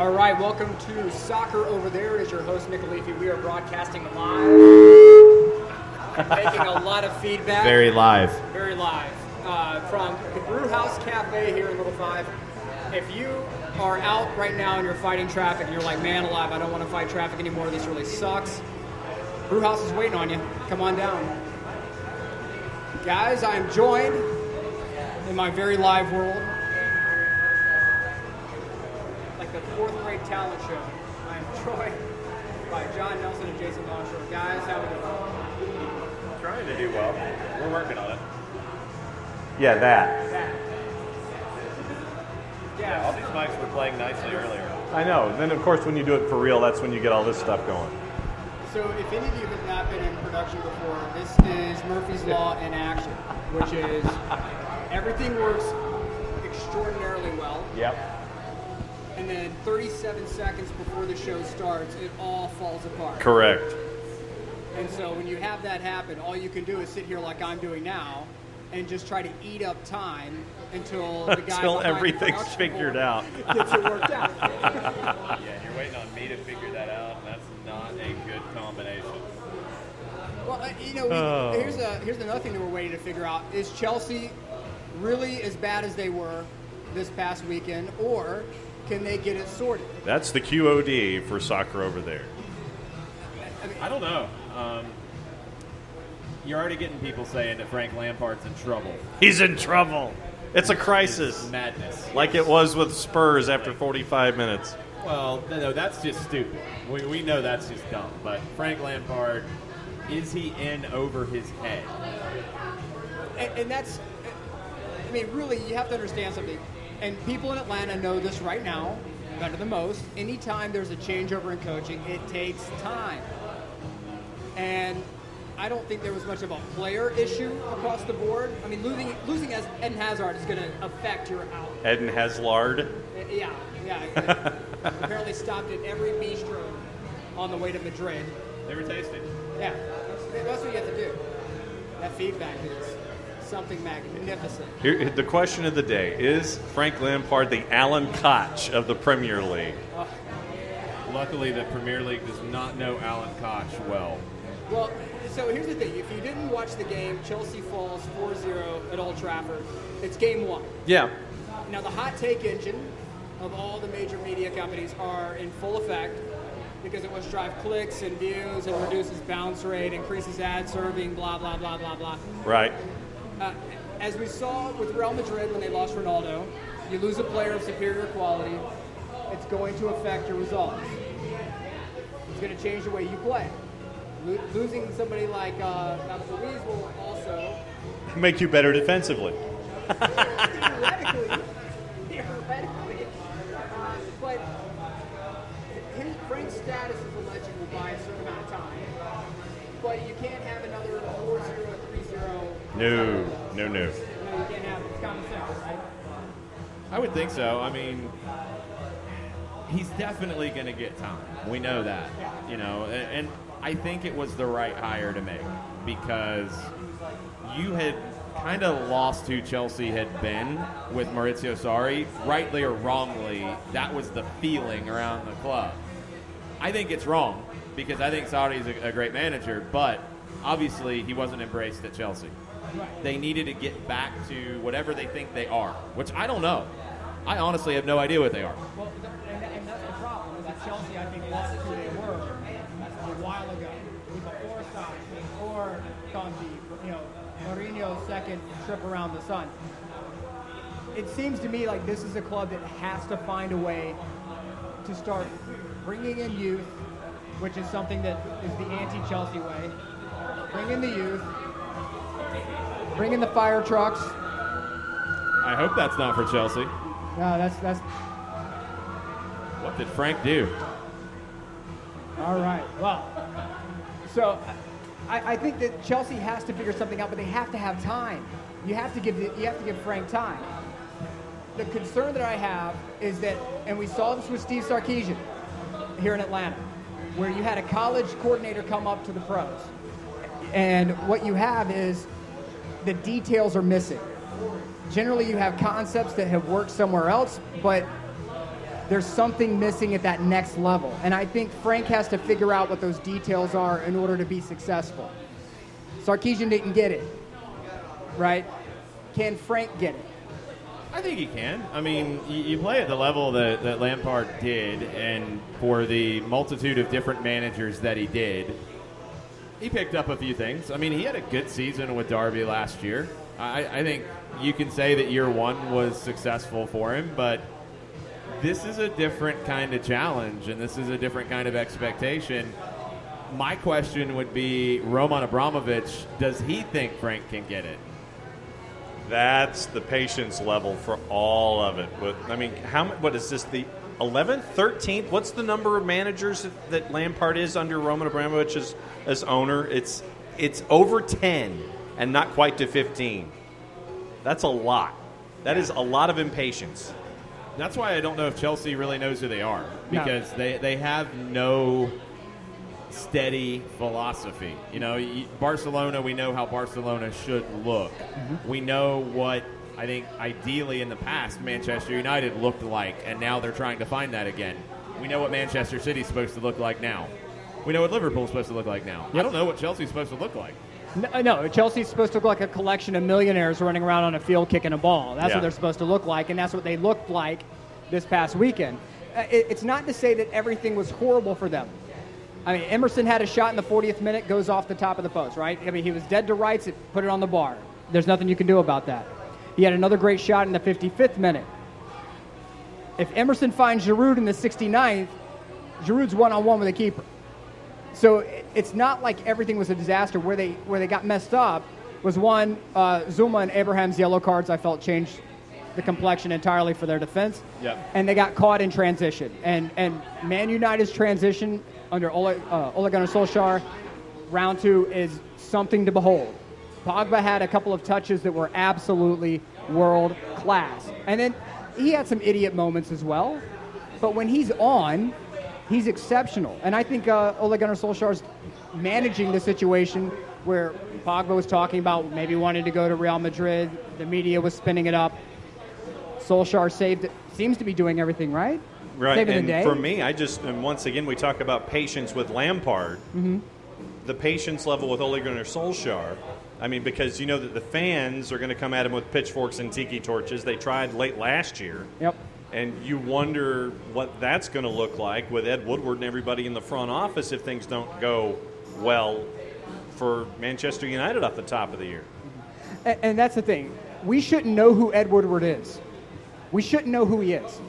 All right, welcome to Soccer Over There. It is your host, Nick Leafy. We are broadcasting live. Making a lot of feedback. Very live. Very live. From the Brewhouse Cafe here in Little Five. If you are out right now and you're fighting traffic and you're like, man alive, I don't want to fight traffic anymore, this really sucks, Brewhouse is waiting on you. Come on down. Guys, I am joined in my very live world, like the fourth grade talent show. I am joined by John Nelson and Jason Longshore. Guys, how are we doing? Trying to do well. We're working on it. Yeah, that. Yeah, all these mics were playing nicely earlier. I know. Then, of course, when you do it for real, that's when you get all this stuff going. So if any of you have not been in production before, this is Murphy's Law in action, which is everything works extraordinarily well. Yep. And then 37 seconds before the show starts, it all falls apart. Correct. And so when you have that happen, all you can do is sit here like I'm doing now and just try to eat up time until the guy Until behind the everything's production figured board out. gets it worked out. Yeah, you're waiting on me to figure that out, and that's not a good combination. Well, here's another thing that we're waiting to figure out. Is Chelsea really as bad as they were this past weekend, or can they get it sorted? That's the QOD for Soccer Over There. I don't know. You're already getting people saying that Frank Lampard's in trouble. He's in trouble. It's a crisis. It's madness. Like it was with Spurs after 45 minutes. Well, no, that's just stupid. We know that's just dumb. But Frank Lampard, is he in over his head? And that's, I mean, really, you have to understand something. And people in Atlanta know this right now, better than most. Anytime there's a changeover in coaching, it takes time. And I don't think there was much of a player issue across the board. I mean, losing as Eden Hazard is going to affect your outlook. Eden Hazard. Yeah. Apparently stopped at every bistro on the way to Madrid. They were tasting. Yeah, that's what you have to do. That feedback is something magnificent. Here, the question of the day, is Frank Lampard the Alan Koch of the Premier League? Luckily, the Premier League does not know Alan Koch well. Well, so here's the thing. If you didn't watch the game, Chelsea falls 4-0 at Old Trafford. It's game one. Yeah. Now, the hot take engine of all the major media companies are in full effect because it was drive clicks and views and reduces bounce rate, increases ad serving, blah, blah, blah, blah, blah. Right. As we saw with Real Madrid when they lost Ronaldo, you lose a player of superior quality, it's going to affect your results. It's going to change the way you play. Losing somebody like David Luiz will also Make you better defensively. theoretically, but Frank's status as a legend will buy a certain amount of time. But you can't have another 4-0, 3-0. No. No, you can't have it. It's common sense, right? I would think so. I mean, he's definitely going to get time. We know that. You know, and I think it was the right hire to make because you had kind of lost who Chelsea had been with Maurizio Sarri. Rightly or wrongly, that was the feeling around the club. I think it's wrong because I think Sarri's a great manager, but obviously he wasn't embraced at Chelsea. They needed to get back to whatever they think they are, which I don't know. I honestly have no idea what they are. Well, and that's the problem. Is that Chelsea, I think, lost who they were a while ago, before Sarri, before Conte, Mourinho's second trip around the sun. It seems to me like this is a club that has to find a way to start bringing in youth, which is something that is the anti-Chelsea way. Bring in the youth, bring in the fire trucks. I hope that's not for Chelsea. No, that's. What did Frank do? All right. Well, so I think that Chelsea has to figure something out, but they have to have time. You have to give Frank time. The concern that I have is that, and we saw this with Steve Sarkisian here in Atlanta, where you had a college coordinator come up to the pros, and what you have is the details are missing. Generally, you have concepts that have worked somewhere else, but there's something missing at that next level. And I think Frank has to figure out what those details are in order to be successful. Sarkisian didn't get it, right? Can Frank get it? I think he can. I mean, you play at the level that Lampard did, and for the multitude of different managers that he did, he picked up a few things. I mean, he had a good season with Derby last year. I think you can say that year one was successful for him, but this is a different kind of challenge, and this is a different kind of expectation. My question would be, Roman Abramovich, does he think Frank can get it? That's the patience level for all of it. I mean, what is this, the 11th, 13th? What's the number of managers that Lampard is under Roman Abramovich as owner? It's over 10 and not quite to 15. That's a lot. That is a lot of impatience. That's why I don't know if Chelsea really knows who they are, because they have no steady philosophy. You know, Barcelona, we know how Barcelona should look. Mm-hmm. We know what, I think, ideally in the past Manchester United looked like, and now they're trying to find that again. We know what Manchester City's supposed to look like now. We know what Liverpool's supposed to look like now. Yep. I don't know what Chelsea's supposed to look like. No, Chelsea's supposed to look like a collection of millionaires running around on a field kicking a ball. That's what they're supposed to look like, and that's what they looked like this past weekend. It's not to say that everything was horrible for them. I mean, Emerson had a shot in the 40th minute, goes off the top of the post, right? I mean, he was dead to rights, put it on the bar. There's nothing you can do about that. He had another great shot in the 55th minute. If Emerson finds Giroud in the 69th, Giroud's one-on-one with the keeper. So it's not like everything was a disaster. Where they got messed up was one, Zuma and Abraham's yellow cards, I felt, changed the complexion entirely for their defense. Yep. And they got caught in transition. And Man United's transition under Ole Gunnar Solskjaer, round two, is something to behold. Pogba had a couple of touches that were absolutely world class. And then he had some idiot moments as well. But when he's on, he's exceptional. And I think Ole Gunnar Solskjaer's managing the situation where Pogba was talking about maybe wanting to go to Real Madrid. The media was spinning it up. Solskjaer seems to be doing everything right. Right, Saving and the day. For me, and once again, we talk about patience with Lampard. Mm-hmm. The patience level with Ole Gunnar Solskjaer. I mean, because you know that the fans are going to come at him with pitchforks and tiki torches. They tried late last year. Yep. And you wonder what that's going to look like with Ed Woodward and everybody in the front office if things don't go well for Manchester United off the top of the year. And that's the thing. We shouldn't know who Ed Woodward is. We shouldn't know who he is.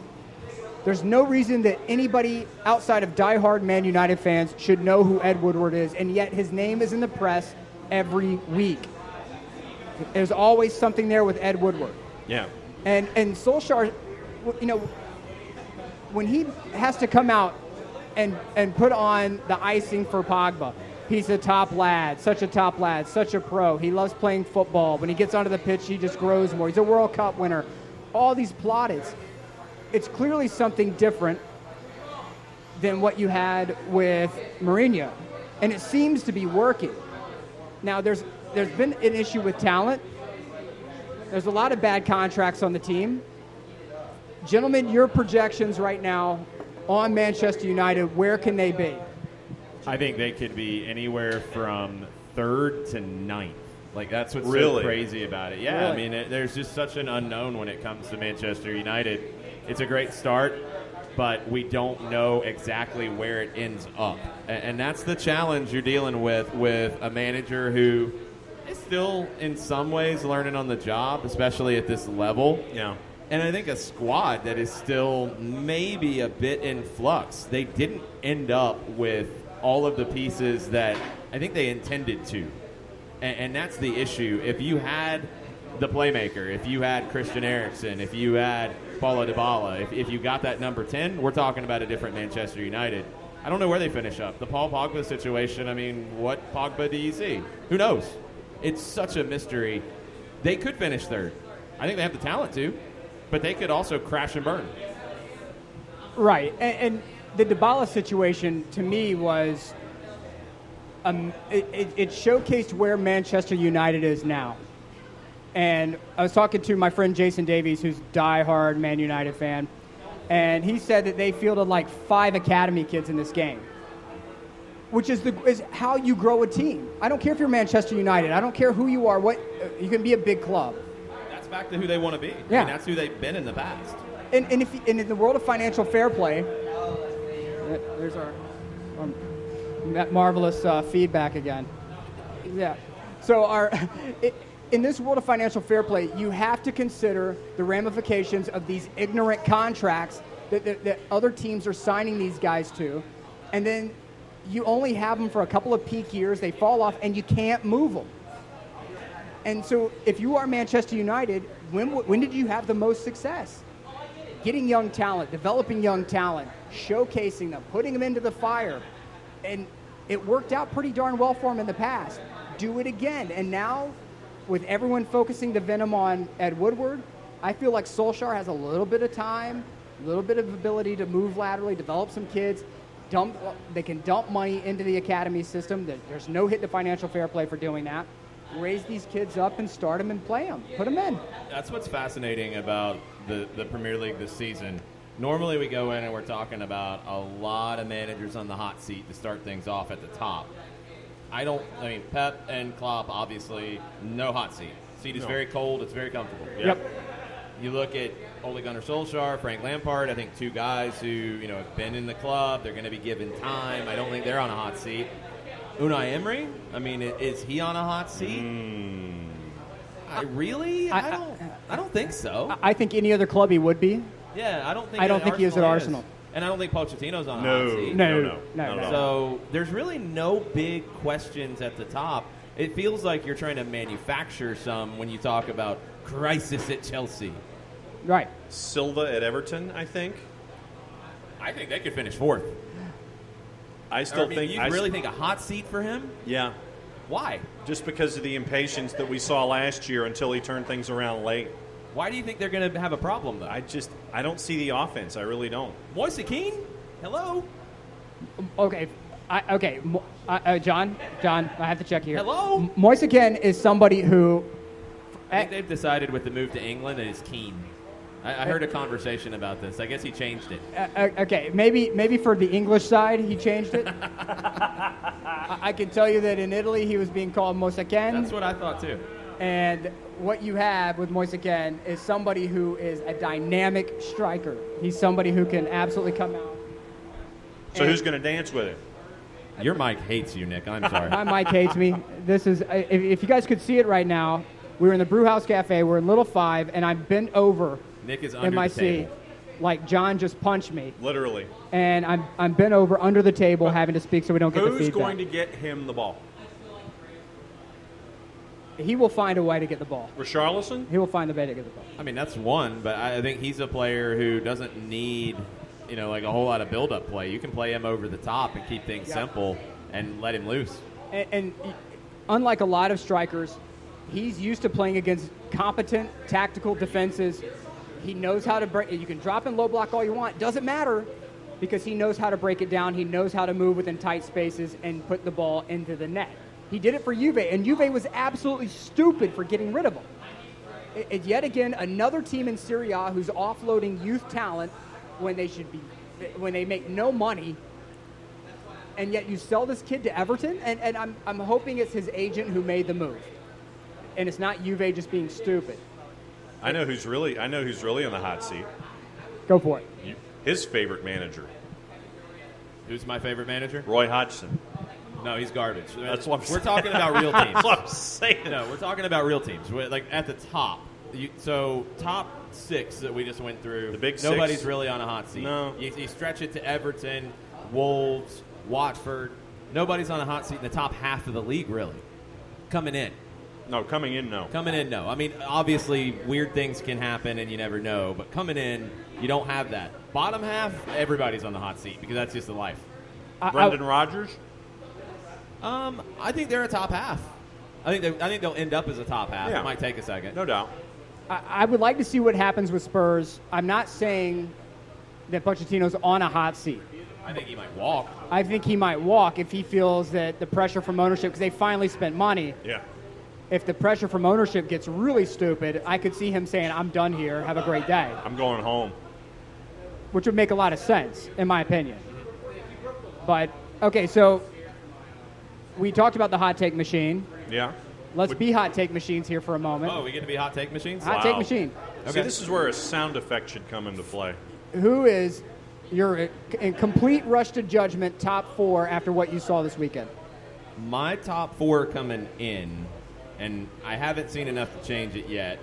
There's no reason that anybody outside of diehard Man United fans should know who Ed Woodward is, and yet his name is in the press every week. There's always something there with Ed Woodward. Yeah. And Solskjaer, you know, when he has to come out and put on the icing for Pogba, he's a top lad, such a pro. He loves playing football. When he gets onto the pitch, he just grows more. He's a World Cup winner. All these plaudits. It's clearly something different than what you had with Mourinho, and it seems to be working. Now, there's been an issue with talent. There's a lot of bad contracts on the team. Gentlemen, your projections right now on Manchester United, where can they be? I think they could be anywhere from 3rd to 9th. Like, that's what's really so crazy about it. Yeah, really? I mean, there's just such an unknown when it comes to Manchester United. It's a great start, but we don't know exactly where it ends up. And that's the challenge you're dealing with a manager who is still, in some ways, learning on the job, especially at this level. Yeah. And I think a squad that is still maybe a bit in flux. They didn't end up with all of the pieces that I think they intended to. And that's the issue. If you had the playmaker, if you had Christian Eriksen, if you had Paulo Dybala, if you got that number 10, we're talking about a different Manchester United. I don't know where they finish up. The Paul Pogba situation, I mean, what Pogba do you see? Who knows? It's such a mystery. They could finish 3rd. I think they have the talent to, but they could also crash and burn. Right. And the Dybala situation, to me, was it showcased where Manchester United is now. And I was talking to my friend Jason Davies, who's a diehard Man United fan, and he said that they fielded like 5 academy kids in this game, which is how you grow a team. I don't care if you're Manchester United. I don't care who you are. You can be a big club. That's back to who they want to be. Yeah. I mean, that's who they've been in the past. And in the world of financial fair play, there's our marvelous feedback again. Yeah. So in this world of financial fair play, you have to consider the ramifications of these ignorant contracts that other teams are signing these guys to, and then you only have them for a couple of peak years. They fall off, and you can't move them. And so if you are Manchester United, when did you have the most success? Getting young talent, developing young talent, showcasing them, putting them into the fire. And it worked out pretty darn well for them in the past. Do it again. And now, with everyone focusing the venom on Ed Woodward, I feel like Solskjaer has a little bit of time, a little bit of ability to move laterally, develop some kids. They can dump money into the academy system. There's no hit to financial fair play for doing that. Raise these kids up and start them and play them. Put them in. That's what's fascinating about the Premier League this season. Normally we go in and we're talking about a lot of managers on the hot seat to start things off at the top. Pep and Klopp, obviously, no hot seat. Seat is very cold. It's very comfortable. Yep. You look at Ole Gunnar Solskjaer, Frank Lampard, I think 2 guys who have been in the club. They're going to be given time. I don't think they're on a hot seat. Unai Emery, is he on a hot seat? I don't think so. I think any other club he would be. Yeah, I don't think he is at Arsenal. And I don't think Pochettino's on a hot seat. No. So there's really no big questions at the top. It feels like you're trying to manufacture some when you talk about crisis at Chelsea. Right. Silva at Everton, I think. I think they could finish 4th. I still think. You really think a hot seat for him? Yeah. Why? Just because of the impatience that we saw last year until he turned things around late. Why do you think they're going to have a problem, though? I don't see the offense. I really don't. Moise Kean? Hello? Okay. John, I have to check here. Hello? Moise Kean is somebody who... I think they've decided with the move to England that it's Kean. I heard a conversation about this. I guess he changed it. Okay, maybe for the English side he changed it. I can tell you that in Italy he was being called Moise Kean. That's what I thought, too. And what you have with Moise Kean is somebody who is a dynamic striker. He's somebody who can absolutely come out. So who's going to dance with him? Your mic hates you, Nick. I'm sorry. My mic hates me. This is if you guys could see it right now, we're in the Brewhouse Cafe. We're in Little 5, and I'm bent over Nick is under in my the table. seat like John just punched me. Literally. And I'm bent over under the table having to speak so we don't get the feedback. Who's going to get him the ball? He will find a way to get the ball. Richarlison? He will find a way to get the ball. That's one, but I think he's a player who doesn't need, like a whole lot of build-up play. You can play him over the top and keep things simple and let him loose. And unlike a lot of strikers, he's used to playing against competent tactical defenses. He knows how to break. You can drop in low block all you want. Doesn't matter because he knows how to break it down. He knows how to move within tight spaces and put the ball into the net. He did it for Juve, and Juve was absolutely stupid for getting rid of him. Yet again, another team in Serie A who's offloading youth talent when they make no money, and yet you sell this kid to Everton, and I'm hoping it's his agent who made the move, and it's not Juve just being stupid. I know who's really on the hot seat. Go for it. His favorite manager. Who's my favorite manager? Roy Hodgson. No, he's garbage. That's what we're talking about. Real teams. That's what I'm saying. No, we're talking about real teams. Like at the top. So top 6 that we just went through. The big 6. Nobody's really on a hot seat. No. You stretch it to Everton, Wolves, Watford. Nobody's on a hot seat in the top half of the league, really. Coming in. No, coming in, no. Coming in, no. Obviously, weird things can happen and you never know. But coming in, you don't have that. Bottom half, everybody's on the hot seat because that's just the life. Brendan Rodgers? I think they're a top half. I think they'll end up as a top half. Yeah. It might take a second. No doubt. I would like to see what happens with Spurs. I'm not saying that Pochettino's on a hot seat. I think he might walk. I think he might walk if he feels that the pressure from ownership, because they finally spent money. Yeah. If the pressure from ownership gets really stupid, I could see him saying, I'm done here. Have a great day. I'm going home. which would make a lot of sense, in my opinion. But, okay, so we talked about the hot take machine. Yeah. Let's be hot take machines here for a moment. Oh, we get to be hot take machines? Hot take machine. See, this is where a sound effect should come into play. Who is your in complete rush to judgment top 4 after what you saw this weekend? My top 4 coming in, and I haven't seen enough to change it yet,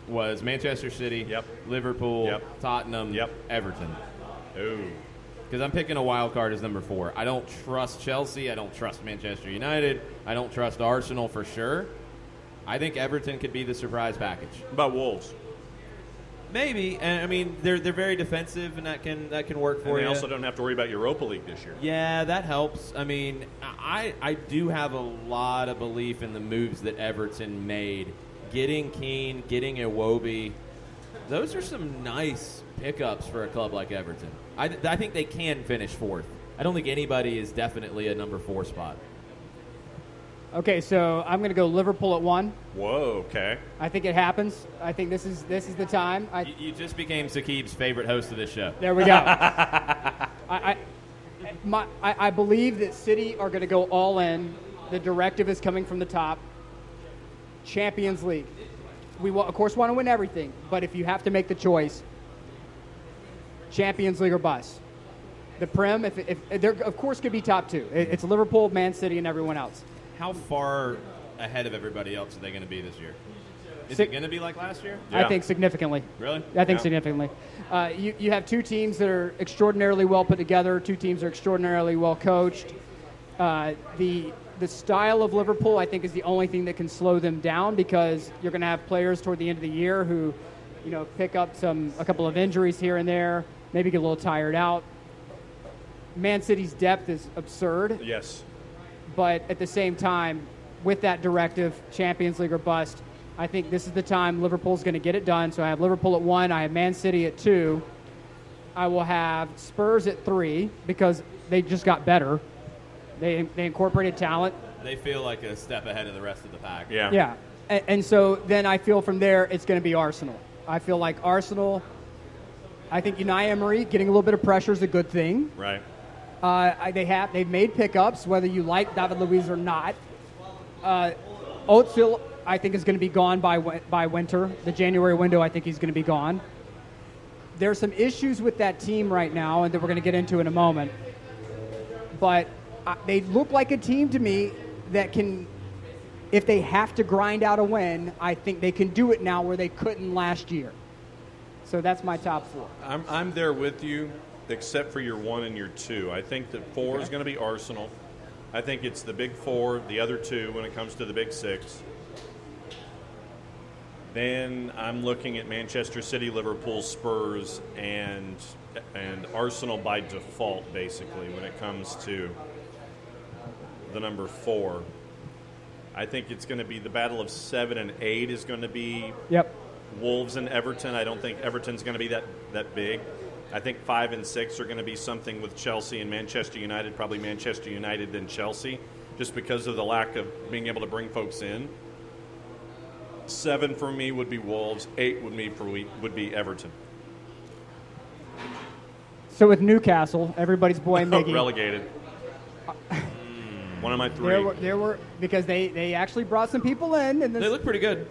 was Manchester City, Liverpool, Tottenham, Everton. Ooh. Because I'm picking a wild card as number 4. I don't trust Chelsea. I don't trust Manchester United. I don't trust Arsenal for sure. I think Everton could be the surprise package. What about Wolves? Maybe. And I mean, they're very defensive, and that can work for you. And they also don't have to worry about Europa League this year. Yeah, that helps. I mean, I do have a lot of belief in the moves that Everton made. Getting Keane, getting Iwobi, those are some nice pickups for a club like Everton. I think they can finish 4th. I don't think anybody is definitely a number 4 spot. Okay, so I'm going to go Liverpool at 1. Whoa, okay. I think it happens. I think this is the time. You just became Sakib's favorite host of this show. There we go. I believe that City are going to go all in. The directive is coming from the top. Champions League. We of course want to win everything, but if you have to make the choice, Champions League or bust. The Prem, if there of course could be top 2. It's Liverpool, Man City, and everyone else. How far ahead of everybody else are they going to be this year? Is it going to be like last year? I think significantly. Really? I think significantly. You have 2 teams that are extraordinarily well put together. 2 teams that are extraordinarily well coached. The style of Liverpool, I think, is the only thing that can slow them down, because you're going to have players toward the end of the year who, pick up a couple of injuries here and there, maybe get a little tired out. Man City's depth is absurd. Yes. But at the same time, with that directive, Champions League or bust, I think this is the time Liverpool's going to get it done. So I have Liverpool at 1. I have Man City at 2. I will have Spurs at 3 because they just got better. They incorporated talent. They feel like a step ahead of the rest of the pack. Yeah. Yeah. And so then I feel from there it's going to be Arsenal. I feel like Arsenal, I think Unai Emery getting a little bit of pressure is a good thing. Right. They've made pickups, whether you like David Luiz or not. Özil, I think, is going to be gone by winter. The January window, I think he's going to be gone. There's some issues with that team right now, and that we're going to get into in a moment. But they look like a team to me that can, if they have to grind out a win, I think they can do it now where they couldn't last year. So that's my top 4. I'm there with you, except for your 1 and your 2. I think that 4 is going to be Arsenal. I think it's the big 4, the other 2 when it comes to the big 6. Then I'm looking at Manchester City, Liverpool, Spurs, and Arsenal by default, basically, when it comes to the number 4. I think it's going to be the battle of 7 and 8 is going to be Wolves and Everton. I don't think Everton's going to be that big. I think 5 and 6 are going to be something with Chelsea and Manchester United, probably Manchester United then Chelsea, just because of the lack of being able to bring folks in. 7 for me would be Wolves. 8 would be Everton. So with Newcastle, everybody's boy Miggy. Relegated. One of my 3. There were because they actually brought some people in. And they look pretty good.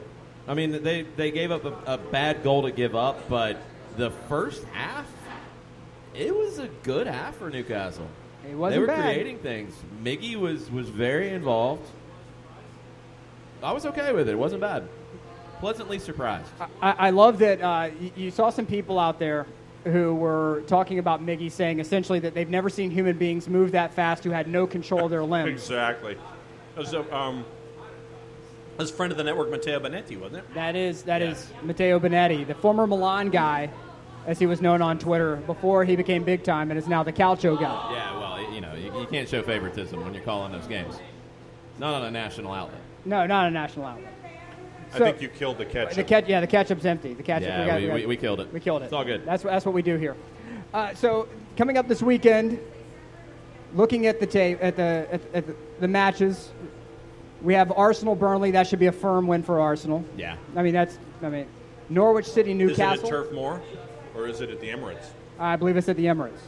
I mean, they gave up a bad goal to give up, but the first half, it was a good half for Newcastle. It wasn't They were bad. creating things. Miggy was very involved. I was okay with it. It wasn't bad. Pleasantly surprised. I love that you saw some people out there who were talking about Miggy, saying essentially that they've never seen human beings move that fast who had no control of their limbs. Exactly. So, was a friend of the network, Matteo Benetti, wasn't it? That is Matteo Benetti, the former Milan guy, as he was known on Twitter before he became big time, and is now the Calcio guy. Yeah, well, you can't show favoritism when you're calling those games. Not on a national outlet. No, not a national outlet. I think you killed the ketchup. The ketchup's empty. The ketchup. Yeah, we killed it. We killed it. It's all good. That's what we do here. So coming up this weekend, looking at the tape at the matches, we have Arsenal Burnley. That should be a firm win for Arsenal. Yeah. Norwich City Newcastle. Is it at Turf Moor, or is it at the Emirates? I believe it's at the Emirates.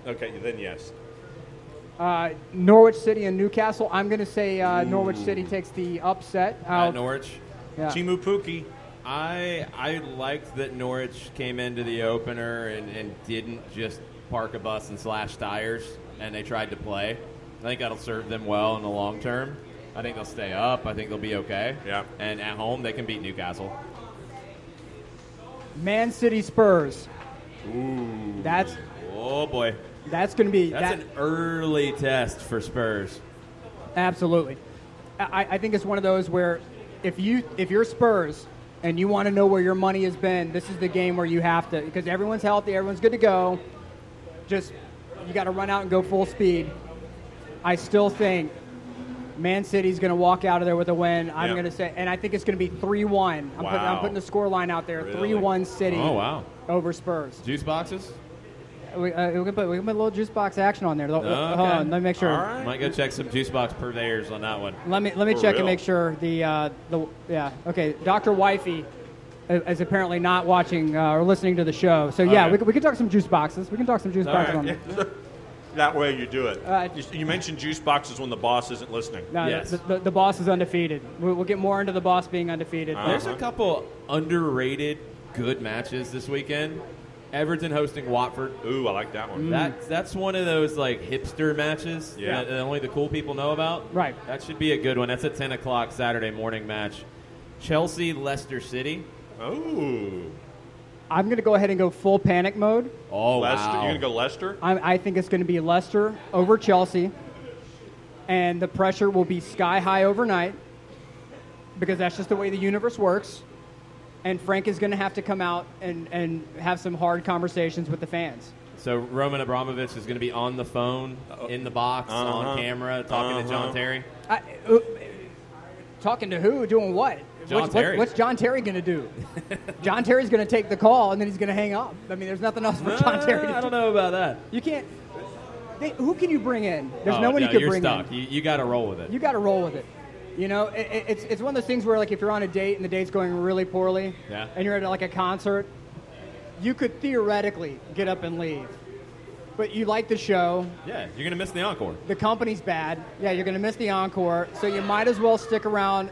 Okay, then yes. Norwich City and Newcastle. I'm going to say Norwich City takes the upset. At Norwich. Yeah. Chimu Puki. I liked that Norwich came into the opener and didn't just park a bus and slash tires, and they tried to play. I think that'll serve them well in the long term. I think they'll stay up. I think they'll be okay. Yeah. And at home, they can beat Newcastle. Man City Spurs. Ooh. Oh, boy. That's going to be... That's an early test for Spurs. Absolutely. I think it's one of those where if you're Spurs and you want to know where your money has been, this is the game where you have to, because everyone's healthy, everyone's good to go. Just, you got to run out and go full speed. I still think Man City's going to walk out of there with a win. I'm going to say, and I think it's going to be 3-1. I'm putting the score line out there. Really? 3-1 City over Spurs. Juice boxes? We can put a little juice box action on there. Hold on, let me make sure. All right. Might go check some juice box purveyors on that one. Let me check and make sure okay. Dr. Wifey is apparently not watching or listening to the show. So yeah, we can talk some juice boxes. We can talk some juice boxes on there. That way you do it. You mentioned juice boxes when the boss isn't listening. No, yes. the boss is undefeated. We'll get more into the boss being undefeated. There's a couple underrated good matches this weekend. Everton hosting Watford. Ooh, I like that one. That's one of those like hipster matches that only the cool people know about. Right. That should be a good one. That's a 10 o'clock Saturday morning match. Chelsea, Leicester City. Oh. I'm going to go ahead and go full panic mode. Oh, Leicester. wow. You're going to go Leicester? I think it's going to be Leicester over Chelsea, and the pressure will be sky high overnight because that's just the way the universe works. And Frank is going to have to come out and have some hard conversations with the fans. So Roman Abramovich is going to be on the phone, in the box, on camera, talking to John Terry. Talking to who? Doing what? Terry. What's John Terry going to do? John Terry's going to take the call, and then he's going to hang up. I mean, there's nothing else for John Terry to do. I don't know about that. You can't. Who can you bring in? There's no one you can bring stuck. in. You got to roll with it. You got to roll with it. You know, it's one of those things where, like, if you're on a date and the date's going really poorly, and you're at like a concert, you could theoretically get up and leave. But you like the show. Yeah, you're going to miss the encore. The company's bad. Yeah, you're going to miss the encore. So you might as well stick around,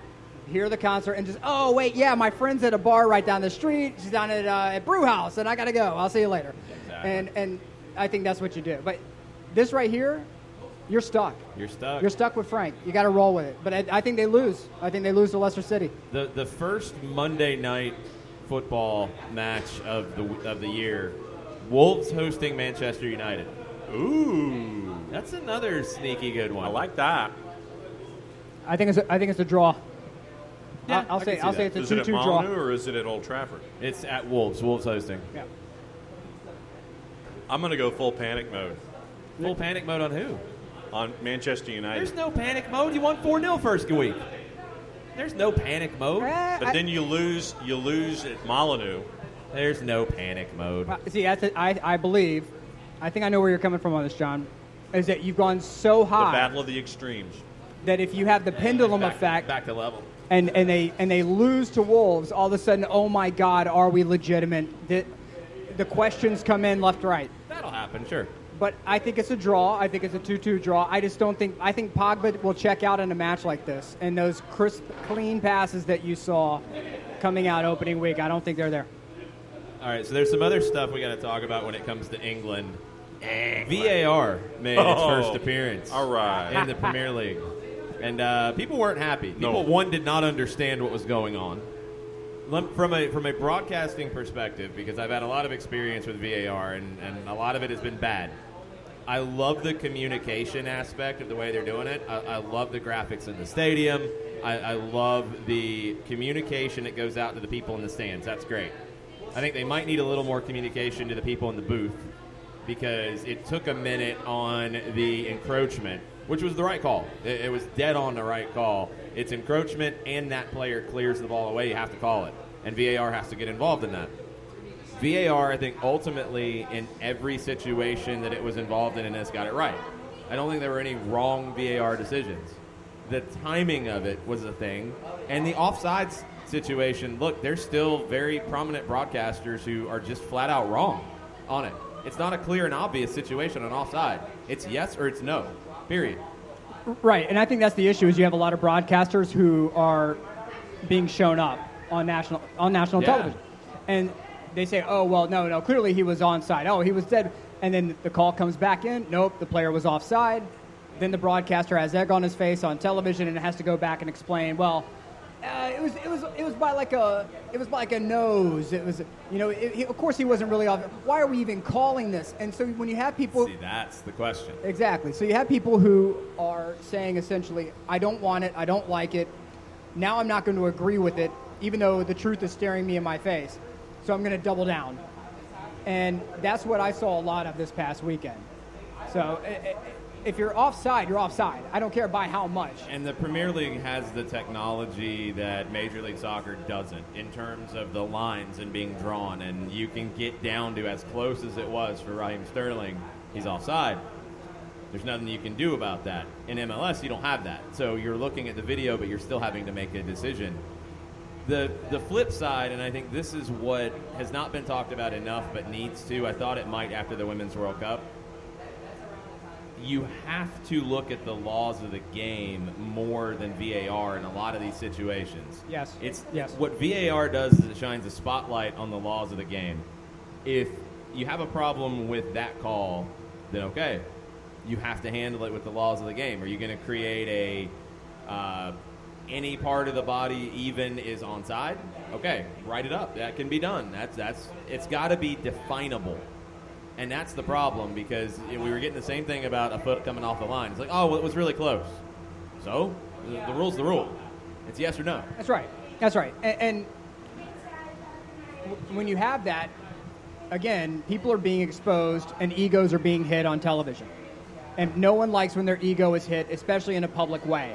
hear the concert, and just, oh, wait, yeah, my friend's at a bar right down the street. She's down at Brewhouse, and I got to go. I'll see you later. Exactly. And I think that's what you do. But this right here, you're stuck. You're stuck. You're stuck with Frank. You got to roll with it. But I think they lose. I think they lose to Leicester City. The first Monday night football match of the year, Wolves hosting Manchester United. Ooh. That's another sneaky good one. I like that. I think it's a draw. Yeah, I'll say it's a Is it at 2-2 draw. Molyneux or is it at Old Trafford? It's at Wolves. Wolves hosting. Yeah. I'm going to go full panic mode Full panic mode on who? on Manchester United. There's no panic mode. You won 4-0 first week. There's no panic mode. But then you lose at Molyneux. There's no panic mode. See, I believe, I think I know where you're coming from on this, John, is that you've gone so The high battle of the extremes. that if you have the pendulum effect Back to level. and they lose to Wolves, all of a sudden, oh my God, are we legitimate? The questions come in left, right. That'll happen, sure. But I think it's a draw. I think it's a 2-2 draw. I just don't think – I think Pogba will check out in a match like this. And those crisp, clean passes that you saw coming out opening week, I don't think they're there. All right, so there's some other stuff we got to talk about when it comes to England. VAR made its first appearance All right. in the Premier League. And people weren't happy. People, one, did not understand what was going on. From a broadcasting perspective, because I've had a lot of experience with VAR, and a lot of it has been bad. I love the communication aspect of the way they're doing it. I love the graphics in the stadium. I love the communication that goes out to the people in the stands. That's great. I think they might need a little more communication to the people in the booth because it took a minute on the encroachment, which was the right call. It was dead on the right call. It's encroachment and that player clears the ball away. You have to call it. And VAR has to get involved in that. VAR, I think, ultimately, in every situation that it was involved in this, got it right. I don't think there were any wrong VAR decisions. The timing of it was a thing. And the offsides situation, look, there's still very prominent broadcasters who are just flat out wrong on it. It's not a clear and obvious situation on offside. It's yes or it's no. Period. Right, and I think that's the issue is you have a lot of broadcasters who are being shown up on national television. And they say, oh, well, no, clearly he was onside. Oh, he was dead. And then the call comes back in. Nope, the player was offside. Then the broadcaster has egg on his face on television and has to go back and explain, well, it was by like a nose. It was, of course he wasn't really off. Why are we even calling this? And so when you have people... See, that's the question. Exactly. So you have people who are saying essentially, I don't want it, I don't like it. Now I'm not going to agree with it, even though the truth is staring me in my face. So I'm going to double down. And that's what I saw a lot of this past weekend. So if you're offside, you're offside. I don't care by how much. And the Premier League has the technology that Major League Soccer doesn't in terms of the lines and being drawn. And you can get down to as close as it was for Raheem Sterling. He's offside. There's nothing you can do about that. In MLS, you don't have that. So you're looking at the video, but you're still having to make a decision. The flip side, and I think this is what has not been talked about enough but needs to, I thought it might after the Women's World Cup, you have to look at the laws of the game more than VAR in a lot of these situations. Yes. Yes. What VAR does is it shines a spotlight on the laws of the game. If you have a problem with that call, then okay, you have to handle it with the laws of the game. Are you going to create any part of the body even is onside? Okay, write it up. That can be done. That's it's got to be definable. And that's the problem, because we were getting the same thing about a foot coming off the line. It's like, oh, well, it was really close. So, the rule's the rule. It's yes or no. That's right. And when you have that, again, people are being exposed and egos are being hit on television. And no one likes when their ego is hit, especially in a public way.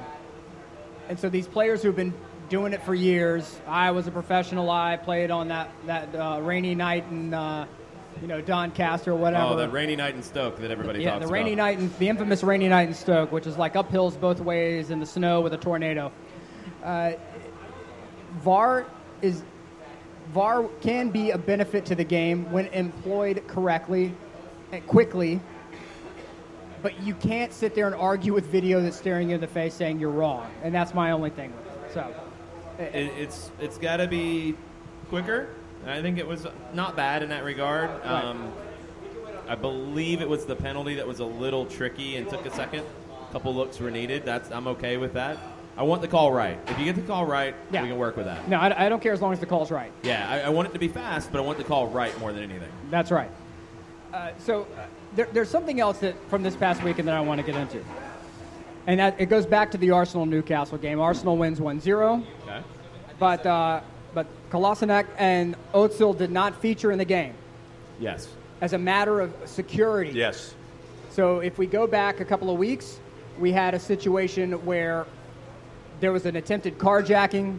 And so these players who've been doing it for years, I was a professional, I played on that rainy night in Doncaster or whatever. Oh, that rainy night in Stoke that everybody talks about. Yeah, the infamous rainy night in Stoke, which is like uphills both ways in the snow with a tornado. VAR can be a benefit to the game when employed correctly and quickly, but you can't sit there and argue with video that's staring you in the face saying you're wrong, and that's my only thing with it. So it's got to be quicker. I think it was not bad in that regard. Right. I believe it was the penalty that was a little tricky and took a second. A couple looks were needed. I'm okay with that. I want the call right. If you get the call right, we can work with that. No, I don't care as long as the call's right. Yeah, I want it to be fast, but I want the call right more than anything. That's right. There's something else from this past weekend that I want to get into. And it goes back to the Arsenal-Newcastle game. Arsenal wins 1-0. Okay. But Kolasinac and Özil did not feature in the game. Yes. As a matter of security. Yes. So if we go back a couple of weeks, we had a situation where there was an attempted carjacking.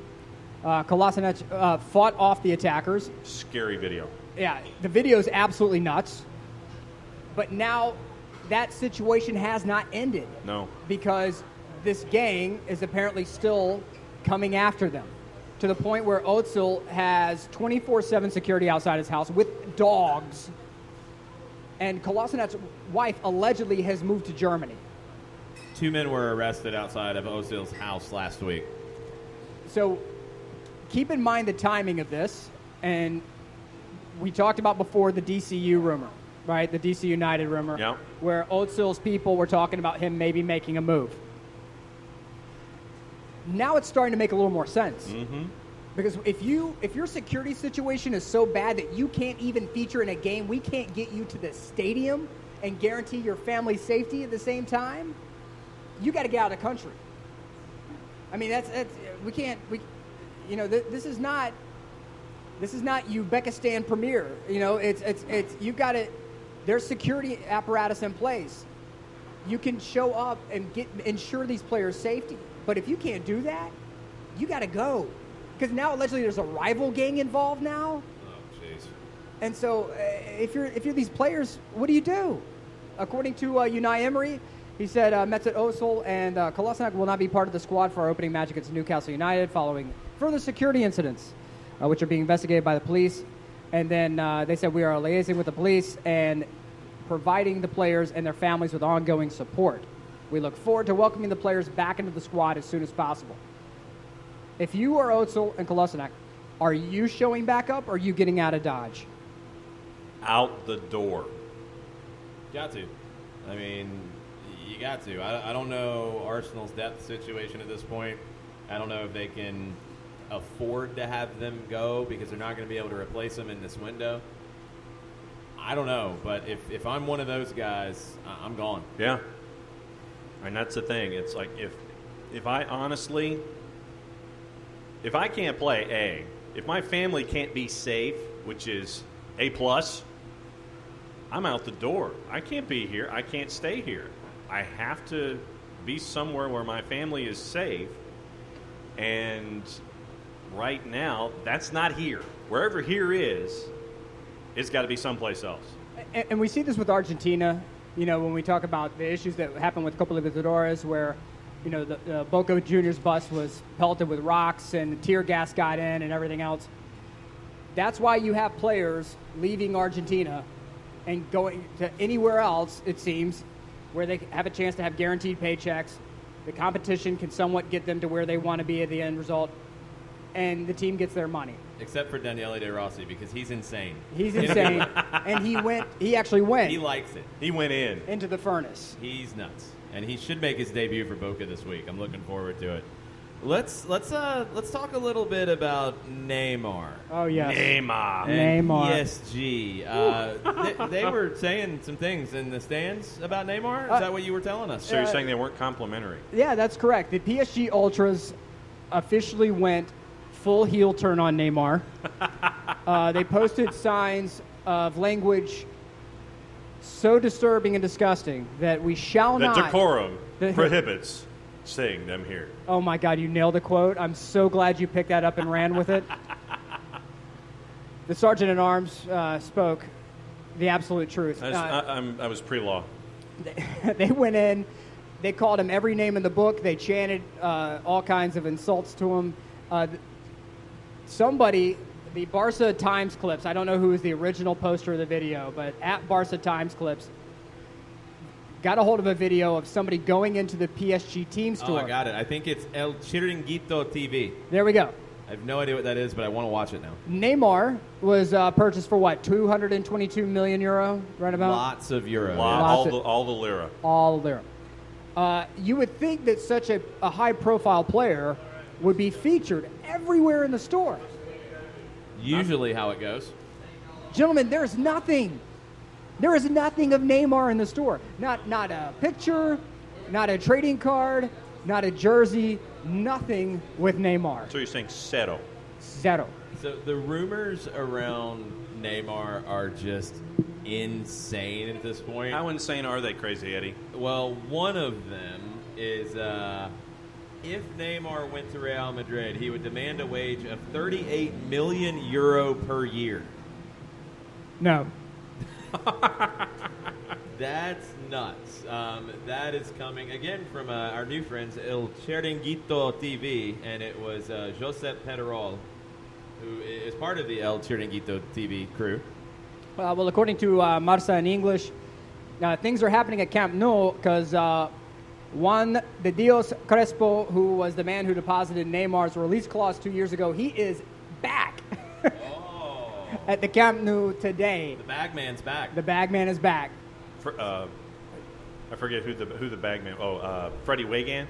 Kolasinac fought off the attackers. Scary video. Yeah, the video is absolutely nuts. But now that situation has not ended. No. Because this gang is apparently still coming after them, to the point where Özil has 24/7 security outside his house with dogs. And Kolasinac's wife allegedly has moved to Germany. 2 men were arrested outside of Ozil's house last week. So keep in mind the timing of this. And we talked about before the DCU rumor, right? The DC United rumor, yeah, where Özil's people were talking about him maybe making a move. Now it's starting to make a little more sense. Mm-hmm. Because if your security situation is so bad that you can't even feature in a game, we can't get you to the stadium and guarantee your family's safety at the same time, you got to get out of the country. I mean, this is not Uzbekistan Premier. It's you've got to. There's security apparatus in place. You can show up and ensure these players' safety. But if you can't do that, you got to go. Because now allegedly there's a rival gang involved now. Oh, jeez. And so if you're these players, what do you do? According to Unai Emery, he said Mesut Ozil and Kolasinac will not be part of the squad for our opening match against Newcastle United following further security incidents, which are being investigated by the police. And then they said we are liaising with the police, and providing the players and their families with ongoing support. We look forward to welcoming the players back into the squad as soon as possible. If you are Otzel and Kolasinac, are you showing back up or are you getting out of Dodge? Out the door. Got to. I mean, you got to. I don't know Arsenal's depth situation at this point. I don't know if they can afford to have them go because they're not going to be able to replace them in this window. I don't know, but if I'm one of those guys, I'm gone. Yeah. And that's the thing. It's like if I honestly, if I can't play if my family can't be safe, which is A+, I'm out the door. I can't be here. I can't stay here. I have to be somewhere where my family is safe. And right now, that's not here. Wherever here is, it's got to be someplace else. And we see this with Argentina, when we talk about the issues that happened with Copa Libertadores where, the Boca Juniors bus was pelted with rocks and tear gas got in and everything else. That's why you have players leaving Argentina and going to anywhere else, it seems, where they have a chance to have guaranteed paychecks. The competition can somewhat get them to where they want to be at the end result, and the team gets their money. Except for Daniele De Rossi, because he's insane. He's insane, and he actually went. He likes it. He went into the furnace. He's nuts, and he should make his debut for Boca this week. I'm looking forward to it. Let's talk a little bit about Neymar. Oh yes, Neymar. And PSG. They were saying some things in the stands about Neymar. Is that what you were telling us? So you're saying they weren't complimentary? Yeah, that's correct. The PSG Ultras officially went full heel turn on Neymar. They posted signs of language so disturbing and disgusting that we shall not. The decorum prohibits saying them here. Oh my God, you nailed a quote. I'm so glad you picked that up and ran with it. The Sergeant at Arms spoke the absolute truth. I was pre-law. They went in. They called him every name in the book. They chanted all kinds of insults to him. Somebody, the Barca Times clips, I don't know who was the original poster of the video, but at Barca Times clips, got a hold of a video of somebody going into the PSG team store. Oh, I got it. I think it's El Chiringuito TV. There we go. I have no idea what that is, but I want to watch it now. Neymar was purchased for what, 222 million euro, right about? Lots of euros. All the lira. All lira. You would think that such a high-profile player would be featured everywhere in the store. Usually how it goes. Gentlemen, there's nothing. There is nothing of Neymar in the store. Not a picture, not a trading card, not a jersey, nothing with Neymar. So you're saying zero. Zero. So the rumors around Neymar are just insane at this point. How insane are they, Crazy Eddie? Well, one of them is if Neymar went to Real Madrid, he would demand a wage of 38 million euro per year. No. That's nuts. That is coming, again, from our new friends, El Chiringuito TV, and it was Josep Pedrerol, who is part of the El Chiringuito TV crew. Well, according to Marca in English, things are happening at Camp Nou because Juan de Dios Crespo, who was the man who deposited Neymar's release clause 2 years ago, he is back. At the Camp Nou today. The bagman's back. The bagman is back. I forget who the bagman. Freddie Wagan.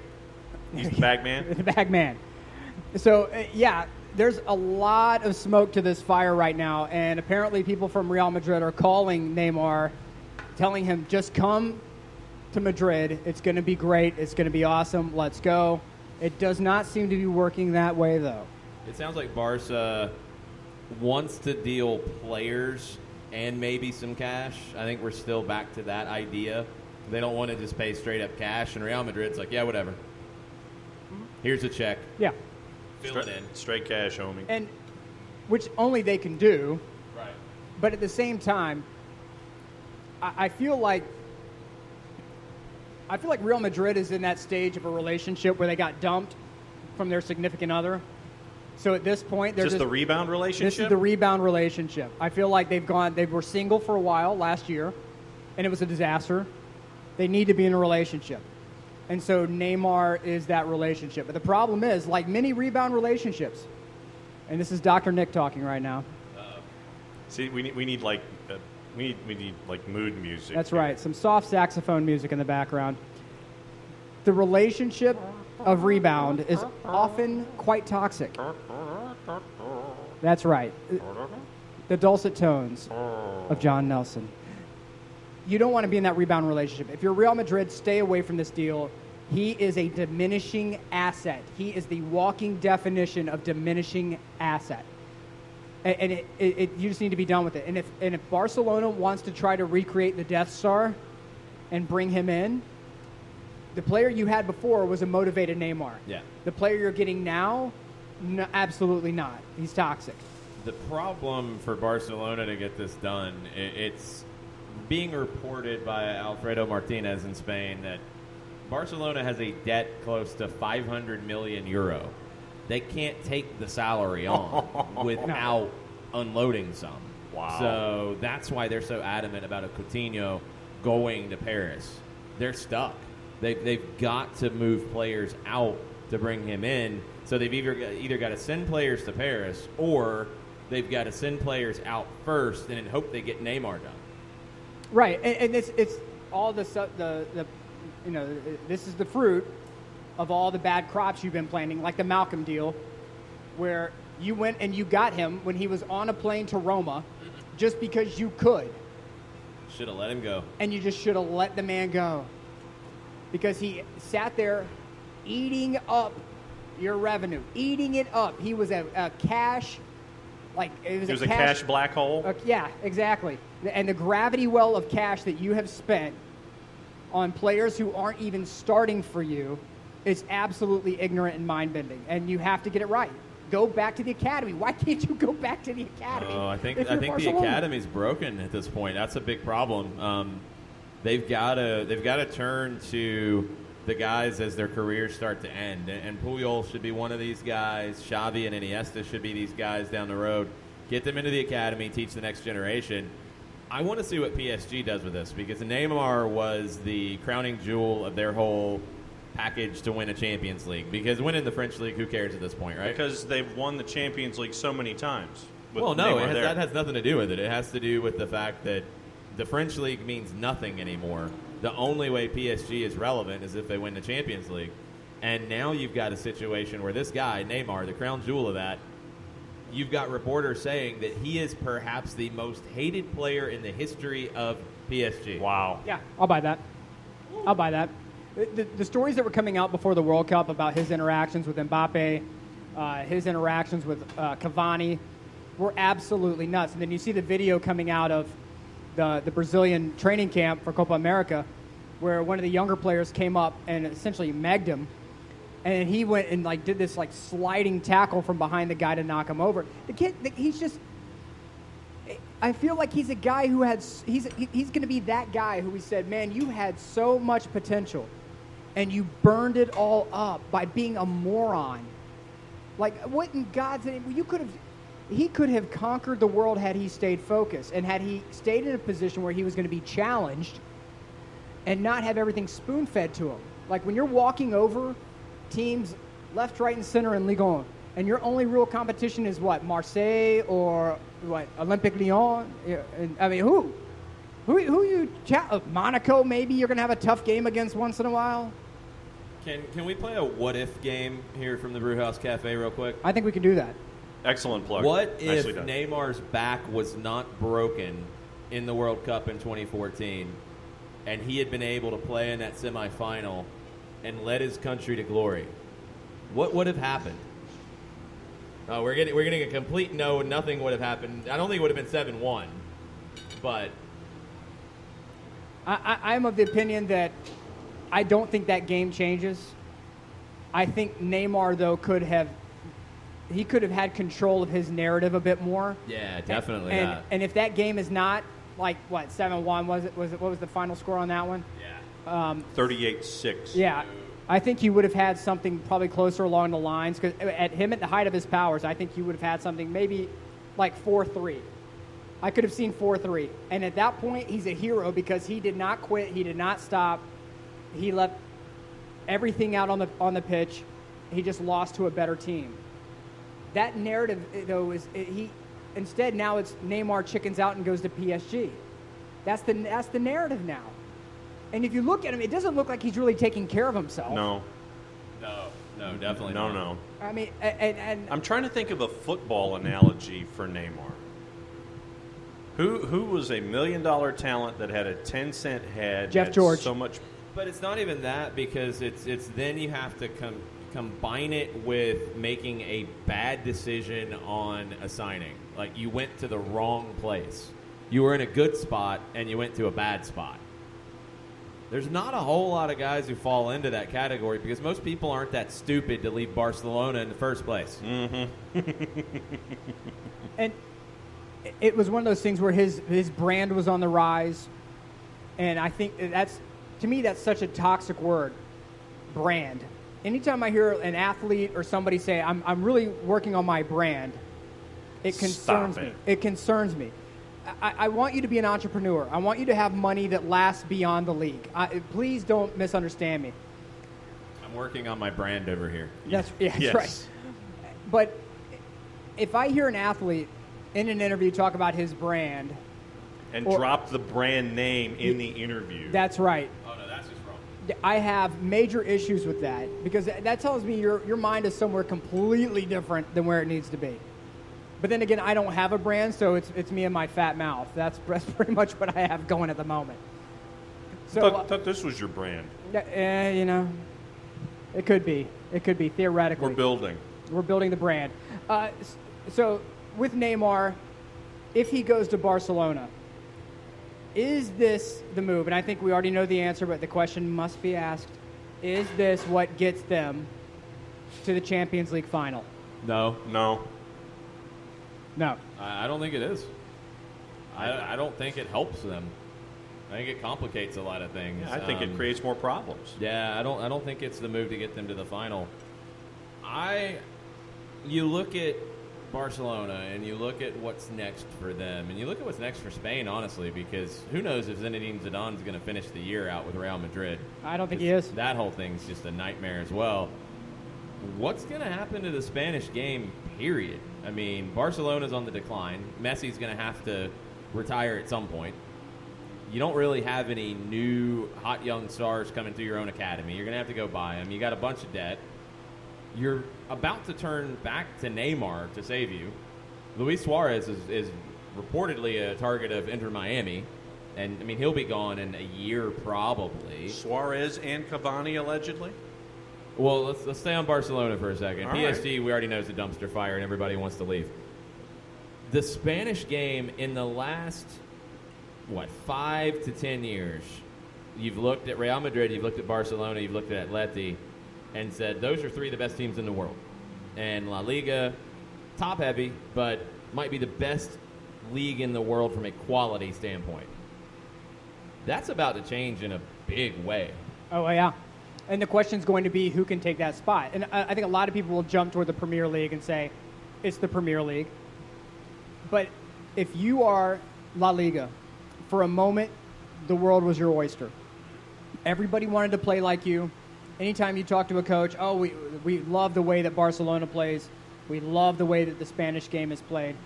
He's the bagman. The bagman. So there's a lot of smoke to this fire right now, and apparently people from Real Madrid are calling Neymar, telling him just come to Madrid. It's going to be great. It's going to be awesome. Let's go. It does not seem to be working that way, though. It sounds like Barca wants to deal players and maybe some cash. I think we're still back to that idea. They don't want to just pay straight up cash, and Real Madrid's like, yeah, whatever. Here's a check. Yeah. Fill it in. Straight cash, homie. And which only they can do. Right. But at the same time, I feel like Real Madrid is in that stage of a relationship where they got dumped from their significant other. So at this point, they're just the rebound relationship? This is the rebound relationship. I feel like they were single for a while last year, and it was a disaster. They need to be in a relationship. And so Neymar is that relationship. But the problem is, like many rebound relationships, and this is Dr. Nick talking right now. See, we need like mood music. That's right, some soft saxophone music in the background. The relationship of rebound is often quite toxic. That's right. The dulcet tones of John Nelson. You don't want to be in that rebound relationship. If you're Real Madrid, stay away from this deal. He is a diminishing asset. He is the walking definition of diminishing asset. And you just need to be done with it. And if Barcelona wants to try to recreate the Death Star and bring him in, the player you had before was a motivated Neymar. Yeah. The player you're getting now, no, absolutely not. He's toxic. The problem for Barcelona to get this done, it's being reported by Alfredo Martinez in Spain that Barcelona has a debt close to 500 million euro. They can't take the salary on without unloading some. Wow. So that's why they're so adamant about a Coutinho going to Paris. They're stuck. They've got to move players out to bring him in. So they've either got to send players to Paris or they've got to send players out first and then hope they get Neymar done. Right, and it's all this is the fruit of all the bad crops you've been planting, like the Malcolm deal, where you went and you got him when he was on a plane to Roma just because you could. Should have let him go. And you just should have let the man go. Because he sat there eating up your revenue, eating it up. He was a cash, it was a cash black hole? Yeah, exactly. And the gravity well of cash that you have spent on players who aren't even starting for you is absolutely ignorant and mind-bending. And you have to get it right. Go back to the academy. Why can't you go back to the academy? Oh, I think the academy's broken at this point. That's a big problem. They've got to turn to the guys as their careers start to end. And Puyol should be one of these guys. Xavi and Iniesta should be these guys down the road. Get them into the academy, teach the next generation. I want to see what PSG does with this because Neymar was the crowning jewel of their whole package to win a Champions League. Because winning the French League, who cares at this point, right? Because they've won the Champions League so many times. Well, no, that has nothing to do with it. It has to do with the fact that the French League means nothing anymore. The only way PSG is relevant is if they win the Champions League. And now you've got a situation where this guy, Neymar, the crown jewel of that, you've got reporters saying that he is perhaps the most hated player in the history of PSG. Wow. Yeah, I'll buy that. I'll buy that. The stories that were coming out before the World Cup about his interactions with Mbappe, his interactions with Cavani, were absolutely nuts. And then you see the video coming out of the Brazilian training camp for Copa America, where one of the younger players came up and essentially megged him, and he went and did this sliding tackle from behind the guy to knock him over. The kid, he's just. I feel like he's a guy who he's going to be that guy who we said, man, you had so much potential, and you burned it all up by being a moron. What in God's name? He could have conquered the world had he stayed focused and had he stayed in a position where he was going to be challenged and not have everything spoon-fed to him. When you're walking over teams left, right, and center in Ligue 1, and your only real competition is what, Marseille or what, Olympique Lyon? I mean, who you Monaco? Maybe you're going to have a tough game against once in a while. Can we play a what-if game here from the Brewhouse Cafe real quick? I think we can do that. Excellent plug. What if Neymar's back was not broken in the World Cup in 2014 and he had been able to play in that semifinal and led his country to glory? What would have happened? Oh, we're getting a complete no. Nothing would have happened. I don't think it would have been 7-1, but I'm of the opinion that I don't think that game changes. I think Neymar though could have had control of his narrative a bit more. Yeah, definitely. And if that game is not 7-1, what was the final score on that one? Yeah. 38-6. Yeah. I think he would have had something probably closer along the lines because at the height of his powers, I think he would have had something maybe 4-3. I could have seen 4-3. And at that point, he's a hero because he did not quit. He did not stop. He left everything out on the pitch. He just lost to a better team. That narrative, though, instead now it's Neymar chickens out and goes to PSG. That's the narrative now. And if you look at him, it doesn't look like he's really taking care of himself. No, definitely no, not. no. I mean, and I'm trying to think of a football analogy for Neymar. Who was a $1 million talent that had a 10-cent head? Jeff had George. So much. But it's not even that, because it's then you have to combine it with making a bad decision on a signing. Like, you went to the wrong place. You were in a good spot and you went to a bad spot. There's not a whole lot of guys who fall into that category because most people aren't that stupid to leave Barcelona in the first place. Mm-hmm. And it was one of those things where his brand was on the rise, and I think to me that's such a toxic word, brand. Anytime I hear an athlete or somebody say I'm really working on my brand, it concerns me. It concerns me. I want you to be an entrepreneur. I want you to have money that lasts beyond the league. Please don't misunderstand me. I'm working on my brand over here. That's Yes. right. But if I hear an athlete in an interview talk about his brand, And drop the brand name in the interview. that's right. Oh, no, that's just wrong. I have major issues with that because that tells me your mind is somewhere completely different than where it needs to be. But then again, I don't have a brand, so it's me and my fat mouth. That's pretty much what I have going at the moment. So, thought this was your brand. It could be. It could be, theoretically. We're building. We're building the brand. So with Neymar, if he goes to Barcelona, is this the move? And I think we already know the answer, but the question must be asked. Is this what gets them to the Champions League final? No. No. No. I don't think it is. I don't think it helps them. I think it complicates a lot of things. Yeah, I think it creates more problems. Yeah, I don't think it's the move to get them to the final. You look at Barcelona and you look at what's next for them, and you look at what's next for Spain, honestly, because who knows if Zinedine Zidane's going to finish the year out with Real Madrid. I don't think he is. That whole thing's just a nightmare as well. What's going to happen to the Spanish game, period? I mean, Barcelona's on the decline. Messi's going to have to retire at some point. You don't really have any new hot young stars coming through your own academy. You're going to have to go buy them. You got a bunch of debt. You're about to turn back to Neymar to save you. Luis Suarez is reportedly a target of Inter Miami. And, I mean, he'll be gone in a year probably. Suarez and Cavani, allegedly? Well, let's stay on Barcelona for a second. All PSG, we already know is a dumpster fire, and everybody wants to leave. The Spanish game in the last, 5 to 10 years, you've looked at Real Madrid, you've looked at Barcelona, you've looked at Atleti, and said those are three of the best teams in the world. And La Liga, top-heavy, but might be the best league in the world from a quality standpoint. That's about to change in a big way. Oh, yeah. And the question's going to be who can take that spot. And I think a lot of people will jump toward the Premier League and say, it's the Premier League. But if you are La Liga, for a moment, the world was your oyster. Everybody wanted to play like you. Anytime you talk to a coach, we love the way that Barcelona plays. We love the way that the Spanish game is played.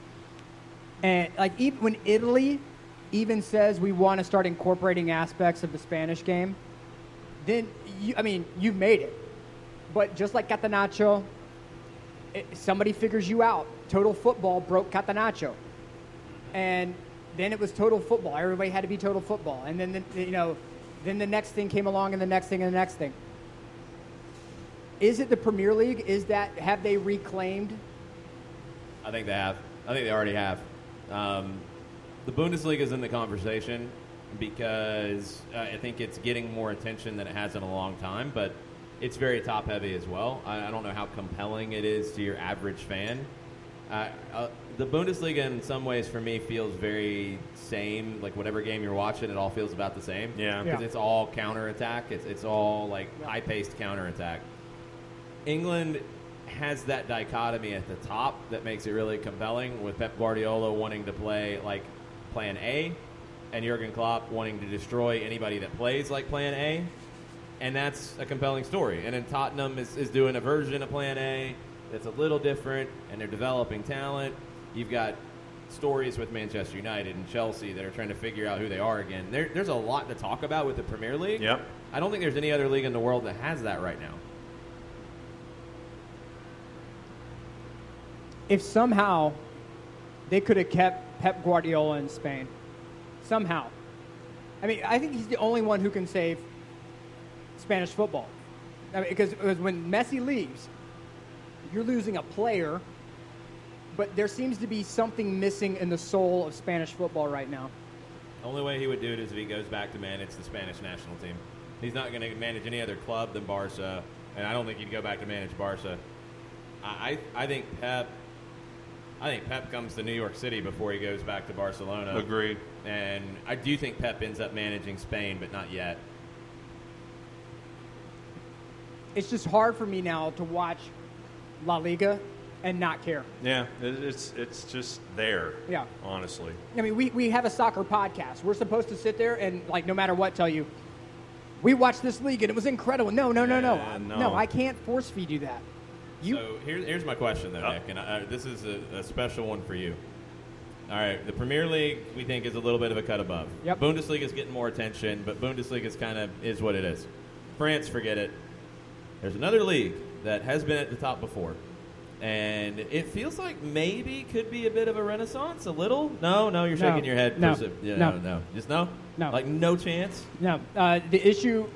And like even when Italy even says we want to start incorporating aspects of the Spanish game, then, you've made it. But just like Catenaccio, somebody figures you out. Total Football broke Catenaccio. And then it was total football. Everybody had to be total football. And then, then the next thing came along and the next thing and the next thing. Is it the Premier League? Have they reclaimed? I think they have. I think they already have. The Bundesliga is in the conversation because I think it's getting more attention than it has in a long time, but it's very top-heavy as well. I don't know how compelling it is to your average fan. The Bundesliga, in some ways, for me, feels very same. Like, whatever game you're watching, it all feels about the same. Yeah. Because it's all counterattack. It's all, high-paced counterattack. England has that dichotomy at the top that makes it really compelling, with Pep Guardiola wanting to play, Plan A, and Jurgen Klopp wanting to destroy anybody that plays like Plan A, and that's a compelling story. And then Tottenham is doing a version of Plan A that's a little different, and they're developing talent. You've got stories with Manchester United and Chelsea that are trying to figure out who they are again. There's a lot to talk about with the Premier League. Yep. I don't think there's any other league in the world that has that right now. If somehow they could have kept Pep Guardiola in Spain, somehow. I mean, I think he's the only one who can save Spanish football. I mean, because when Messi leaves, you're losing a player, but there seems to be something missing in the soul of Spanish football right now. The only way he would do it is if he goes back to manage the Spanish national team. He's not going to manage any other club than Barca, and I don't think he'd go back to manage Barca. I think Pep comes to New York City before he goes back to Barcelona. Agreed. And I do think Pep ends up managing Spain, but not yet. It's just hard for me now to watch La Liga and not care. Yeah, it's just there. Yeah. Honestly. I mean, we have a soccer podcast. We're supposed to sit there and, like, no matter what, tell you, we watched this league and it was incredible. No. No, I can't force feed you that. So here's my question, though, Nick, and this is a special one for you. All right, the Premier League, we think, is a little bit of a cut above. Yep. Bundesliga is getting more attention, but Bundesliga is what it is. France, forget it. There's another league that has been at the top before, and it feels like maybe could be a bit of a renaissance, a little. No, you're shaking your head. No. No. Just no? No. Like no chance? No. The issue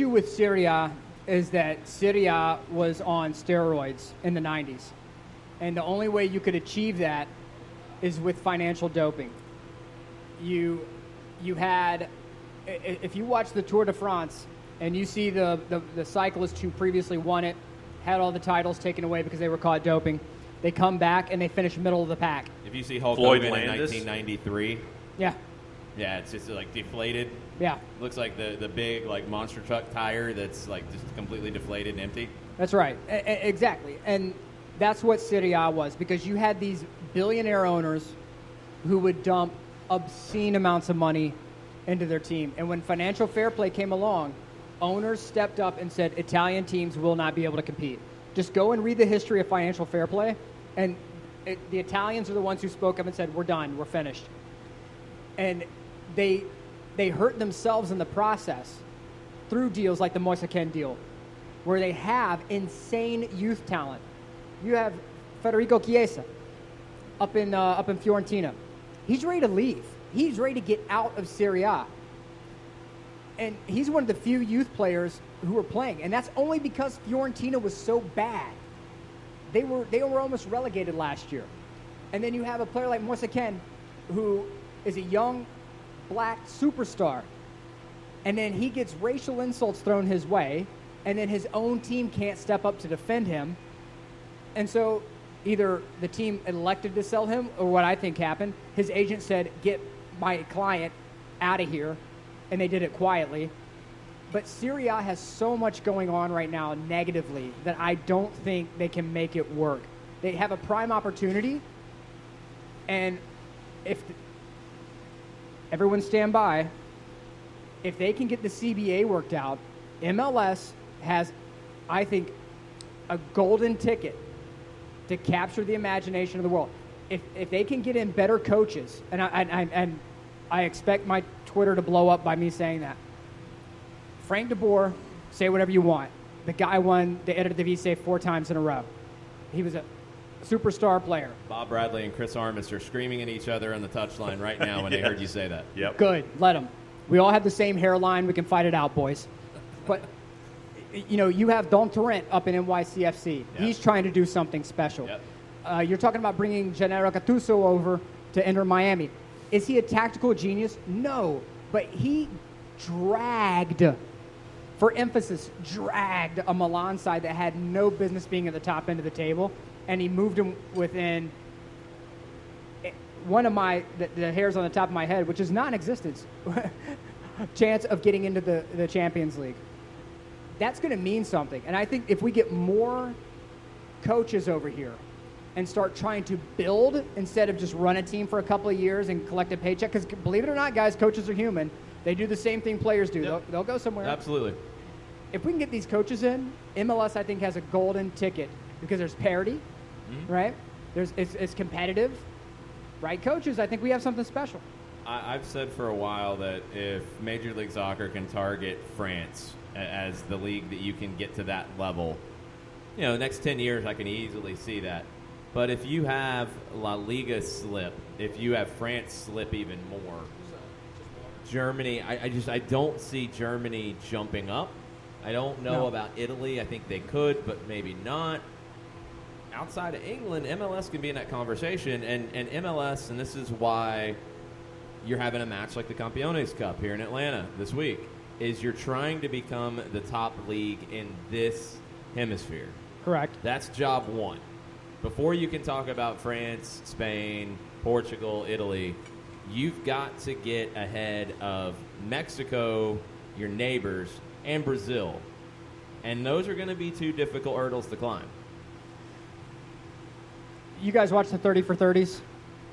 with Serie A is that Serie A was on steroids in the 90s. And the only way you could achieve that is with financial doping. You had, if you watch the Tour de France and you see the cyclists who previously won it, had all the titles taken away because they were caught doping, they come back and they finish middle of the pack. If you see Hulk Floyd Hogan in Landis? 1993, Yeah. yeah, it's just like deflated. Yeah. Looks like the big like monster truck tire that's like just completely deflated and empty. That's right. Exactly. And that's what Serie A was, because you had these billionaire owners who would dump obscene amounts of money into their team. And when financial fair play came along, owners stepped up and said, Italian teams will not be able to compete. Just go and read the history of financial fair play. And the Italians are the ones who spoke up and said, we're done, we're finished. And they hurt themselves in the process through deals like the Moise Kean deal, where they have insane youth talent. You have Federico Chiesa up in Fiorentina. He's ready to leave. He's ready to get out of Serie A. And he's one of the few youth players who are playing. And that's only because Fiorentina was so bad. They were almost relegated last year. And then you have a player like Moise Kean, who is a young black superstar. And then he gets racial insults thrown his way, and then his own team can't step up to defend him. And so either the team elected to sell him, or what I think happened, his agent said, get my client out of here, and they did it quietly. But Serie A has so much going on right now negatively that I don't think they can make it work. They have a prime opportunity, and if everyone stand by, if they can get the CBA worked out, MLS has, I think, a golden ticket to capture the imagination of the world. If they can get in better coaches, and I expect my Twitter to blow up by me saying that. Frank de Boer, say whatever you want. The guy won the Eredivisie 4 times in a row. He was a superstar player. Bob Bradley and Chris Armas are screaming at each other on the touchline right now when they heard you say that. Yep. Good. Let them. We all have the same hairline. We can fight it out, boys. But, you know, you have Don Torrent up in NYCFC. Yep. He's trying to do something special. Yep. You're talking about bringing Gennaro Gattuso over to enter Miami. Is he a tactical genius? No. But he dragged, for emphasis, dragged a Milan side that had no business being at the top end of the table, and he moved them within one of the hairs on the top of my head, which is non-existent, chance of getting into the Champions League. That's going to mean something. And I think if we get more coaches over here and start trying to build instead of just run a team for a couple of years and collect a paycheck. Because believe it or not, guys, coaches are human. They do the same thing players do. Yep. They'll go somewhere. Absolutely. If we can get these coaches in, MLS, I think, has a golden ticket because there's parity, right? It's competitive. Right coaches, I think we have something special. I've said for a while that if Major League Soccer can target France as the league that you can get to that level, the next 10 years I can easily see that. But if you have La Liga slip, if you have France slip even more, Germany, I don't see Germany jumping up. I don't know about Italy. I think they could, but maybe not. Outside of England, MLS can be in that conversation, and MLS, and this is why you're having a match like the Campeones Cup here in Atlanta this week, is you're trying to become the top league in this hemisphere. Correct. That's job one. Before you can talk about France, Spain, Portugal, Italy, you've got to get ahead of Mexico, your neighbors, and Brazil. And those are going to be two difficult hurdles to climb. You guys watch the 30 for 30s,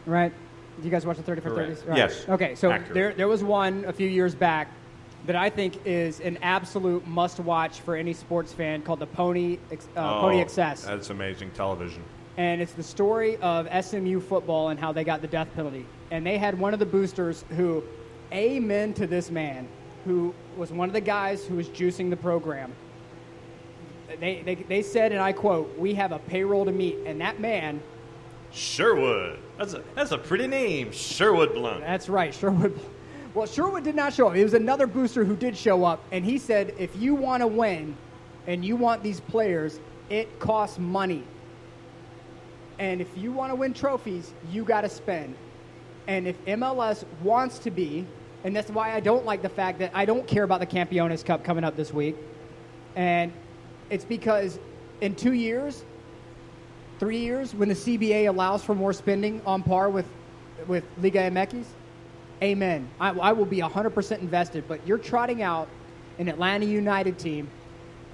right? Do you guys watch the 30 for Correct. 30s? Right. Yes. Okay, so Accurate. there was one a few years back that I think is an absolute must-watch for any sports fan called the Pony Excess. That's amazing television. And it's the story of SMU football and how they got the death penalty. And they had one of the boosters who, amen to this man, who was one of the guys who was juicing the program. They said, and I quote, "We have a payroll to meet," and that man. Sherwood. That's a pretty name, Sherwood Blunt. That's right, Sherwood. Well, Sherwood did not show up. It was another booster who did show up, and he said, if you want to win and you want these players, it costs money. And if you want to win trophies, you got to spend. And if MLS wants to be, and that's why I don't like the fact that I don't care about the Campeones Cup coming up this week, and it's because in 2 years, 3 years, when the CBA allows for more spending on par with Liga MX, amen. I will be 100% invested. But you're trotting out an Atlanta United team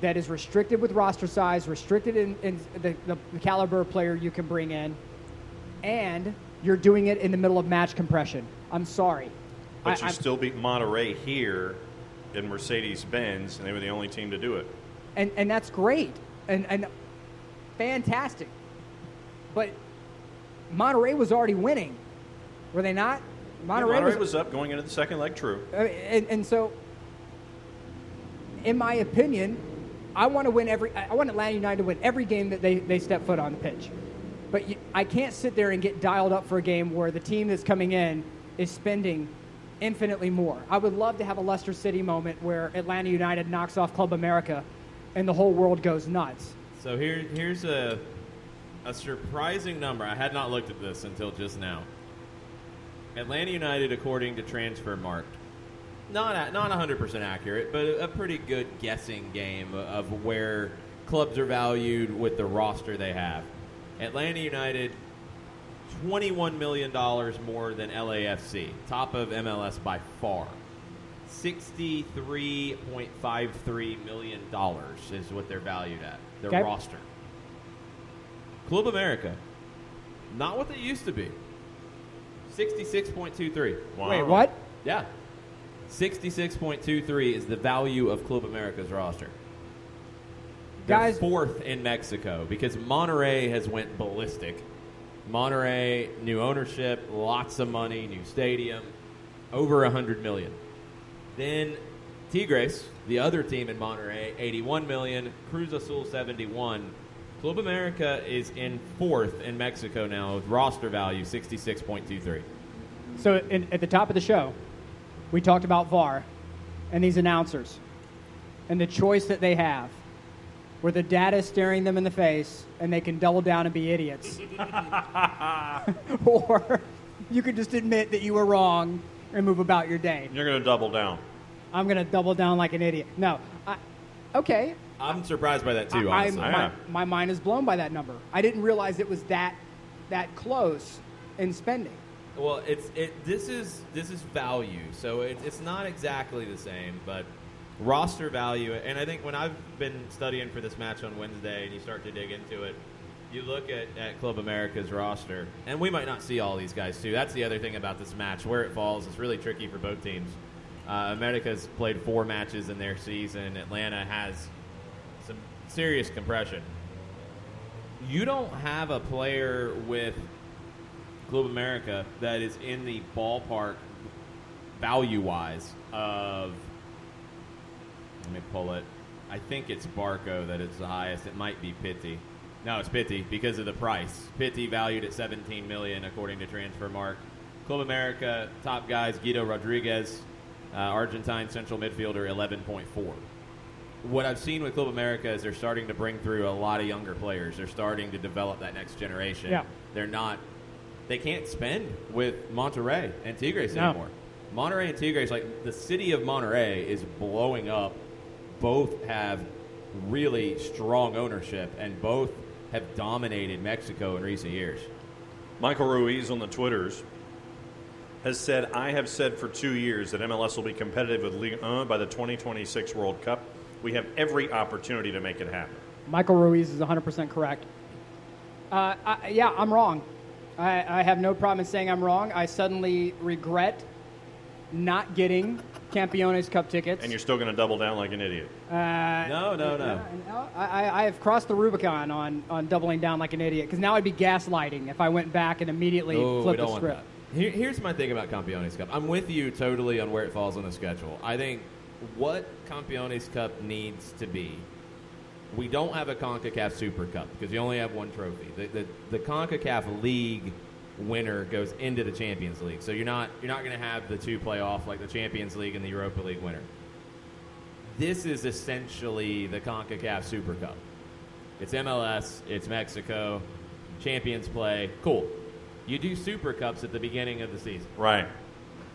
that is restricted with roster size, restricted in the caliber of player you can bring in, and you're doing it in the middle of match compression. I'm sorry. But you still beat Monterrey here in Mercedes-Benz, and they were the only team to do it. And that's great and fantastic. But Monterrey was already winning, were they not? Monterrey was up going into the second leg, true. And so, in my opinion, I want Atlanta United to win every game that they step foot on the pitch. But I can't sit there and get dialed up for a game where the team that's coming in is spending infinitely more. I would love to have a Leicester City moment where Atlanta United knocks off Club America and the whole world goes nuts. So here's a surprising number. I had not looked at this until just now. Atlanta United, according to Transfermarkt, not 100% accurate, but a pretty good guessing game of where clubs are valued with the roster they have. Atlanta United, $21 million more than LAFC, top of MLS by far. $63.53 million is what they're valued at, their roster. Club America, not what they used to be. 66.23. Wow. Wait, what? Yeah. 66.23 is the value of Club America's roster. They're fourth in Mexico because Monterrey has went ballistic. Monterrey, new ownership, lots of money, new stadium, over $100 million. Then Tigres, the other team in Monterrey, $81 million. Cruz Azul, $71. Club America is in fourth in Mexico now with roster value 66.23. So at the top of the show, we talked about VAR and these announcers and the choice that they have where the data is staring them in the face and they can double down and be idiots. Or you could just admit that you were wrong and move about your day. You're going to double down. I'm going to double down like an idiot. No. Okay. I'm surprised by that too, honestly. My mind is blown by that number. I didn't realize it was that close in spending. Well, this is value, so it's not exactly the same, but roster value. And I think when I've been studying for this match on Wednesday, and you start to dig into it, You look at Club America's roster, and we might not see all these guys, too. That's the other thing about this match. Where it falls is really tricky for both teams. America's played 4 matches in their season. Atlanta has some serious compression. You don't have a player with Club America that is in the ballpark value-wise of, let me pull it. I think it's Barco that is the highest. It might be Pitti. No, it's Pitti because of the price. Pitti valued at $17 million according to Transfermarkt. Club America top guys: Guido Rodriguez, Argentine central midfielder, 11.4. What I've seen with Club America is they're starting to bring through a lot of younger players. They're starting to develop that next generation. Yeah. They can't spend with Monterrey and Tigres anymore. Monterrey and Tigres, like the city of Monterrey is blowing up. Both have really strong ownership, and both have dominated Mexico in recent years. Michael Ruiz on the Twitters has said, I have said for 2 years that MLS will be competitive with Ligue 1 by the 2026 World Cup. We have every opportunity to make it happen. Michael Ruiz is 100% correct. I'm wrong. I have no problem in saying I'm wrong. I suddenly regret not getting Campeones Cup tickets. And you're still going to double down like an idiot. No. I have crossed the Rubicon on doubling down like an idiot, because now I'd be gaslighting if I went back and immediately flipped the script. Here's my thing about Campeones Cup. I'm with you totally on where it falls on the schedule. I think what Campeones Cup needs to be, we don't have a CONCACAF Super Cup because you only have one trophy. The CONCACAF League winner goes into the Champions League. So you're not going to have the 2 playoff like the Champions League and the Europa League winner. This is essentially the CONCACAF Super Cup. It's MLS, it's Mexico, champions play. Cool. You do Super Cups at the beginning of the season. Right.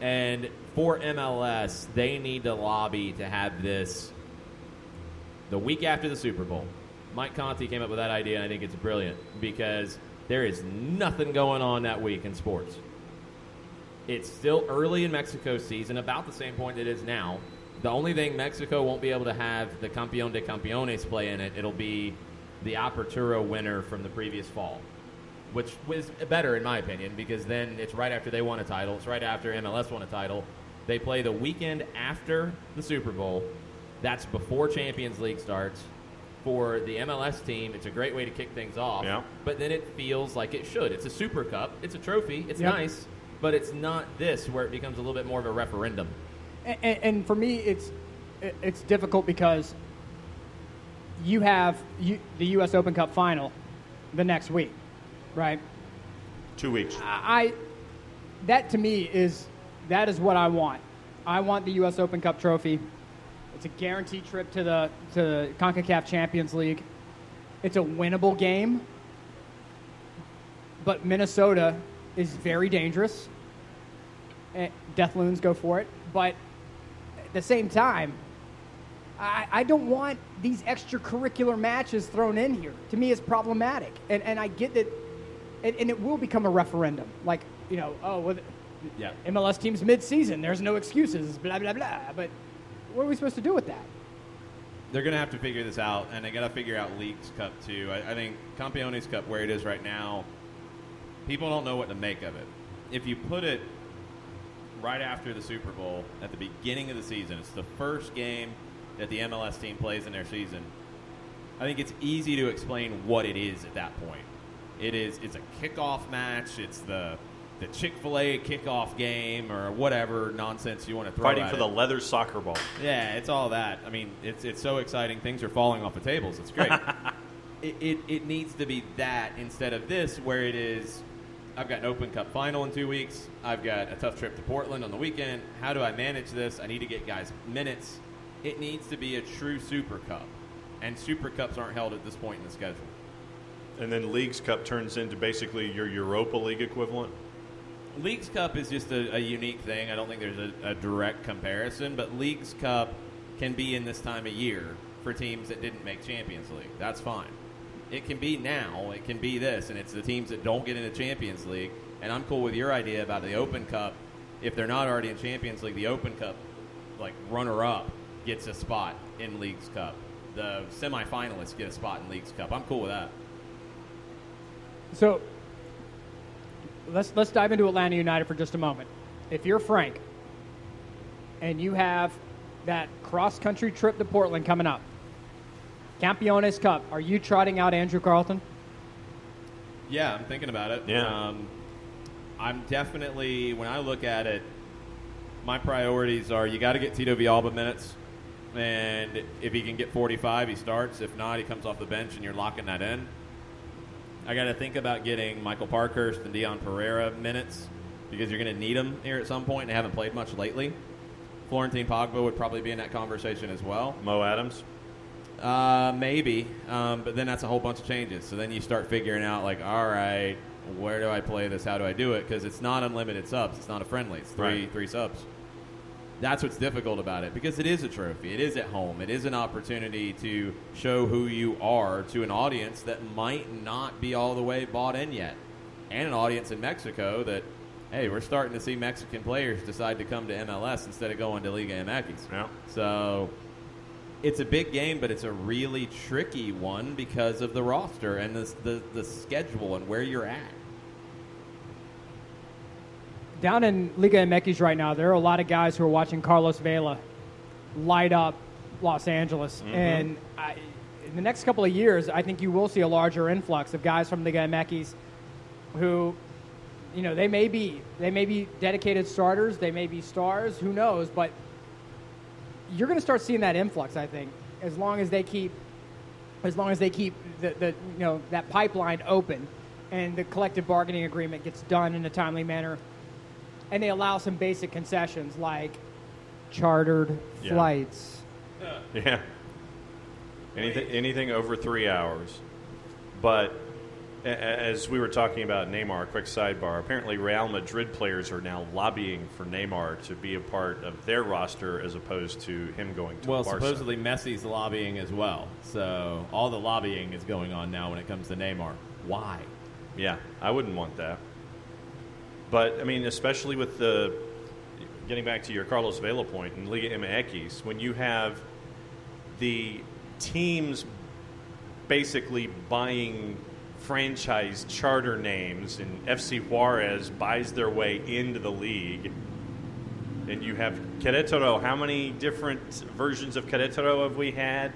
And for MLS, they need to lobby to have this the week after the Super Bowl. Mike Conti came up with that idea, and I think it's brilliant because there is nothing going on that week in sports. It's still early in Mexico's season, about the same point it is now. The only thing, Mexico won't be able to have the Campeón de Campeones play in it. It'll be the Apertura winner from the previous fall, which was better in my opinion because then it's right after they won a title. It's right after MLS won a title. They play the weekend after the Super Bowl. That's before Champions League starts. For the MLS team, it's a great way to kick things off. Yeah. But then it feels like it should. It's a Super Cup. It's a trophy. It's nice. But it's not this where it becomes a little bit more of a referendum. And for me, it's difficult because you have the U.S. Open Cup final the next week, right? 2 weeks. That to me is what I want. I want the U.S. Open Cup trophy. It's a guaranteed trip to the CONCACAF Champions League. It's a winnable game, but Minnesota is very dangerous. Death Loons go for it, but at the same time, I don't want these extracurricular matches thrown in here. To me, it's problematic, and I get that, and it will become a referendum. Like, MLS team's mid-season, there's no excuses, blah blah blah. But what are we supposed to do with that? They're going to have to figure this out, and they got to figure out Leagues Cup too. I think Campeones Cup, where it is right now, people don't know what to make of it. If you put it right after the Super Bowl at the beginning of the season, it's the first game that the MLS team plays in their season. I think it's easy to explain what it is at that point. It's a kickoff match. It's the Chick-fil-A kickoff game or whatever nonsense you want to throw Fighting at for it. the leather soccer ball. Yeah, it's all that. I mean, it's so exciting. Things are falling off the tables. It's great. It needs to be that instead of this where it is, I've got an Open Cup final in 2 weeks. I've got a tough trip to Portland on the weekend. How do I manage this? I need to get guys minutes. It needs to be a true Super Cup. And Super Cups aren't held at this point in the schedule. And then Leagues Cup turns into basically your Europa League equivalent? Leagues Cup is just a unique thing. I don't think there's a direct comparison, but Leagues Cup can be in this time of year for teams that didn't make Champions League. That's fine. It can be now. It can be this, and it's the teams that don't get into Champions League. And I'm cool with your idea about the Open Cup. If they're not already in Champions League, the Open Cup, like runner-up, gets a spot in Leagues Cup. The semifinalists get a spot in Leagues Cup. I'm cool with that. So let's dive into Atlanta United for just a moment. If you're Frank and you have that cross-country trip to Portland coming up, Campeones Cup, are you trotting out Andrew Carlton? Yeah, I'm thinking about it. Yeah. I'm definitely, when I look at it, my priorities are you got to get Tito Villalba minutes, and if he can get 45, he starts. If not, he comes off the bench, and you're locking that in. I got to think about getting Michael Parkhurst and Dion Pereira minutes because you're going to need them here at some point, and they haven't played much lately. Florentine Pogba would probably be in that conversation as well. Mo Adams? Maybe, but then that's a whole bunch of changes. So then you start figuring out, like, all right, where do I play this? How do I do it? Because it's not unlimited subs. It's not a friendly. It's three subs. That's what's difficult about it because it is a trophy. It is at home. It is an opportunity to show who you are to an audience that might not be all the way bought in yet, and an audience in Mexico that, hey, we're starting to see Mexican players decide to come to MLS instead of going to Liga MX. Yeah. So it's a big game, but it's a really tricky one because of the roster and the schedule and where you're at. Down in Liga MX right now, there are a lot of guys who are watching Carlos Vela light up Los Angeles. Mm-hmm. And in the next couple of years, I think you will see a larger influx of guys from Liga MX who, you know, they may be dedicated starters, they may be stars, who knows, but you're going to start seeing that influx, I think, as long as they keep the you know, that pipeline open and the collective bargaining agreement gets done in a timely manner, and they allow some basic concessions like chartered flights. Yeah. Anything over 3 hours. But as we were talking about Neymar, quick sidebar, apparently Real Madrid players are now lobbying for Neymar to be a part of their roster as opposed to him going to Barca. Supposedly Messi's lobbying as well. So all the lobbying is going on now when it comes to Neymar. Why? Yeah, I wouldn't want that. But, I mean, especially with getting back to your Carlos Vela point in Liga MX, when you have the teams basically buying franchise charter names and FC Juarez buys their way into the league, and you have Querétaro. How many different versions of Querétaro have we had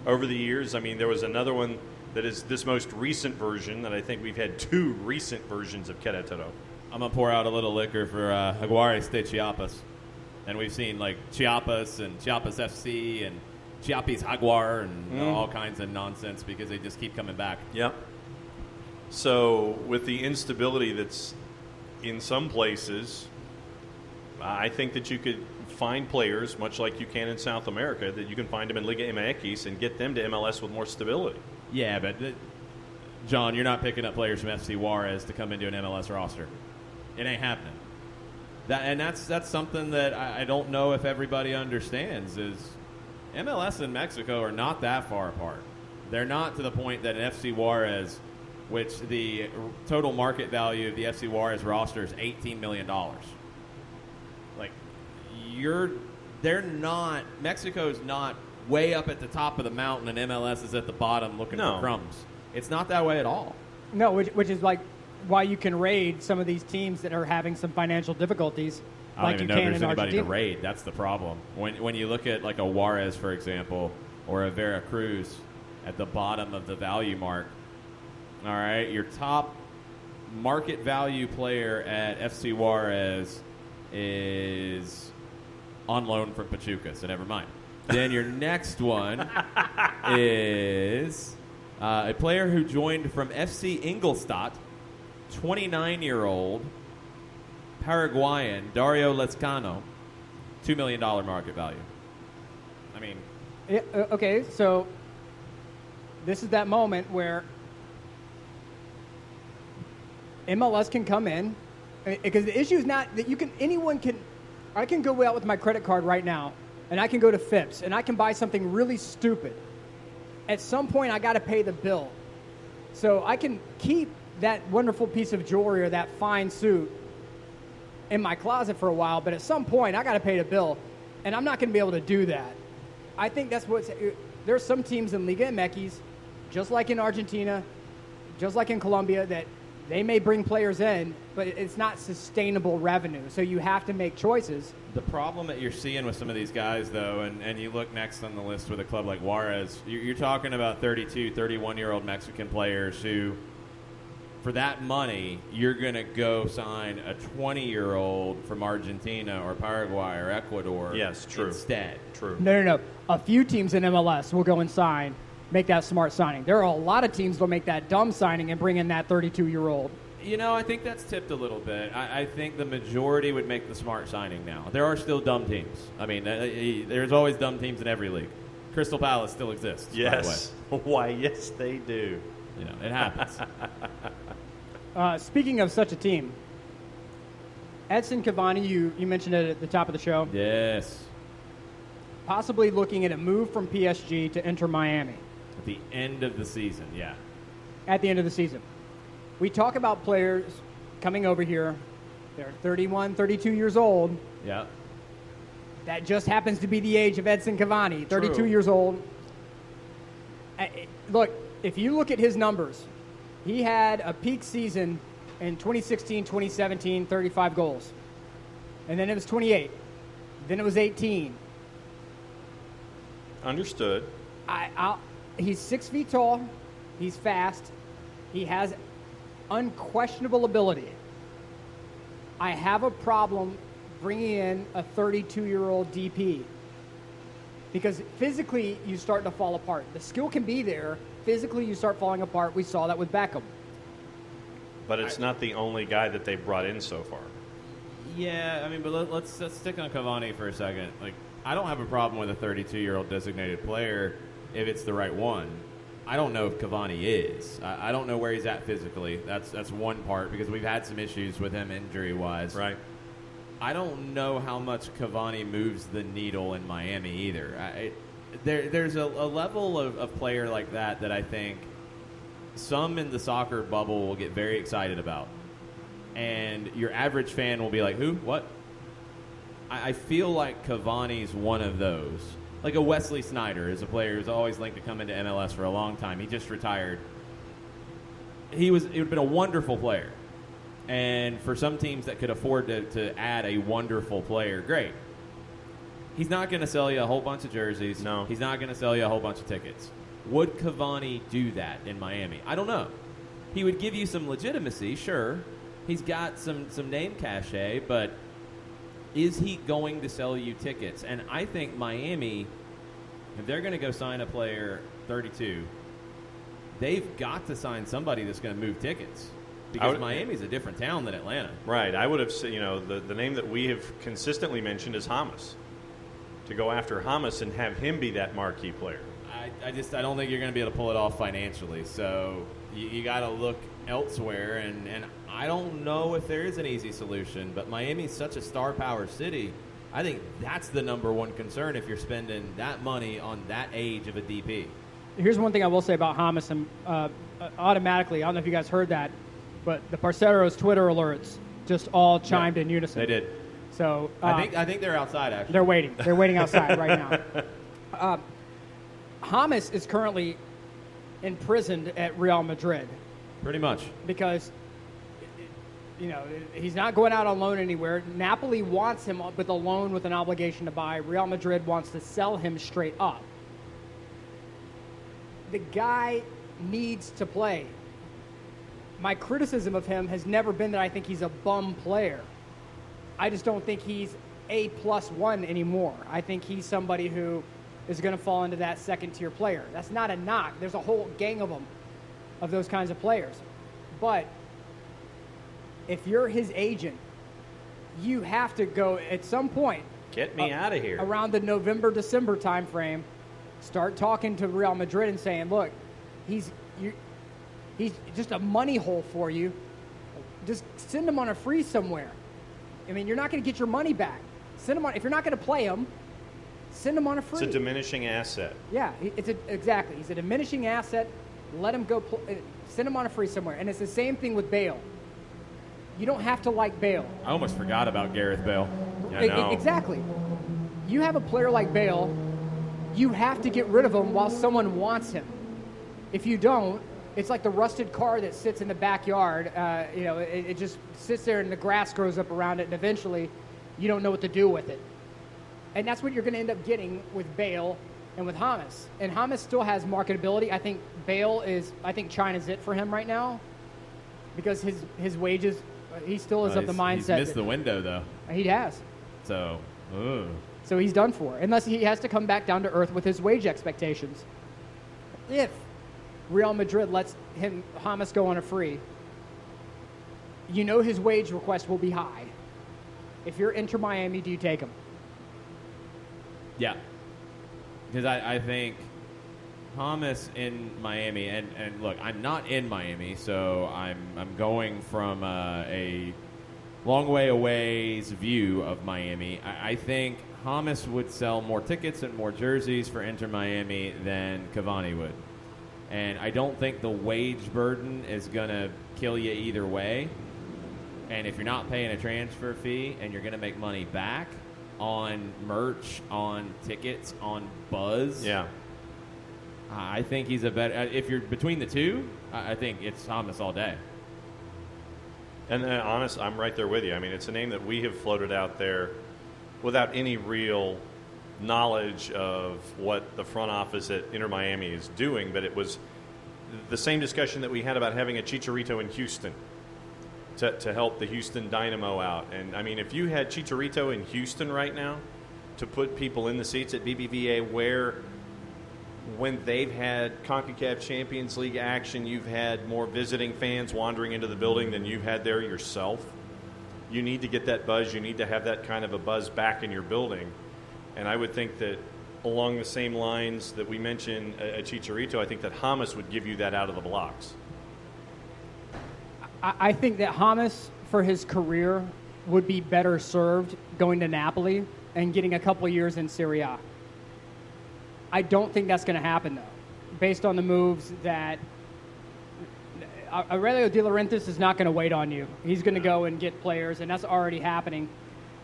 over the years? I mean, there was another one that is this most recent version that I think we've had 2 recent versions of Querétaro. I'm going to pour out a little liquor for Jaguares de Chiapas. And we've seen, like, Chiapas and Chiapas FC and Chiapas Jaguar and all kinds of nonsense because they just keep coming back. Yep. So with the instability that's in some places, I think that you could find players, much like you can in South America, that you can find them in Liga MX and get them to MLS with more stability. Yeah, but, John, you're not picking up players from FC Juarez to come into an MLS roster. It ain't happening. That's something that I don't know if everybody understands is MLS and Mexico are not that far apart. They're not to the point that an FC Juarez, which the total market value of the FC Juarez roster is $18 million. Like, they're not, Mexico's not way up at the top of the mountain and MLS is at the bottom looking for crumbs. It's not that way at all. No, which is like why you can raid some of these teams that are having some financial difficulties. I don't even know if there's anybody to raid. That's the problem. When you look at like a Juarez, for example, or a Veracruz at the bottom of the value mark, all right, your top market value player at FC Juarez is on loan from Pachuca, so never mind. Then your next one is a player who joined from FC Ingolstadt, 29-year-old Paraguayan Dario Lezcano, $2 million market value. I mean, yeah, okay, so this is that moment where MLS can come in, because the issue is not that I can go out with my credit card right now, and I can go to Phipps, and I can buy something really stupid. At some point, I got to pay the bill. So I can keep that wonderful piece of jewelry or that fine suit in my closet for a while, but at some point, I got to pay the bill, and I'm not going to be able to do that. I think that's there's some teams in Liga MX, just like in Argentina, just like in Colombia, that They may bring players in, but it's not sustainable revenue. So you have to make choices. The problem that you're seeing with some of these guys, though, and you look next on the list with a club like Juarez, you're talking about 32, 31-year-old Mexican players who, for that money, you're going to go sign a 20-year-old from Argentina or Paraguay or Ecuador instead. True. No. A few teams in MLS will go and sign, make that smart signing. There are a lot of teams that will make that dumb signing and bring in that 32-year-old. I think that's tipped a little bit. I think the majority would make the smart signing now. There are still dumb teams. I mean, there's always dumb teams in every league. Crystal Palace still exists. Yes. By the way. Why, yes, they do. It happens. Speaking of such a team, Edson Cavani, you mentioned it at the top of the show. Yes. Possibly looking at a move from PSG to enter Miami. At the end of the season, yeah. At the end of the season. We talk about players coming over here. They're 31, 32 years old. Yeah. That just happens to be the age of Edson Cavani, 32 True. years old. Look, if you look at his numbers, he had a peak season in 2016, 2017, 35 goals. And then it was 28. Then it was 18. Understood. He's 6 feet tall. He's fast. He has unquestionable ability. I have a problem bringing in a 32-year-old DP because physically you start to fall apart. The skill can be there. Physically you start falling apart. We saw that with Beckham. But it's not the only guy that they've brought in so far. Yeah, I mean, but let's stick on Cavani for a second. Like, I don't have a problem with a 32-year-old designated player if it's the right one. I don't know if Cavani is. I don't know where he's at physically. That's one part because we've had some issues with him injury-wise. Right. I don't know how much Cavani moves the needle in Miami either. There's a level of player like that I think some in the soccer bubble will get very excited about. And your average fan will be like, who? What? I feel like Cavani's one of those. Like a Wesley Sneijder is a player who's always linked to come into MLS for a long time. He just retired. It would have been a wonderful player. And for some teams that could afford to add a wonderful player, great. He's not going to sell you a whole bunch of jerseys. No. He's not going to sell you a whole bunch of tickets. Would Cavani do that in Miami? I don't know. He would give you some legitimacy, sure. He's got some name cachet, but is he going to sell you tickets? And I think Miami, if they're going to go sign a player 32, they've got to sign somebody that's going to move tickets. Because Miami's a different town than Atlanta. Right. I would have said, the name that we have consistently mentioned is Hamas. To go after Hamas and have him be that marquee player. I don't think you're going to be able to pull it off financially. So you got to look elsewhere. And I don't know if there is an easy solution. But Miami's such a star power city. I think that's the number one concern if you're spending that money on that age of a DP. Here's one thing I will say about Hamas. And automatically, I don't know if you guys heard that, but the Parceros Twitter alerts just all chimed in unison. They did. So I think they're outside, actually. They're waiting. They're waiting outside right now. Hamas is currently imprisoned at Real Madrid. Pretty much. Because, he's not going out on loan anywhere. Napoli wants him with a loan with an obligation to buy. Real Madrid wants to sell him straight up. The guy needs to play. My criticism of him has never been that I think he's a bum player. I just don't think he's A+1 anymore. I think he's somebody who is going to fall into that second-tier player. That's not a knock. There's a whole gang of them, of those kinds of players. But if you're his agent, you have to go at some point. Get me out of here. Around the November, December time frame, start talking to Real Madrid and saying, look, he's just a money hole for you. Just send him on a free somewhere. I mean, you're not going to get your money back. Send him on. If you're not going to play him, send him on a free. It's a diminishing asset. Yeah, exactly. He's a diminishing asset. Let him go. Send him on a free somewhere. And it's the same thing with Bale. You don't have to like Bale. I almost forgot about Gareth Bale. I know. Exactly. You have a player like Bale, you have to get rid of him while someone wants him. If you don't, it's like the rusted car that sits in the backyard. It just sits there and the grass grows up around it, and eventually you don't know what to do with it. And that's what you're going to end up getting with Bale and with Hamas. And Hamas still has marketability. I think China's it for him right now because his wages, he still is of the mindset. He's missed the window, though. He has. So he's done for, unless he has to come back down to earth with his wage expectations. If Real Madrid lets Hamas go on a free, his wage request will be high. If you're Inter Miami, do you take him? Yeah. Because I think Hamas in Miami, and look, I'm not in Miami, so I'm going from a long way away's view of Miami. I think Hamas would sell more tickets and more jerseys for Inter Miami than Cavani would. And I don't think the wage burden is going to kill you either way. And if you're not paying a transfer fee and you're going to make money back on merch, on tickets, on buzz, I think he's a better. If you're between the two, I think it's Hamas all day. And honest, I'm right there with you. I mean, it's a name that we have floated out there without any real knowledge of what the front office at Inter Miami is doing, but it was the same discussion that we had about having a Chicharito in Houston to help the Houston Dynamo out. And, I mean, if you had Chicharito in Houston right now to put people in the seats at BBVA where when they've had CONCACAF Champions League action, you've had more visiting fans wandering into the building than you've had there yourself. You need to get that buzz. You need to have that kind of a buzz back in your building. And I would think that along the same lines that we mentioned at Chicharito, I think that Hamas would give you that out of the blocks. I think that Hamas, for his career, would be better served going to Napoli and getting a couple years in Serie A. I don't think that's going to happen, though, based on the moves that Aurelio De Laurentiis is not going to wait on you. He's going to go and get players, and that's already happening.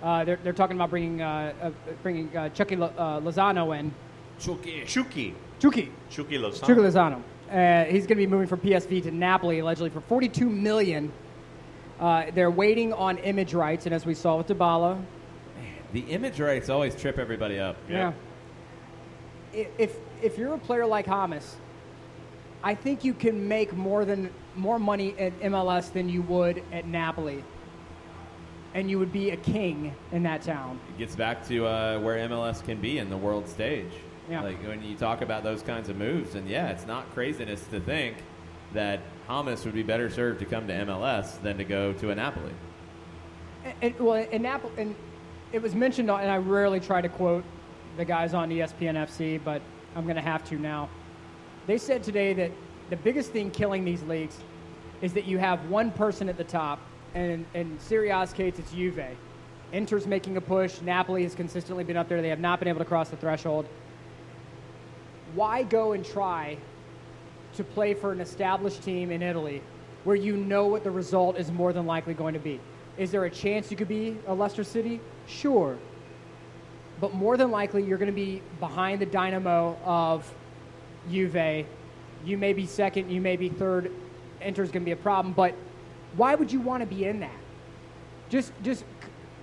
They're talking about bringing Chucky Lozano in. Chucky Lozano. Chucky Lozano. He's going to be moving from PSV to Napoli, allegedly, for $42 million. They're waiting on image rights, and as we saw with Dybala. Man, the image rights always trip everybody up. Yeah. If you're a player like Hamas, I think you can make more money at MLS than you would at Napoli. And you would be a king in that town. It gets back to where MLS can be in the world stage. Yeah. Like when you talk about those kinds of moves, and it's not craziness to think that Hamas would be better served to come to MLS than to go to a Napoli. In Napoli, and it was mentioned, and I rarely try to quote the guys on ESPN FC, but I'm going to have to now. They said today that the biggest thing killing these leagues is that you have one person at the top. And in Serie A's case, it's Juve. Inter's making a push. Napoli has consistently been up there. They have not been able to cross the threshold. Why go and try to play for an established team in Italy where you know what the result is more than likely going to be? Is there a chance you could be a Leicester City? Sure. But more than likely, you're going to be behind the dynamo of Juve. You may be second. You may be third. Inter's going to be a problem. But why would you want to be in that? Just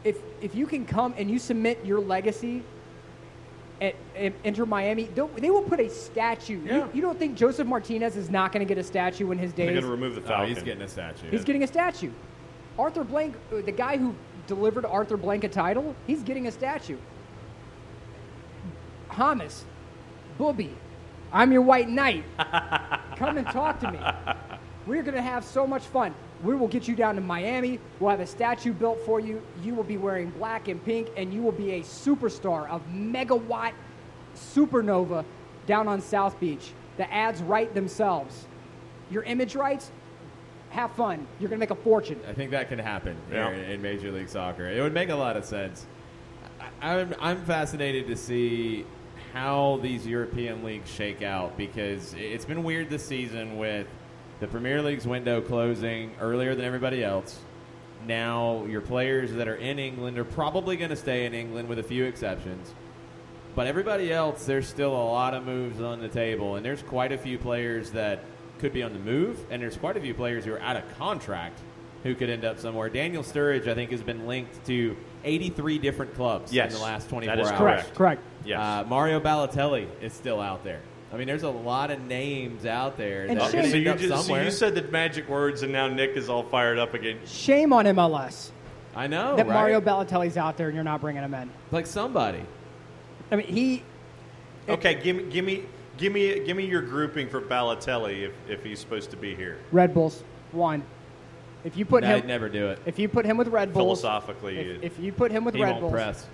if you can come and you cement your legacy at Inter Miami, they will put a statue. Yeah. You don't think Joseph Martinez is not going to get a statue in his days? They're going to remove the Falcon. He's getting a statue. He's getting a statue. Arthur Blank, the guy who delivered Arthur Blank a title, he's getting a statue. Hamas, Booby, I'm your white knight. Come and talk to me. We're going to have so much fun. We will get you down to Miami. We'll have a statue built for you. You will be wearing black and pink, and you will be a superstar of megawatt supernova down on South Beach. The ads write themselves. Your image rights, have fun. You're going to make a fortune. I think that can happen here in Major League Soccer. It would make a lot of sense. I'm fascinated to see how these European leagues shake out because it's been weird this season with the Premier League's window closing earlier than everybody else. Now your players that are in England are probably going to stay in England with a few exceptions. But everybody else, there's still a lot of moves on the table, and there's quite a few players that could be on the move, and there's quite a few players who are out of contract who could end up somewhere. Daniel Sturridge, I think, has been linked to 83 different clubs in the last 24 that is hours. Correct. Yes. Mario Balotelli is still out there. I mean, there's a lot of names out there And that are shame- going to end up So somewhere. you said the magic words, and now Nick is all fired up again. Shame on MLS I know, that right? Mario Balotelli's out there and you're not bringing him in. Like somebody. I mean, Okay, give me your grouping for Balotelli if he's supposed to be here. Red Bulls, 1. If you put I'd him, never do it. if you put him with Red Bulls, Philosophically, if you put him with He Red won't Bulls, press.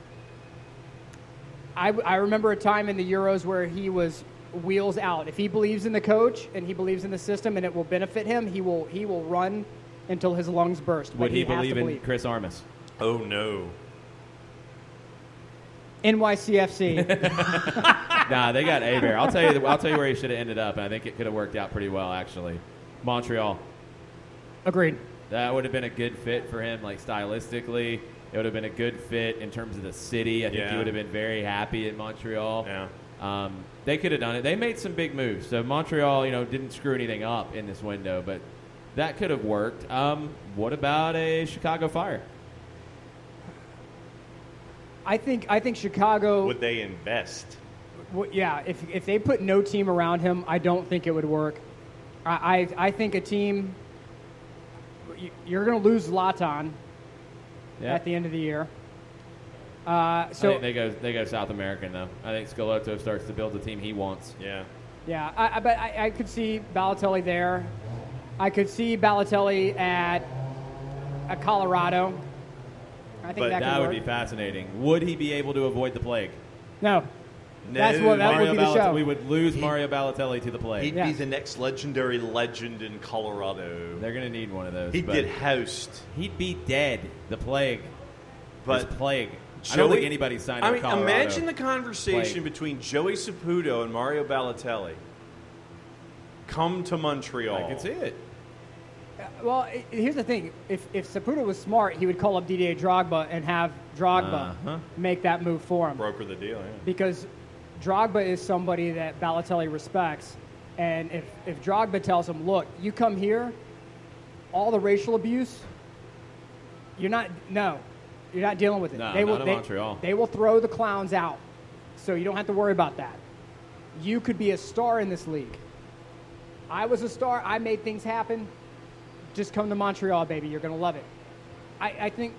I remember a time in the Euros where he was wheels out. If he believes in the coach and he believes in the system and it will benefit him, he will run until his lungs burst. But Would he has to believe in believe. Chris Armas? Oh no. NYCFC. Nah, they got Abear. I'll tell you where he should have ended up, and I think it could have worked out pretty well, actually. Montreal. Agreed. That would have been a good fit for him, like stylistically. It would have been a good fit in terms of the city. I think he Yeah. would have been very happy in Montreal. Yeah. They could have done it. They made some big moves. So Montreal, didn't screw anything up in this window, but that could have worked. What about a Chicago Fire? I think Chicago. Would they invest? Yeah, if they put no team around him, I don't think it would work. I think a team. You're going to lose Zlatan at the end of the year. So I think they go South American though. I think Schelotto starts to build the team he wants. Yeah. yeah, but I could see Balotelli there. I could see Balotelli at Colorado. I think But that that could would work. be fascinating. Would he be able to avoid the plague? No. That would be the show. We would lose Mario Balotelli to the plague. He'd Yeah. be the next legendary legend in Colorado. They're going to need one of those. He'd but get housed. He'd be dead. The plague. But This plague. I don't think anybody's signed up Colorado. imagine the conversation Plague. between Joey Saputo and Mario Balotelli. Come to Montreal. I can see it. Well, here's the thing. If Saputo was smart, he would call up Didier Drogba and have Drogba Uh-huh. make that move for him. Broker the deal, yeah. Because Drogba is somebody that Balotelli respects. And if Drogba tells him, look, you come here, all the racial abuse, you're not dealing with it. No, they not in Montreal. They will throw the clowns out. So you don't have to worry about that. You could be a star in this league. I was a star. I made things happen. Just come to Montreal, baby. You're going to love it. I think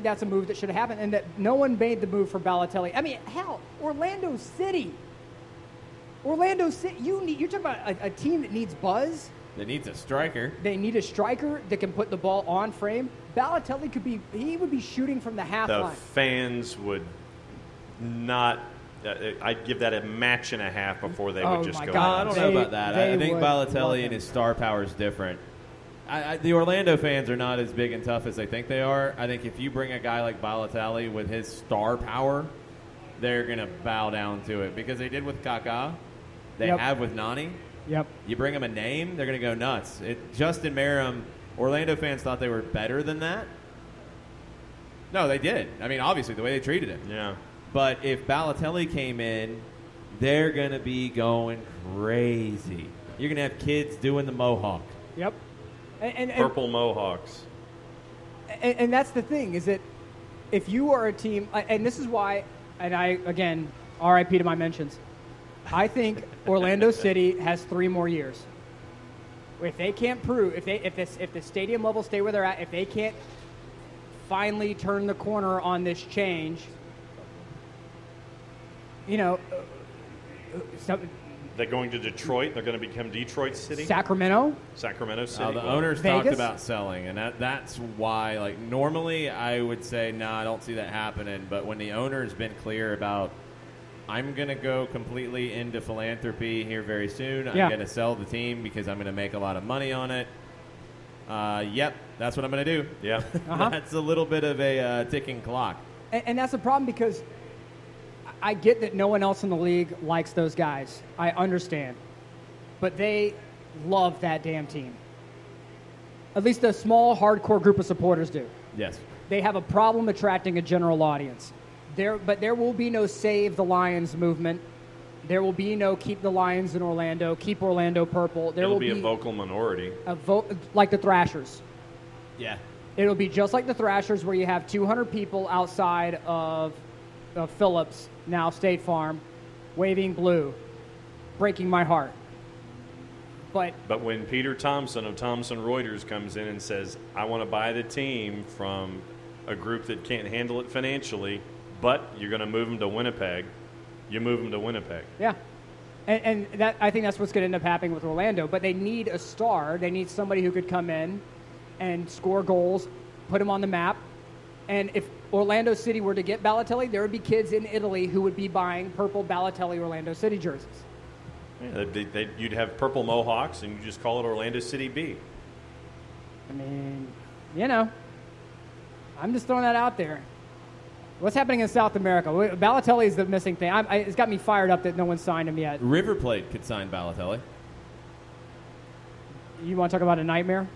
that's a move that should have happened, and that no one made the move for Balotelli. I mean, hell, Orlando City. You're talking about a team that needs buzz. That needs a striker. They need a striker that can put the ball on frame. Balotelli would be shooting from the half The line. fans would not. I'd give that a match and a half before they Oh would just my go. God. I don't They- know about that. I they think would love Balotelli him. and his star power is different. The Orlando fans are not as big and tough as they think they are. I think if you bring a guy like Balotelli with his star power, they're going to bow down to it because they did with Kaká. They Yep. have with Nani. Yep. You bring him a name, they're going to go nuts. Justin Merrim, Orlando fans thought they were better than that. No, they did. I mean, obviously, the way they treated him. Yeah. But if Balotelli came in, they're going to be going crazy. You're going to have kids doing the mohawk. Yep. And Purple Mohawks. And that's the thing, is that if you are a team, and this is why, and I, again, RIP to my mentions, I think Orlando City has 3 more years. If they can't prove, if the stadium levels stay where they're at, if they can't finally turn the corner on this change, They're going to Detroit. They're going to become Detroit City. Sacramento. Sacramento City. The Well, owners Vegas? talked about selling, and that's why, like, normally I would say, no, I don't see that happening. But when the owner's been clear about, I'm going to go completely into philanthropy here very soon. I'm Yeah. going to sell the team because I'm going to make a lot of money on it. Yep, that's what I'm going to do. Yeah. Uh-huh. That's a little bit of a ticking clock. And that's a problem because I get that no one else in the league likes those guys. I understand. But they love that damn team. At least a small, hardcore group of supporters do. Yes. They have a problem attracting a general audience. But there will be no Save the Lions movement. There will be no keep the Lions in Orlando, keep Orlando purple. There It'll will be a vocal minority. a vote like the Thrashers. Yeah. It'll be just like the Thrashers, where you have 200 people outside of Phillips, now State Farm, waving blue, breaking my heart. But when Peter Thompson of Thomson Reuters comes in and says, I want to buy the team from a group that can't handle it financially, but you're going to move them to Winnipeg, you move them to Winnipeg. yeah, and that I think that's what's going to end up happening with Orlando. But they need a star. They need somebody who could come in and score goals, put them on the map. And if Orlando City were to get Balotelli, there would be kids in Italy who would be buying purple Balotelli Orlando City jerseys. Yeah, you'd have purple mohawks, and you just call it Orlando City B. I mean, I'm just throwing that out there. What's happening in South America? Balotelli is the missing thing. It's got me fired up that no one signed him yet. River Plate could sign Balotelli. You want to talk about a nightmare?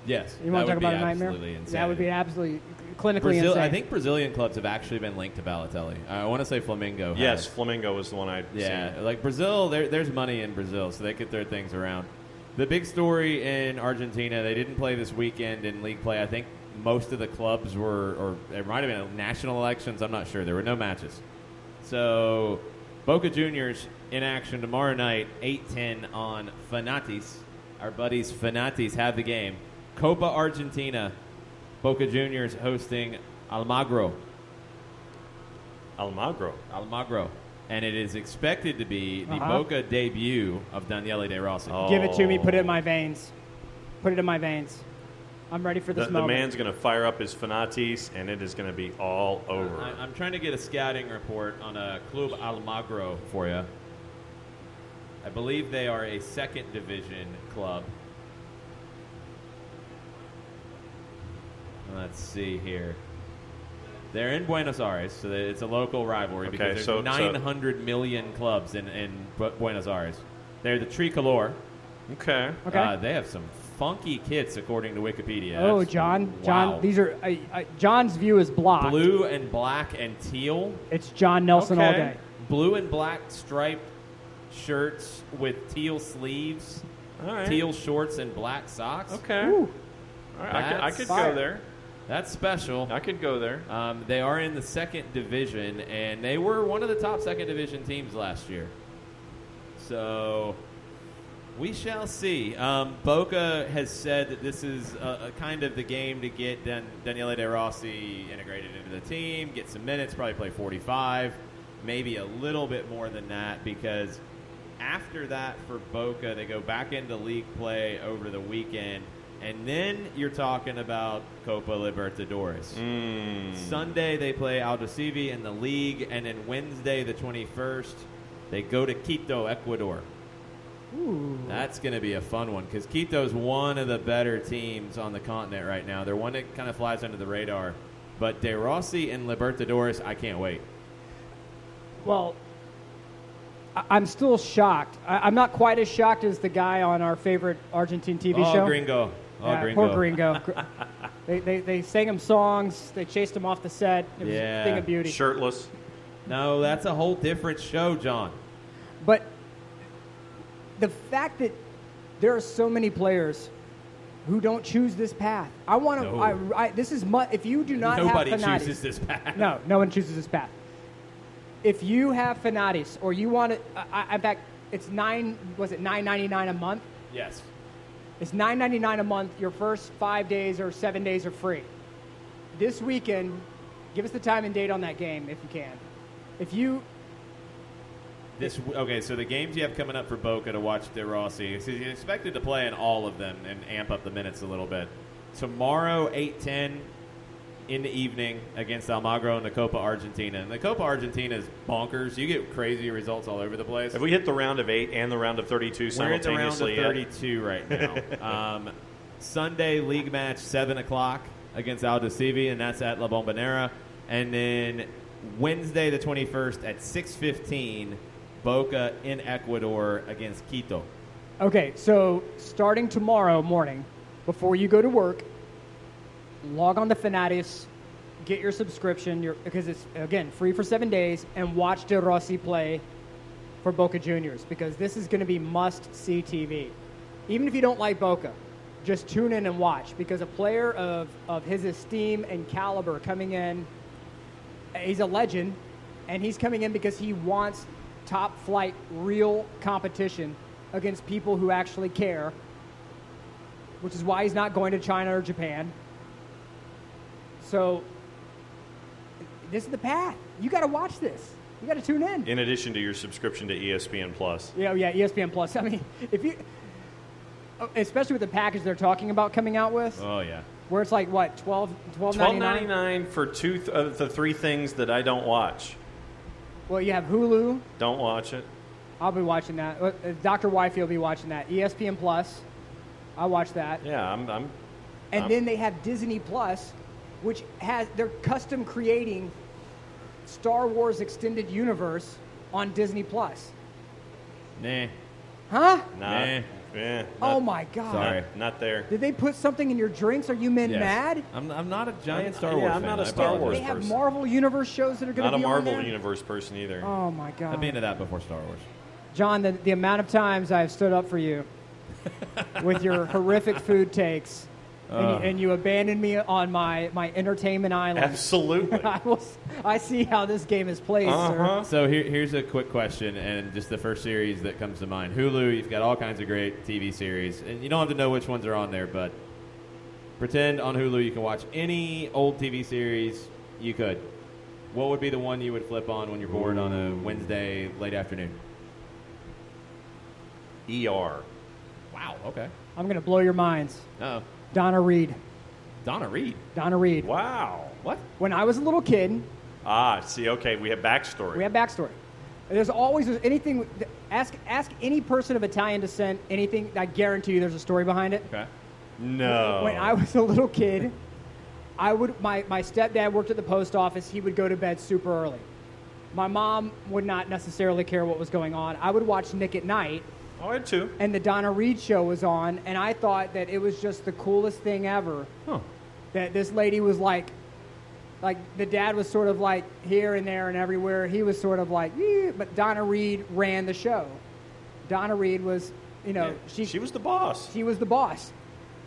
Yes. You want to talk about a nightmare? Insanity. That would be absolutely clinically insane. I think Brazilian clubs have actually been linked to Balotelli. I want to say Flamengo. Yes, Flamengo was the one I'd Yeah, seen. like Brazil, there's money in Brazil, so they could throw things around. The big story in Argentina, they didn't play this weekend in league play. I think most of the clubs were, or it might have been national elections. I'm not sure. There were no matches. So Boca Juniors in action tomorrow night, 8:10 on Fanatis. Our buddies Fanatis have the game. Copa Argentina, Boca Juniors hosting Almagro. Almagro. And it is expected to be the Boca debut of Daniele De Rossi. Oh. Give it to me. Put it in my veins. Put it in my veins. I'm ready for this The moment. man's going to fire up his Fanatis, and it is going to be all over. I'm trying to get a scouting report on a Club Almagro for you. I believe they are a second division club. Let's see here. They're in Buenos Aires, so it's a local rivalry because there's 900 million clubs in Buenos Aires. They're the Tricolor. Okay. They have some funky kits, according to Wikipedia. Oh, John. Wow. John, these are John's view is blocked. Blue and black and teal. It's John Nelson all day. Blue and black striped shirts with teal sleeves, All right. teal shorts, and black socks. Okay. Ooh. All right. I could fire. go there. That's special. I could go there. They are in the second division, and they were one of the top second division teams last year. So we shall see. Boca has said that this is a kind of the game to get Daniele De Rossi integrated into the team, get some minutes, probably play 45, maybe a little bit more than that, because after that for Boca, they go back into league play over the weekend. And then you're talking about Copa Libertadores. Sunday they play Aldosivi in the league, and then Wednesday the 21st they go to Quito, Ecuador. Ooh. That's going to be a fun one because Quito's one of the better teams on the continent right now. They're one that kind of flies under the radar. But De Rossi and Libertadores, I can't wait. Well, I'm still shocked. I'm not quite as shocked as the guy on our favorite Argentine TV show. Gringo. Poor Gringo. They sang him songs. They chased him off the set. It was a thing of beauty. Shirtless. No, that's a whole different show, John. But the fact that there are so many players who don't choose this path. I want to. No. This is if you do not Nobody have Fanatis, chooses this path. No one chooses this path. If you have Fanatis or you want to, in fact, it's $9.99 a month? Yes. It's $9.99 a month. Your first 5 days or 7 days are free. This weekend, give us the time and date on that game if you can. So the games you have coming up for Boca to watch De Rossi, so he's expected to play in all of them and amp up the minutes a little bit. Tomorrow, 8:10 in the evening against Almagro in the Copa Argentina. And the Copa Argentina is bonkers. You get crazy results all over the place. Have we hit the round of 8 and the round of 32 simultaneously? We're at the round of 32 right now. Sunday league match, 7 o'clock against Aldosivi, and that's at La Bombonera. And then Wednesday the 21st at 6:15, Boca in Ecuador against Quito. Okay, so starting tomorrow morning, before you go to work, log on to Fanatis, get your subscription, because it's, again, free for 7 days, and watch De Rossi play for Boca Juniors because this is going to be must-see TV. Even if you don't like Boca, just tune in and watch because a player of his esteem and caliber coming in, he's a legend, and he's coming in because he wants top-flight, real competition against people who actually care, which is why he's not going to China or Japan. So this is the path. You got to watch this. You got to tune in. In addition to your subscription to ESPN Plus. Yeah, ESPN Plus. I mean, if you, especially with the package they're talking about coming out with. Oh yeah. Where it's like what, $12.99 for two of the three things that I don't watch. Well, you have Hulu. Don't watch it. I'll be watching that. Dr. Wifey will be watching that. ESPN Plus. I'll watch that. Yeah, And then they have Disney Plus, which they're custom creating Star Wars Extended Universe on Disney Plus. Nah. Huh? Oh my God. Sorry. Not there. Did they put something in your drinks? Are you men Yes. mad? I'm not a giant Star Wars fan. I'm not a I Star apologize. Wars They have person. Marvel Universe shows that are going Not to a be on Marvel there? Universe person either. Oh my God. I've been to that before Star Wars. John, the amount of times I've stood up for you with your horrific food takes, and you abandoned me on my entertainment island. Absolutely. I see how this game is played, sir. So here's a quick question, and just the first series that comes to mind. Hulu, you've got all kinds of great TV series, and you don't have to know which ones are on there, but pretend on Hulu you can watch any old TV series you could. What would be the one you would flip on when you're bored on a Wednesday late afternoon? ER. Wow, okay. I'm going to blow your minds. Uh-oh. Donna Reed. Donna Reed? Donna Reed. Wow. What? When I was a little kid, See, okay, we have backstory. we have backstory. There's anything. Ask any person of Italian descent anything. I guarantee you, there's a story behind it. Okay. No. When I was a little kid, my stepdad worked at the post office. He would go to bed super early. My mom would not necessarily care what was going on. I would watch Nick at Night, I had two. and the Donna Reed show was on, and I thought that it was just the coolest thing ever. Huh. That this lady was like the dad was sort of like here and there and everywhere. He was sort of like, but Donna Reed ran the show. Donna Reed was, She was the boss. She was the boss.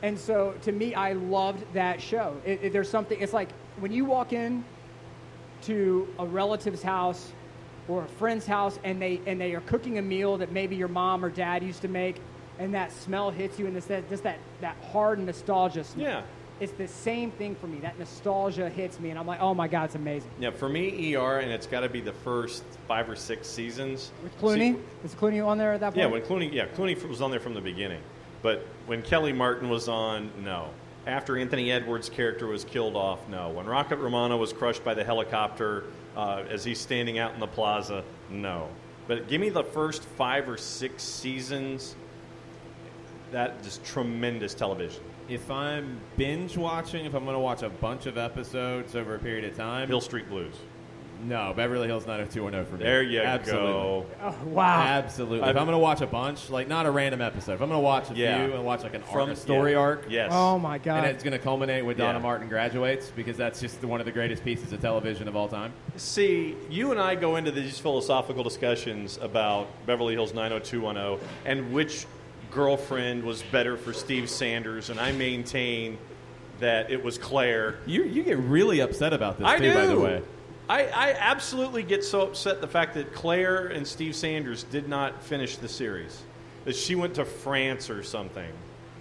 And so to me, I loved that show. There's something, it's like when you walk in to a relative's house or a friend's house and they are cooking a meal that maybe your mom or dad used to make, and that smell hits you, and it's just that hard nostalgia smell. Yeah. It's the same thing for me. That nostalgia hits me, and I'm like, oh my God, it's amazing. Yeah, for me, ER, and it's got to be the first 5 or 6 seasons. With Clooney? Is Clooney on there at that point? Yeah, when Clooney was on there from the beginning. But when Kelly Martin was on, no. After Anthony Edwards' character was killed off, no. When Rocket Romano was crushed by the helicopter as he's standing out in the plaza, no. But give me the first 5 or 6 seasons. That is tremendous television. If I'm binge watching, if I'm going to watch a bunch of episodes over a period of time, Hill Street Blues. no, Beverly Hills 90210 for me. There you Absolutely. go. Oh, wow. Absolutely. If I'm going to watch a bunch, like not a random episode, if I'm going to watch a few and watch like a story arc, Yes. Oh, my God. and it's going to culminate with Donna Yeah. Martin graduates, because that's just one of the greatest pieces of television of all time. See, you and I go into these philosophical discussions about Beverly Hills 90210 and which girlfriend was better for Steve Sanders, and I maintain that it was Claire. You get really upset about this, I too, do. by the way. I absolutely get so upset the fact that Claire and Steve Sanders did not finish the series. That she went to France or something.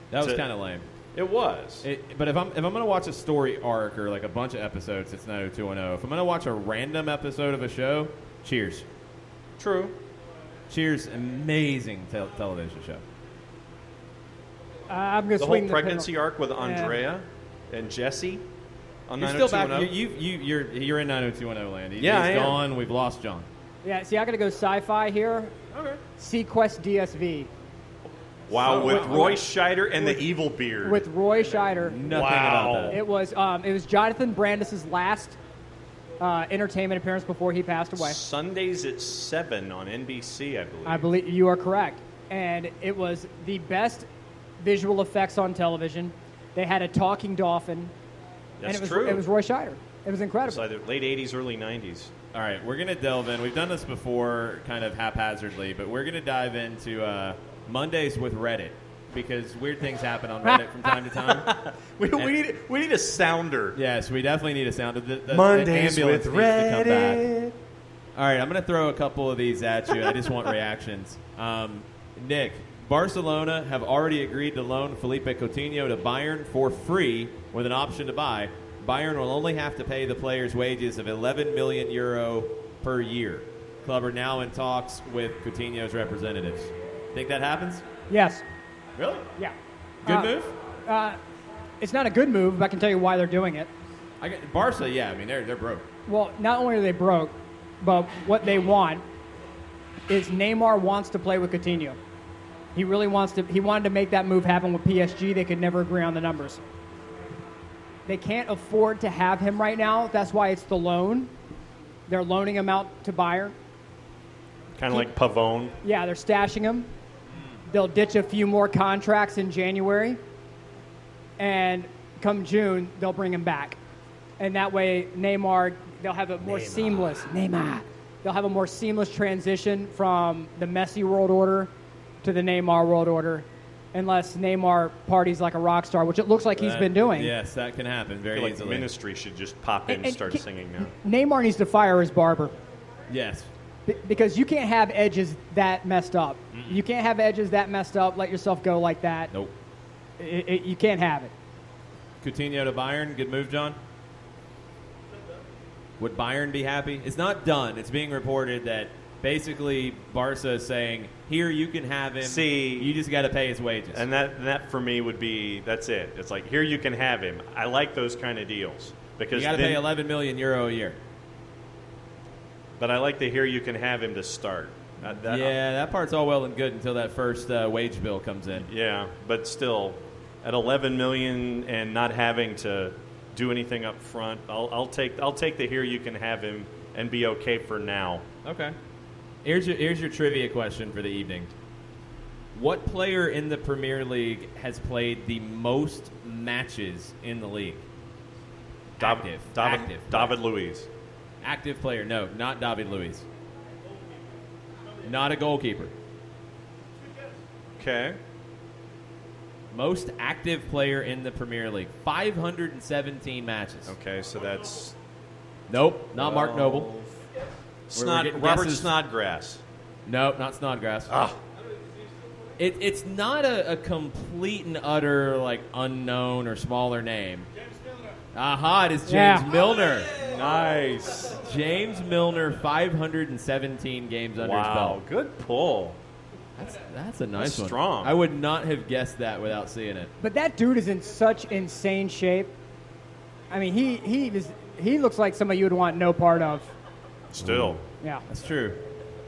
That was kind of lame. It was. But if I'm going to watch a story arc or like a bunch of episodes, it's 90210. If I'm going to watch a random episode of a show, Cheers. True. Cheers, amazing television show. I'm going to The swing whole pregnancy arc with Andrea and Jesse on You're still back. 90210. You're in 90210 land. Yeah, I He's am. gone. We've lost John. Yeah, see, I got to go sci-fi here. Okay. Sequest DSV Wow, with Roy Scheider and the evil beard. with Roy Scheider. Nothing Wow. about that. It was Jonathan Brandis' last entertainment appearance before he passed away. Sundays at 7 on NBC, I believe. I believe you are correct. And it was the best visual effects on television. They had a talking dolphin. That's and it was, true. It was Roy Scheider. It was It's incredible. either late 80s, early 90s. All right, we're going to delve in. We've done this before kind of haphazardly, but we're going to dive into Mondays with Reddit because weird things happen on Reddit from time to time. We need a sounder. Yes, we definitely need a sound. The Mondays ambulance with needs to come back. Reddit. All right, I'm going to throw a couple of these at you. I just want reactions. Nick, Barcelona have already agreed to loan Felipe Coutinho to Bayern for free with an option to buy. Bayern will only have to pay the player's wages of €11 million per year. Club are now in talks with Coutinho's representatives. Think that happens? Yes. Really? Yeah. Good move? It's not a good move, but I can tell you why they're doing it. Barca, yeah. I mean, they're broke. Well, not only are they broke, but what they want is Neymar wants to play with Coutinho. He really wants to. He wanted to make that move happen with PSG. They could never agree on the numbers. They can't afford to have him right now. That's why it's the loan. They're loaning him out to Bayern. Kind of like Pavone. Yeah, they're stashing him. They'll ditch a few more contracts in January. And come June, they'll bring him back. And that way, Neymar, they'll have a more seamless They'll have a more seamless transition from the Messi world order to the Neymar world order, unless Neymar parties like a rock star, which it looks like he's been doing. Yes, that can happen I very feel like easily. Ministry should just pop in and start singing now. Neymar needs to fire his barber. Yes. Because you can't have edges that messed up. You can't have edges that messed up, let yourself go like that. Nope. You can't have it. Coutinho to Bayern, good move, John? Would Bayern be happy? It's not done. It's being reported that basically Barca is saying, here, you can have him. See, you just got to pay his wages. And that for me would be, that's it. It's like, here you can have him. I like those kind of deals. Because you got to pay €11 million a year. But I like to hear you can have him to start. That part's all well and good until that first wage bill comes in. Yeah, but still, at $11 million and not having to do anything up front, I'll take the here you can have him and be okay for now. Okay. Here's your trivia question for the evening. What player in the Premier League has played the most matches in the league? Active. David Luiz. Active player. No, not David Luiz. Not a goalkeeper. Okay. Most active player in the Premier League. 517 matches. Okay, so that's... Nope, not Mark Noble. Robert guesses. Snodgrass. Nope, not Snodgrass. Ah. It's not a complete and utter like unknown or smaller name. Aha, it is James Milner. Nice. James Milner, 517 games under his Wow, belt. good pull. That's a nice That's one. strong. I would not have guessed that without seeing it. But that dude is in such insane shape. I mean, he looks like somebody you would want no part of. Still. Yeah. That's true.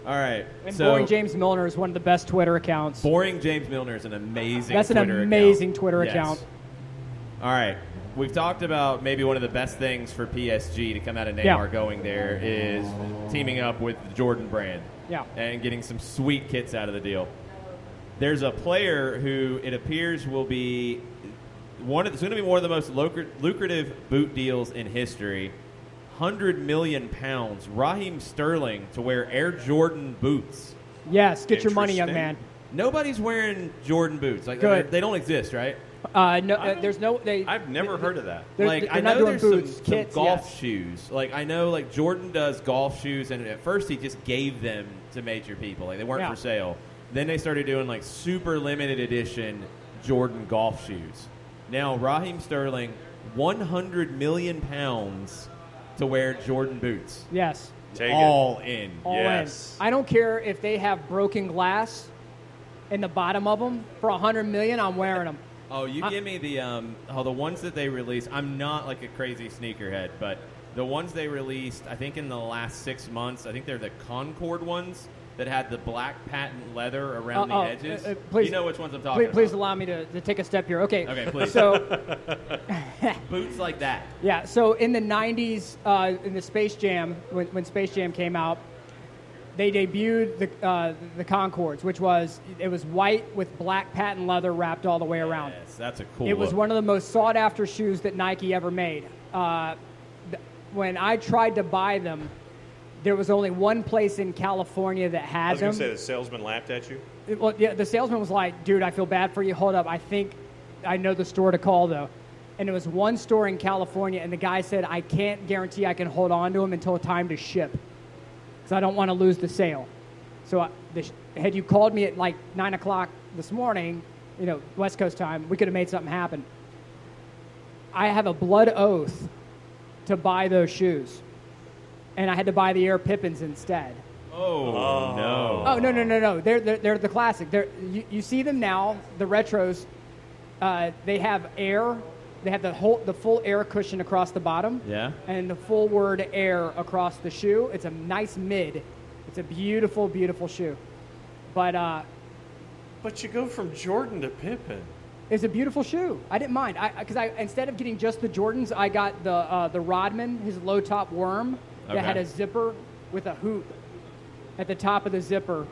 All right. And so Boring James Milner is one of the best Twitter accounts. Boring James Milner is an amazing That's an Twitter amazing account. Twitter Yes. account. All right. We've talked about maybe one of the best things for PSG to come out of Neymar going there is teaming up with the Jordan brand. Yeah. And getting some sweet kits out of the deal. There's a player who it appears will be it's going to be one of the most lucrative boot deals in history. £100 million. Raheem Sterling to wear Air Jordan boots. Yes, get your money, young man. Nobody's wearing Jordan boots. Like Good. They don't exist, right? There's no. I've never heard of that. Like they're I not know doing there's boots, some kits, golf yes. shoes. Like I know like Jordan does golf shoes, and at first he just gave them to major people. Like they weren't for sale. Then they started doing like super limited edition Jordan golf shoes. Now Raheem Sterling, £100 million to wear Jordan boots. Yes. Take All it. in. All Yes. in. I don't care if they have broken glass in the bottom of them. For $100 million, I'm wearing them. Oh, you give me the ones that they released. I'm not like a crazy sneakerhead, but the ones they released, I think in the last 6 months, I think they're the Concord ones that had the black patent leather around the edges. Please, you know which ones I'm talking about. Please allow me to take a step here. Okay. Okay, please. So, boots like that. yeah. So in the 90s, in the Space Jam, when Space Jam came out, they debuted the Concords, which was white with black patent leather wrapped all the way around. Yes, that's a cool It was look. one of the most sought after shoes that Nike ever made. when I tried to buy them, there was only one place in California that I had was going them. to say the salesman laughed at you. Well, yeah, the salesman was like, dude, I feel bad for you. Hold up. I think I know the store to call, though. And it was one store in California, and the guy said, I can't guarantee I can hold on to them until time to ship because I don't want to lose the sale. So had you called me at like 9 o'clock this morning, West Coast time, we could have made something happen. I have a blood oath to buy those shoes. And I had to buy the Air Pippins instead. Oh, no. Oh, no. They're the classic. You see them now, the retros. They have air. They have the full air cushion across the bottom. Yeah. And the full word air across the shoe. It's a nice mid. It's a beautiful, beautiful shoe. But you go from Jordan to Pippen. it's a beautiful shoe. I didn't mind. Because instead of getting just the Jordans, I got the Rodman, his low top worm that had a zipper with a hoop at the top of the zipper.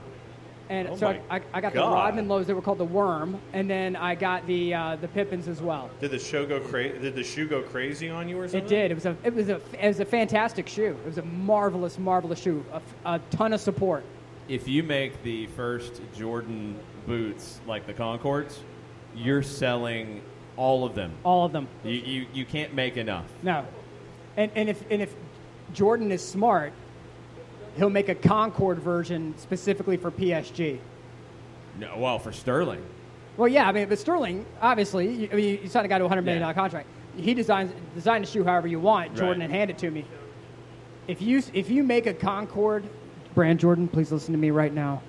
And so I got the Rodman lows that were called the Worm, and then I got the Pippins as well. Did the shoe go crazy? Did the shoe go crazy on you or something? It did. It was a fantastic shoe. It was a marvelous, marvelous shoe. A ton of support. If you make the first Jordan boots like the Concords, you're selling all of them. All of them. You can't make enough. No. And if Jordan is smart, he'll make a Concord version specifically for PSG. No, well, for Sterling. Well, yeah, but Sterling, obviously, you signed a guy to a $100 million contract. He design the shoe however you want, Jordan, and hand it to me. If you make a Concord, Brand Jordan, please listen to me right now.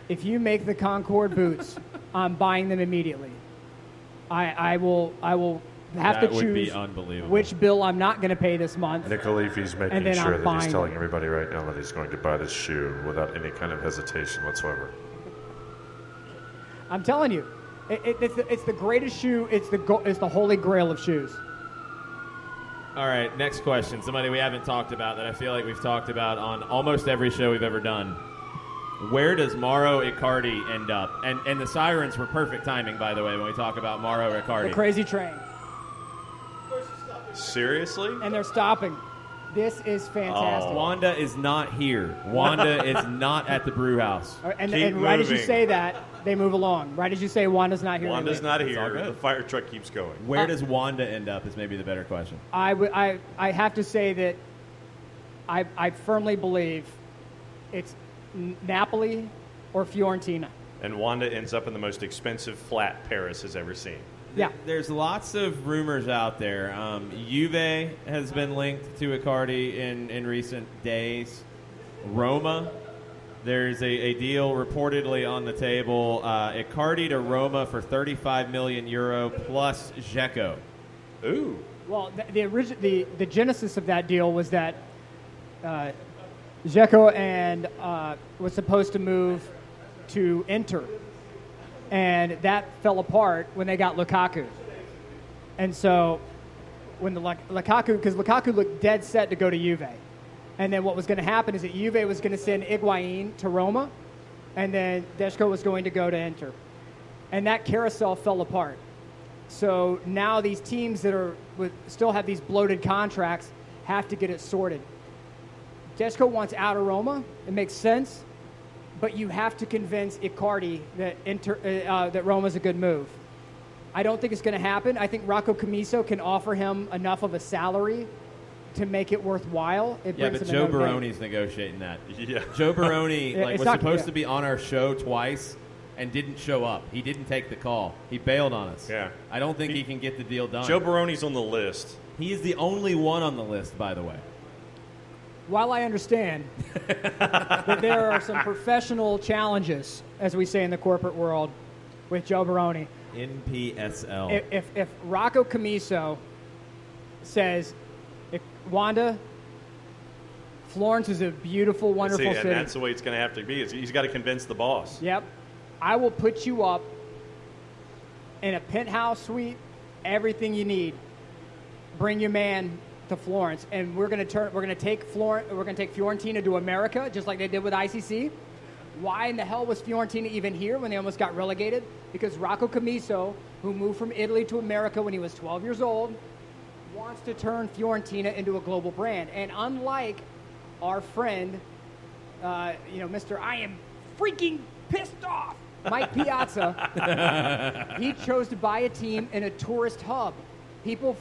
If you make the Concord boots, I'm buying them immediately. I will have to That would choose be unbelievable. which bill I'm not going to pay this month. Nick Khalifi's And making then sure I'm that he's buying telling it. everybody right now that he's going to buy this shoe without any kind of hesitation whatsoever. I'm telling you, it's the greatest shoe. It's the holy grail of shoes. All right, next question. Somebody we haven't talked about that I feel like we've talked about on almost every show we've ever done. Where does Mauro Icardi end up? And the sirens were perfect timing, by the way, when we talk about Mauro Icardi. The crazy train. Seriously? And they're stopping. This is fantastic. Wanda is not here. Wanda is not at the Brewhouse. And right as you say that, they move along. Right as you say Wanda's not here. Wanda's not all here. good. The fire truck keeps going. Where does Wanda end up is maybe the better question. I have to say that I firmly believe it's Napoli or Fiorentina. And Wanda ends up in the most expensive flat Paris has ever seen. Yeah. There's lots of rumors out there. Juve has been linked to Icardi in recent days. Roma, there's a deal reportedly on the table. Icardi to Roma for 35 million euro plus Dzeko. Ooh. Well, the genesis of that deal was that Dzeko and was supposed to move to Inter. And that fell apart when they got Lukaku. And so when because Lukaku looked dead set to go to Juve. And then what was going to happen is that Juve was going to send Higuain to Roma, and then Dzeko was going to go to Inter. And that carousel fell apart. So now these teams that still have these bloated contracts have to get it sorted. Dzeko wants out of Roma. It makes sense. But you have to convince Icardi that Roma's a good move. I don't think it's going to happen. I think Rocco Commisso can offer him enough of a salary to make it worthwhile. But Joe Baroni's negotiating that. Yeah. Joe Baroni was not- supposed to be on our show twice and didn't show up. He didn't take the call. He bailed on us. Yeah. I don't think he can get the deal done. Joe Baroni's on the list. He is the only one on the list, by the way. While I understand that there are some professional challenges, as we say in the corporate world, with Joe Baroni, NPSL. if Rocco Commisso says, Wanda, Florence is a beautiful, wonderful And city. that's the way it's going to have to be. He's got to convince the boss. Yep. I will put you up in a penthouse suite, everything you need. Bring your man to Florence, and we're going to take Fiorentina to America, just like they did with ICC. Why in the hell was Fiorentina even here when they almost got relegated? Because Rocco Commisso, who moved from Italy to America when he was 12 years old, wants to turn Fiorentina into a global brand. And unlike our friend, Mr. I am freaking pissed off, Mike Piazza, he chose to buy a team in a tourist hub. People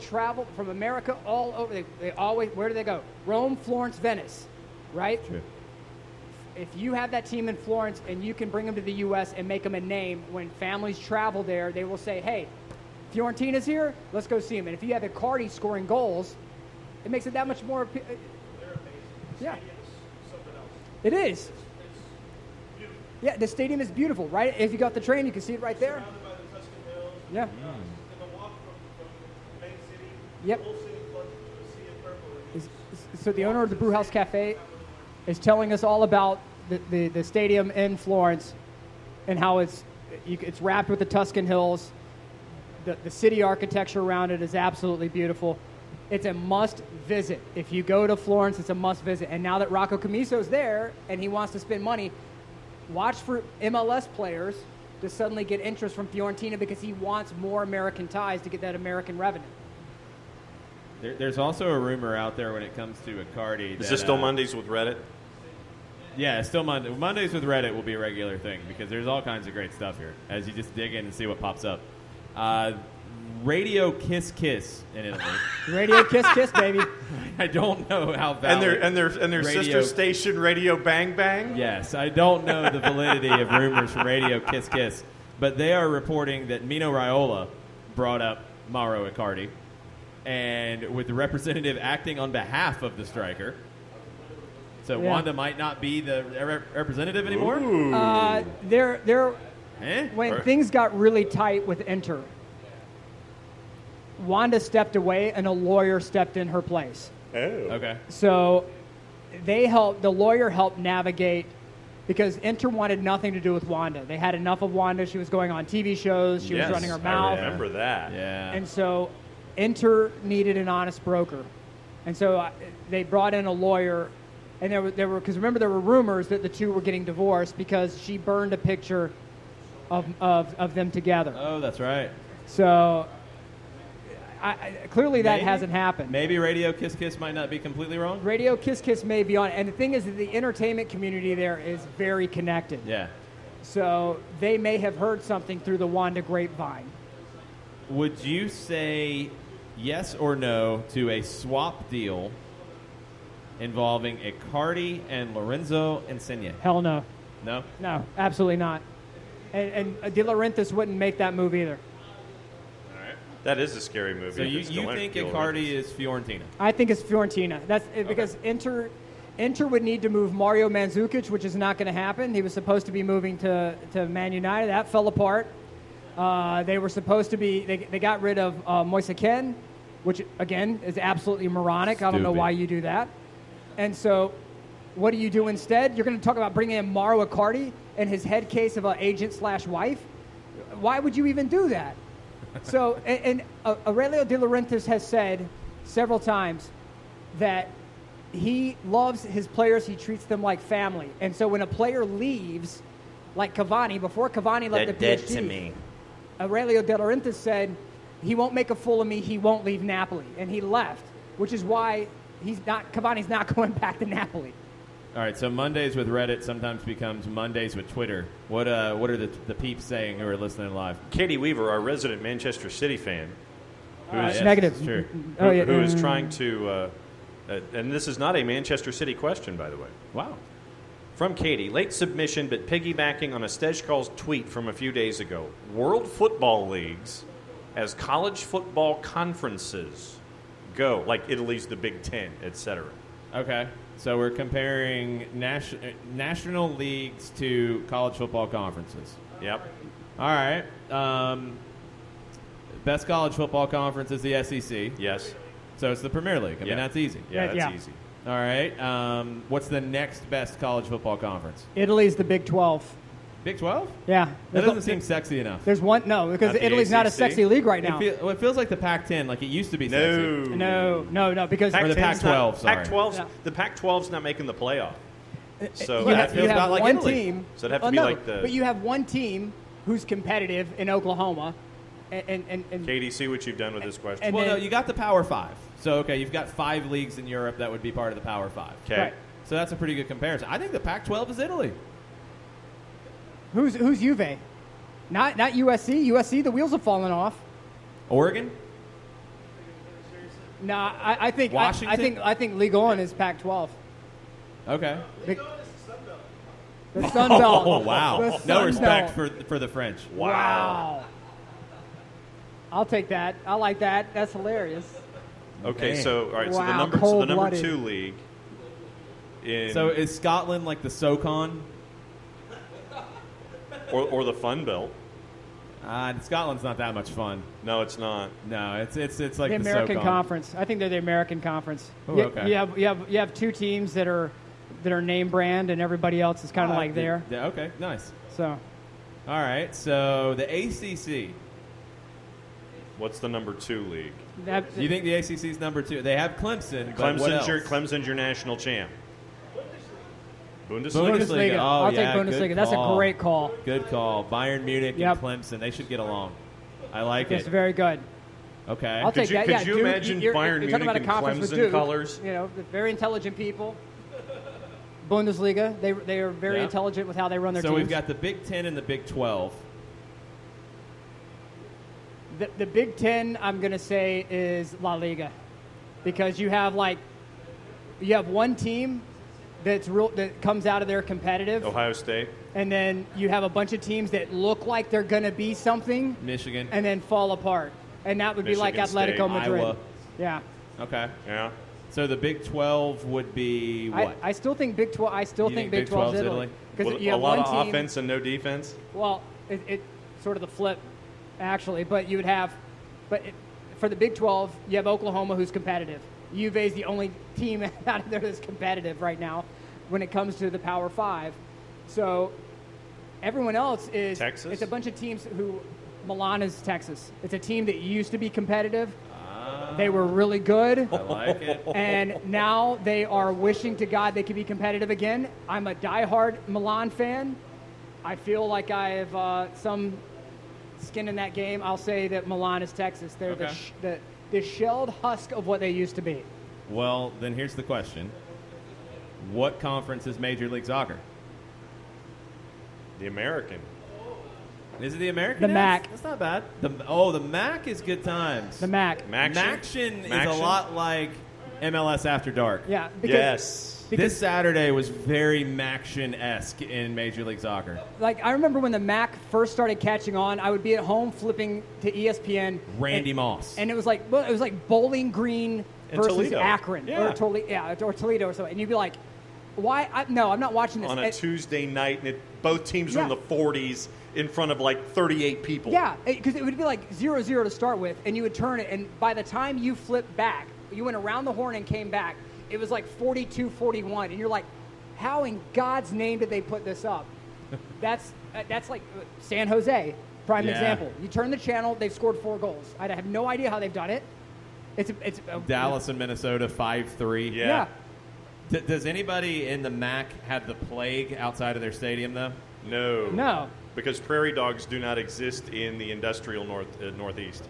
travel from America all over. They always, where do they go? Rome, Florence, Venice, right? True. If you have that team in Florence and you can bring them to the U.S. and make them a name, when families travel there, they will say, hey, Fiorentina's here, let's go see him. And if you have Icardi scoring goals, it makes it that much more. Yeah. It is. Yeah, the stadium is beautiful, right? If you got the train, you can see it right there. Yeah. Yep. So the owner of the Brewhouse Cafe is telling us all about the stadium in Florence and how it's wrapped with the Tuscan hills. The city architecture around it is absolutely beautiful. It's a must visit. If you go to Florence, it's a must visit. And now that Rocco Camiso's there and he wants to spend money, watch for MLS players to suddenly get interest from Fiorentina because he wants more American ties to get that American revenue. There's also a rumor out there when it comes to Icardi. Is this still Mondays with Reddit? Yeah, it's still Monday. Mondays with Reddit will be a regular thing because there's all kinds of great stuff here as you just dig in and see what pops up. Radio Kiss Kiss in Italy. Radio Kiss Kiss, baby. I don't know how valid. And their radio, sister station, Radio Bang Bang? Yes, I don't know the validity of rumors from Radio Kiss Kiss, but they are reporting that Mino Raiola brought up Mauro Icardi, and with the representative acting on behalf of the striker. So Yeah. Wanda might not be the representative anymore? When things got really tight with Inter, Wanda stepped away and a lawyer stepped in her place. Oh. Okay. So the lawyer helped navigate because Inter wanted nothing to do with Wanda. They had enough of Wanda. She was going on TV shows. She was running her mouth. I remember that. Yeah. And so Inter needed an honest broker. And so they brought in a lawyer. And there were because remember there were rumors that the two were getting divorced because she burned a picture of them together. Oh, that's right. So clearly that Maybe. hasn't happened. Maybe Radio Kiss Kiss might not be completely wrong. Radio Kiss Kiss may be on. And the thing is that the entertainment community there is very connected. Yeah. So they may have heard something through the Wanda grapevine. Would you say yes or no to a swap deal involving Icardi and Lorenzo Insigne? Hell no. No? No, absolutely not. And De Laurentiis wouldn't make that move either. That is a scary movie. So you think Icardi is Fiorentina? I think it's Fiorentina. That's because Inter would need to move Mario Mandzukic, which is not going to happen. He was supposed to be moving to Man United. That fell apart. They were supposed to be. They got rid of Moise Kean, which again is absolutely moronic. I don't know Stupid. why you do that. And so, what do you do instead? You're going to talk about bringing in Mauro Icardi and his head case of an agent/wife. Why would you even do that? So, and Aurelio De Laurentiis has said several times that he loves his players. He treats them like family. And so when a player leaves, like Cavani, before Cavani left the They're PSG, dead to me. Aurelio De Laurentiis said, he won't make a fool of me. He won't leave Napoli. And he left, which is why Cavani's not going back to Napoli. All right, so Mondays with Reddit sometimes becomes Mondays with Twitter. What are the peeps saying who are listening live? Katie Weaver, our resident Manchester City fan, Yes, Negative. it's true. who is trying to, and this is not a Manchester City question, by the way. Wow. From Katie, late submission, but piggybacking on a Stejkal's tweet from a few days ago. World football leagues as college football conferences go, like Italy's the Big Ten, etc. Okay, so we're comparing national leagues to college football conferences. Yep. All right. Best college football conference is the SEC. Yes. So it's the Premier League. I mean, that's easy. Yeah, that's Yeah. easy. All right. What's the next best college football conference? Italy's the Big 12. Big 12? Yeah. That doesn't seem sexy enough. There's one, no, because Not the Italy's not a ACC? sexy league right now. It feels like the Pac-10, like it used to be sexy. No, because Or the Pac-10's Pac-12, not, sorry. Pac-12's, Yeah. The Pac-12's not making the playoff. So you that have, feels you about have like one Italy. team. So it'd have to be like the. But you have one team who's competitive in Oklahoma, and Katie, see what you've done with this question. and Well, no, then- you got the Power 5. So, okay, you've got 5 leagues in Europe that would be part of the Power 5. Okay. Right. So that's a pretty good comparison. I think the Pac-12 is Italy. Who's Juve? Not USC. USC, the wheels have fallen off. Oregon? Nah, I think Washington? I think Ligue 1 is Pac-12. Okay. The Sun Belt. Oh, wow. The No Sun respect Belt. for the French. Wow. I'll take that. I like that. That's hilarious. Okay, Man. so all right, so the Wow, number cold-blooded. 2 league. So is Scotland like the SoCon? or the Fun Belt? Scotland's not that much fun. No, it's not. No, it's like The American SoCon. Conference. I think they're the American Conference. Oh, you, okay. you have 2 teams that are name brand, and everybody else is kind of like there. Yeah, okay, nice. So All right, so the ACC. What's the number 2 league? that, You think the ACC's number 2? They have Clemson, but what else? Clemson's your national champ. Bundesliga. Bundesliga. Oh, I'll yeah, take good Bundesliga. That's a call. great call. Good call. Bayern Munich Yep. and Clemson. They should get along. I like It's it. very good. Okay. I'll take that. Could Yeah, you Duke, imagine you're Bayern talking about a Munich and conference with Clemson Duke, colors? You know, very intelligent people. Bundesliga. They are very Yeah. intelligent with how they run their So teams. we've got the Big 10 and the Big 12. The Big Ten, I'm going to say, is La Liga, because you have one team that comes out of there competitive, Ohio State. and then you have a bunch of teams that look like they're going to be something, Michigan. and then fall apart, and that would be like Michigan Atletico State. Madrid. Iowa. Yeah, Okay. Yeah. So the Big 12 would be what? I still think Big 12. I still You think think Big Big 12 's Italy, Italy? because With you a have lot one of team. offense and no defense. Well, it sort of the flip, actually. But you would have, for the Big 12, you have Oklahoma, who's competitive. Juve is the only team out of there that's competitive right now when it comes to the Power 5. So everyone else is Texas? It's a bunch of teams who Milan is Texas. It's a team that used to be competitive. They were really good. I like it. And now they are wishing to God they could be competitive again. I'm a diehard Milan fan. I feel like I have some skin in that game. I'll say that Milan is Texas. They're Okay. the shelled husk of what they used to be. Well, then here's the question. What conference is Major League Soccer? The American. Is it the American? The Yeah, MAC. That's not bad. The MAC is good times. The MAC. Maction is a Maction? lot like MLS After Dark. Yeah. Yes. This Saturday was very Maction-esque in Major League Soccer. Like, I remember when the MAC first started catching on, I would be at home flipping to ESPN. Randy and, Moss. And it was like Bowling Green And versus Toledo. Akron. Yeah. Or Toledo or something. And you'd be like, why? No, I'm not watching this. On a Tuesday night, and both teams were in Yeah. the 40s in front of like 38 people. Yeah, because it would be like 0-0 to start with, and you would turn it, and by the time you flipped back, you went around the horn and came back, it was like 42-41, and you're like, how in God's name did they put this up? That's like San Jose, prime Yeah. example. You turn the channel, they've scored 4 goals. I have no idea how they've done it. It's Dallas and Minnesota 5-3. Yeah. Does anybody in the MAC have the plague outside of their stadium, though? No. Because prairie dogs do not exist in the industrial northeast.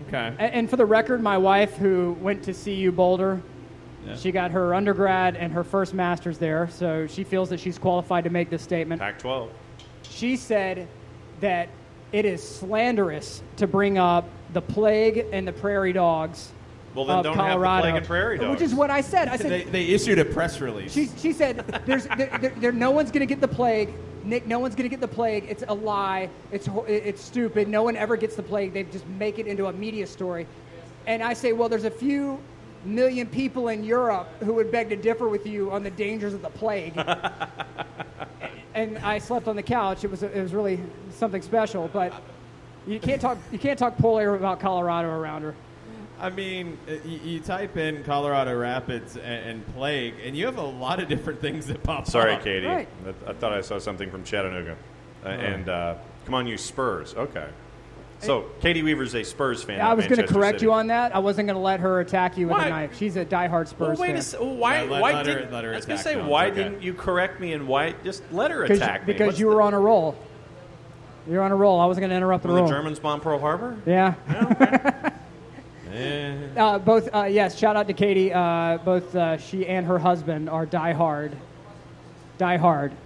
Okay. And for the record, my wife, who went to CU Boulder, Yeah. she got her undergrad and her first master's there, so she feels that she's qualified to make this statement. Pac-12. She said that it is slanderous to bring up the plague and the prairie dogs Well, then of don't have the Colorado, plague and prairie dogs. which is what I said. I said They issued a press release. she said no one's going to get the plague. Nick, no one's going to get the plague. It's a lie. It's stupid. No one ever gets the plague. They just make it into a media story. And I say, well, there's a few million people in Europe who would beg to differ with you on the dangers of the plague. And I slept on the couch. It was really something special. But you can't talk poorly about Colorado around her. I mean, you type in Colorado Rapids and plague, and you have a lot of different things that pop Sorry, up. Katie. Right. I thought I saw something from Chattanooga. And come on, you Spurs. Okay. So, Katie Weaver's a Spurs fan. I not was going to Manchester correct City. you on that. I wasn't going to let her attack you with Why? a knife. She's a diehard Spurs Well, wait fan. a second. Why? Let- why let her- didn't? let her I was going to attack say, me. why It's okay. didn't you correct me and why just let her attack me? Because What's you were on a roll. You're on a roll. I wasn't going to interrupt the When roll. the Germans bombed Pearl Harbor? Yeah. Eh. Both, yes, shout out to Katie. Both she and her husband are diehard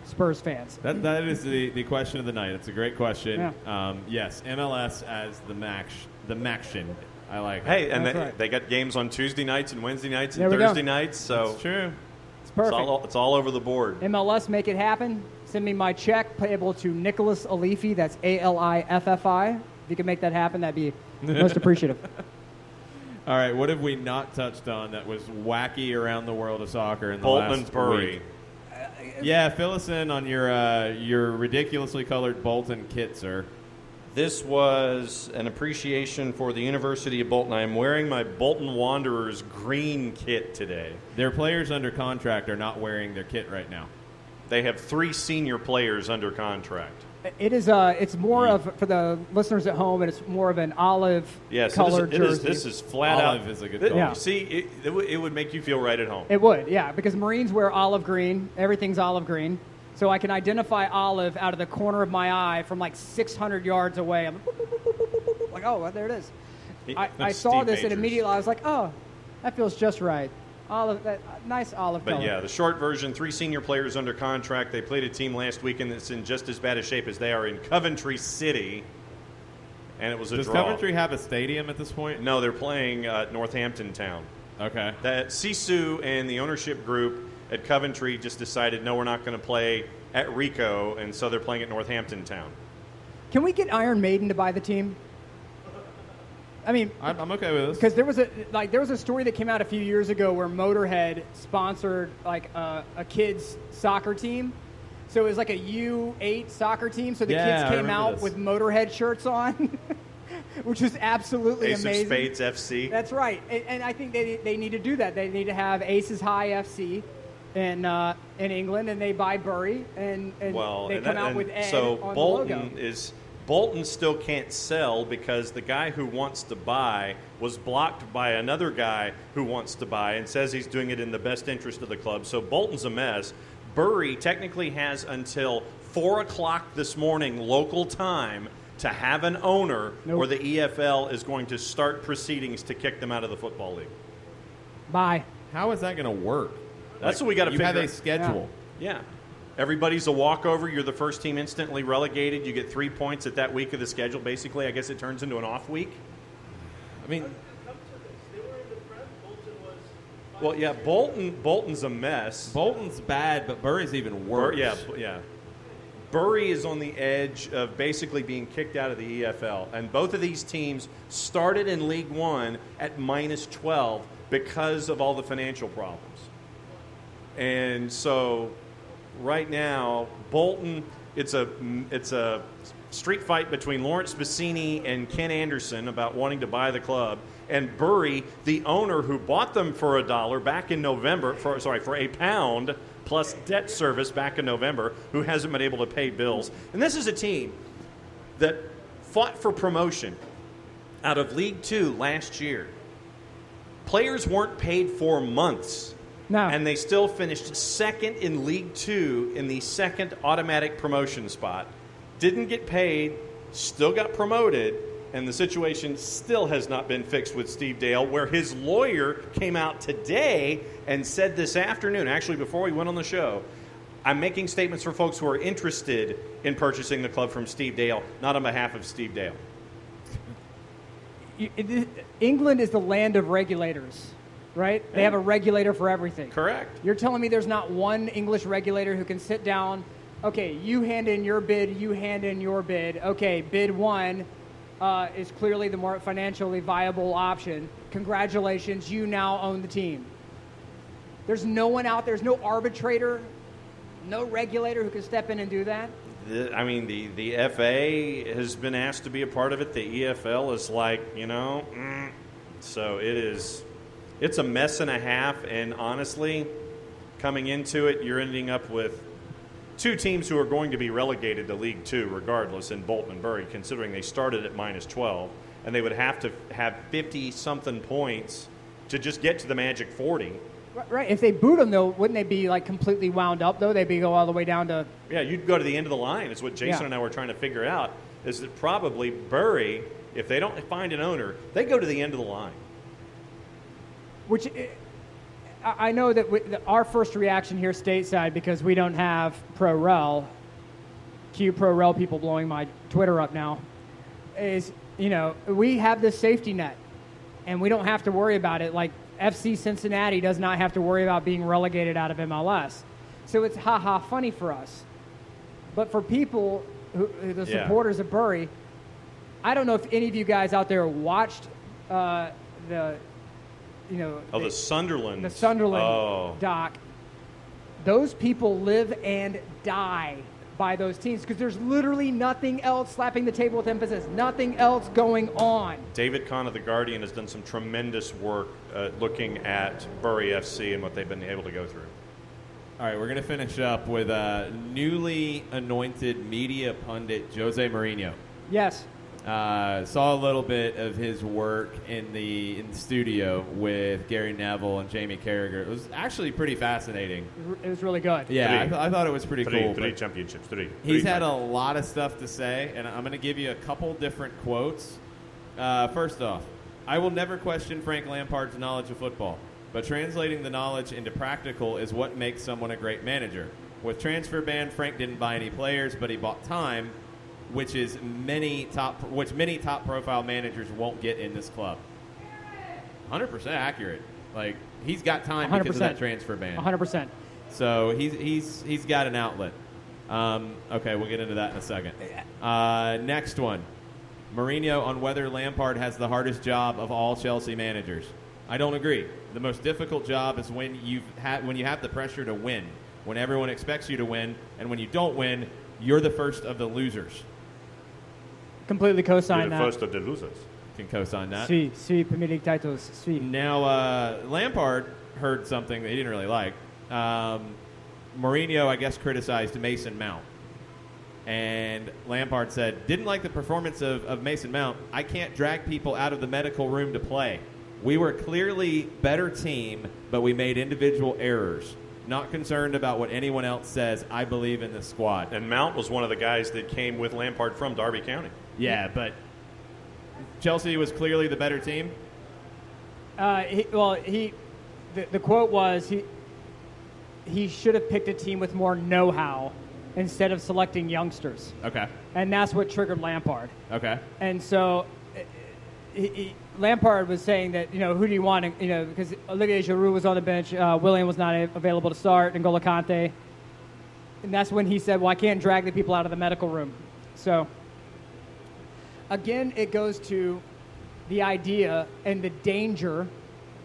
Spurs fans. That is the question of the night. It's a great question. Yeah. Yes, MLS as the Maction. I like it. Hey, and That's right. they got games on Tuesday nights and Wednesday nights and There we go. Thursday nights, so It's true. It's perfect. it's all over the board. MLS, make it happen. Send me my check payable to Nicholas Alifi. That's ALIFFI. If you can make that happen, that'd be most appreciative. All right, what have we not touched on that was wacky around the world of soccer in the Bolton last and Bury. week? Yeah, fill us in on your ridiculously colored Bolton kit, sir. This was an appreciation for the University of Bolton. I am wearing my Bolton Wanderers green kit today. Their players under contract are not wearing their kit right now. They have 3 senior players under contract. It is. It's more of, for the listeners at home, it's more of an olive Yes, colored jersey. This is flat Olive out. is a good Th- call. Yeah. See, it would make you feel right at home. It would, yeah, because Marines wear olive green. Everything's olive green. So I can identify olive out of the corner of my eye from like 600 yards away. I'm like, oh, well, there it is. I That's saw Steve this and Majors. immediately I was like, oh, that feels just right. Olive, that nice olive But color. yeah, the short version, 3 senior players under contract. They played a team last weekend that's in just as bad a shape as they are in Coventry City. And it was a Does draw. Coventry have a stadium at this point? No, they're playing Northampton Town. Okay. That Sisu and the ownership group at Coventry just decided, no, we're not going to play at Rico, and so they're playing at Northampton Town. Can we get Iron Maiden to buy the team? I mean, I'm okay with this. because there was a story that came out a few years ago where Motorhead sponsored like a kids soccer team. So it was like a U8 soccer team. So the Yeah, I kids came remember out this. with Motorhead shirts on, which was absolutely Ace amazing. of Spades FC. That's right, and I think they need to do that. They need to have Aces High FC in England, and they buy Bury, and Well, they and come that- out and with Ed so on Bolton the logo. Bolton still can't sell because the guy who wants to buy was blocked by another guy who wants to buy and says he's doing it in the best interest of the club. So Bolton's a mess. Bury technically has until 4 o'clock this morning local time to have an owner, or the EFL is going to start proceedings to kick them out of the Football League. Bye. How is that going to work? That's what we gotta You figure have a out. schedule. Yeah. Everybody's a walkover. You're the first team instantly relegated. You get 3 points at that week of the schedule. Basically, I guess it turns into an off week. I mean, Well, yeah, Bolton's a mess. Bolton's bad, but Bury's even worse. Yeah. Bury is on the edge of basically being kicked out of the EFL. And both of these teams started in League One at minus 12 because of all the financial problems. And so right now, Bolton, it's a street fight between Lawrence Bassini and Ken Anderson about wanting to buy the club. And Bury, the owner who bought them for $1 back in November, for £1 plus debt service back in November, who hasn't been able to pay bills. And this is a team that fought for promotion out of League Two last year. Players weren't paid for months. No. And they still finished second in League Two in the second automatic promotion spot. Didn't get paid, still got promoted, and the situation still has not been fixed with Steve Dale, where his lawyer came out today and said this afternoon, actually before we went on the show, I'm making statements for folks who are interested in purchasing the club from Steve Dale, not on behalf of Steve Dale. England is the land of regulators, right? They have a regulator for everything. Correct. You're telling me there's not one English regulator who can sit down, okay, you hand in your bid, you hand in your bid. Okay, bid one is clearly the more financially viable option. Congratulations, you now own the team. There's no one out there, there's no arbitrator, no regulator who can step in and do that. The FA has been asked to be a part of it. The EFL is like, so it's a mess and a half. And honestly, coming into it, you're ending up with two teams who are going to be relegated to League Two regardless in Bolton and Bury, considering they started at minus 12. And they would have to have 50-something points to just get to the magic 40. Right. If they boot them, though, wouldn't they be like completely wound up, though? They'd be go all the way down to... Yeah, you'd go to the end of the line is what Jason Yeah. and I were trying to figure out. is that probably Bury, if they don't find an owner, they go to the end of the line. Which I know that our first reaction here stateside, because we don't have Pro Rel, cue Pro Rel people blowing my Twitter up now, is, we have this safety net, and we don't have to worry about it. Like FC Cincinnati does not have to worry about being relegated out of MLS. So it's ha-ha funny for us. But for people, the supporters of Bury, I don't know if any of you guys out there watched the Sunderland. The Sunderland doc. Those people live and die by those teams because there's literally nothing else, slapping the table with emphasis, nothing else going on. David Kahn of The Guardian has done some tremendous work looking at Bury FC and what they've been able to go through. All right, we're going to finish up with newly anointed media pundit Jose Mourinho. Yes. Saw a little bit of his work in the studio with Gary Neville and Jamie Carragher. It was actually pretty fascinating. It was really good. Yeah, I thought it was pretty cool. Three championships. He's had a lot of stuff to say, and I'm going to give you a couple different quotes. First off, I will never question Frank Lampard's knowledge of football, but translating the knowledge into practical is what makes someone a great manager. With transfer ban, Frank didn't buy any players, but he bought time, which many top profile managers won't get in this club. 100% accurate. Like, he's got time 100%. because of that transfer ban. 100%. So he's got an outlet. Okay, we'll get into that in a second. Next one, Mourinho on whether Lampard has the hardest job of all Chelsea managers. I don't agree. The most difficult job is when you have the pressure to win, when everyone expects you to win, and when you don't win, you're the first of the losers. Completely co-sign that. You're the first of the losers. Can co-sign that. Sí, Premier League titles. Sí. Now, Lampard heard something that he didn't really like. Mourinho, I guess, criticized Mason Mount. And Lampard said, didn't like the performance of Mason Mount. I can't drag people out of the medical room to play. We were clearly better team, but we made individual errors. Not concerned about what anyone else says. I believe in the squad. And Mount was one of the guys that came with Lampard from Derby County. Yeah, but Chelsea was clearly the better team. The quote was he should have picked a team with more know-how instead of selecting youngsters. Okay. And that's what triggered Lampard. Okay. And so Lampard was saying that, who do you want? Because Olivier Giroud was on the bench, William was not available to start, and N'Golo Kante. And that's when he said, well, I can't drag the people out of the medical room. So, again, it goes to the idea and the danger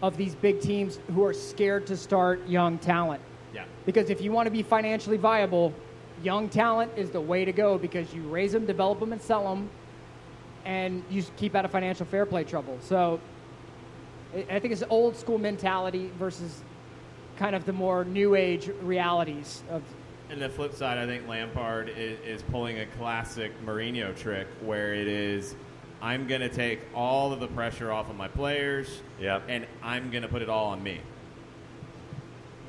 of these big teams who are scared to start young talent. Yeah. Because if you want to be financially viable, young talent is the way to go because you raise them, develop them, and sell them, and you keep out of financial fair play trouble. So I think it's old school mentality versus kind of the more new age realities of. And the flip side, I think Lampard is pulling a classic Mourinho trick where it is, I'm going to take all of the pressure off of my players, and I'm going to put it all on me.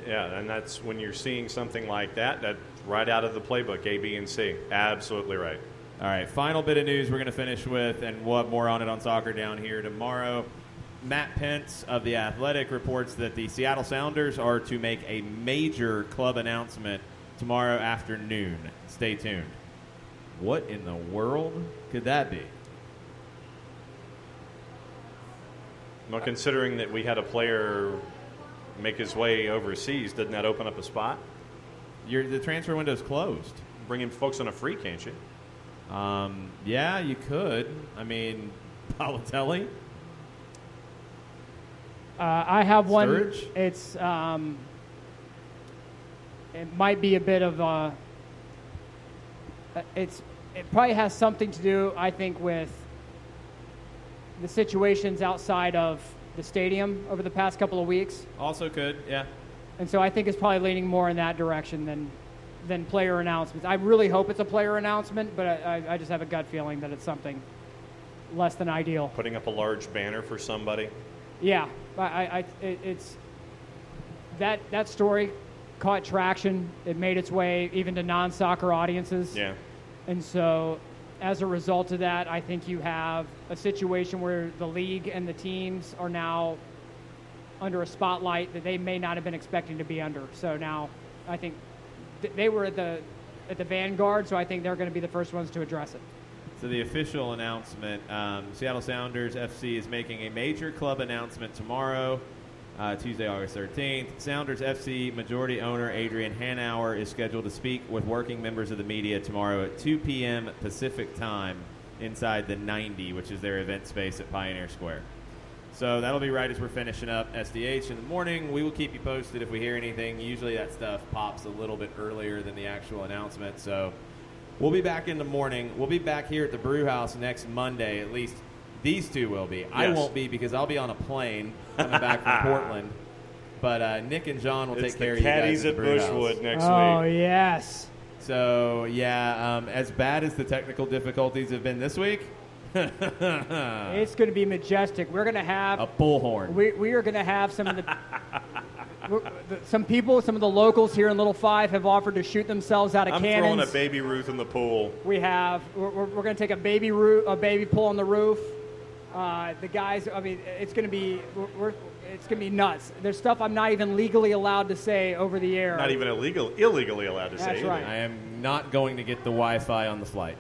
Yeah, and that's when you're seeing something like that right out of the playbook, A, B, and C. Absolutely right. All right, final bit of news we're going to finish with, and we'll have more on it on Soccer Down here tomorrow. Matt Pence of The Athletic reports that the Seattle Sounders are to make a major club announcement tomorrow afternoon. Stay tuned. What in the world could that be? Well, considering that we had a player make his way overseas, doesn't that open up a spot? The transfer window's closed. Bring in folks on a free, can't you? Yeah, you could. I mean, Balotelli. I have one. Sturridge? It's it might be a bit of it probably has something to do, I think, with the situations outside of the stadium over the past couple of weeks. Also could, yeah. And so I think it's probably leaning more in that direction than player announcements. I really hope it's a player announcement, but I just have a gut feeling that it's something less than ideal. Putting up a large banner for somebody. Yeah, it's that story caught traction. It made its way even to non-soccer audiences. Yeah. And so as a result of that, I think you have a situation where the league and the teams are now under a spotlight that they may not have been expecting to be under. So now I think they were at the vanguard, so I think they're going to be the first ones to address it. So the official announcement, Seattle Sounders FC is making a major club announcement tomorrow, Tuesday, August 13th. Sounders FC majority owner Adrian Hanauer is scheduled to speak with working members of the media tomorrow at 2 p.m. Pacific time inside the 90, which is their event space at Pioneer Square. So that'll be right as we're finishing up SDH in the morning. We will keep you posted if we hear anything. Usually that stuff pops a little bit earlier than the actual announcement. So we'll be back in the morning. We'll be back here at the Brewhouse next Monday. At least these two will be. Yes. I won't be because I'll be on a plane coming back from Portland. But Nick and John will take care of you guys at the Brewhouse. Bushwood next week. Oh, yes. So, yeah, as bad as the technical difficulties have been this week, it's going to be majestic. We're going to have a bullhorn. We are going to have some of some people, some of the locals here in Little Five have offered to shoot themselves out of I'm cannons. throwing a baby Ruth in the pool. We're going to take a baby pull on the roof. The guys, I mean, it's going to be nuts. There's stuff I'm not even legally allowed to say over the air. Not even illegally allowed to say. That's right. I am not going to get the Wi-Fi on the flight.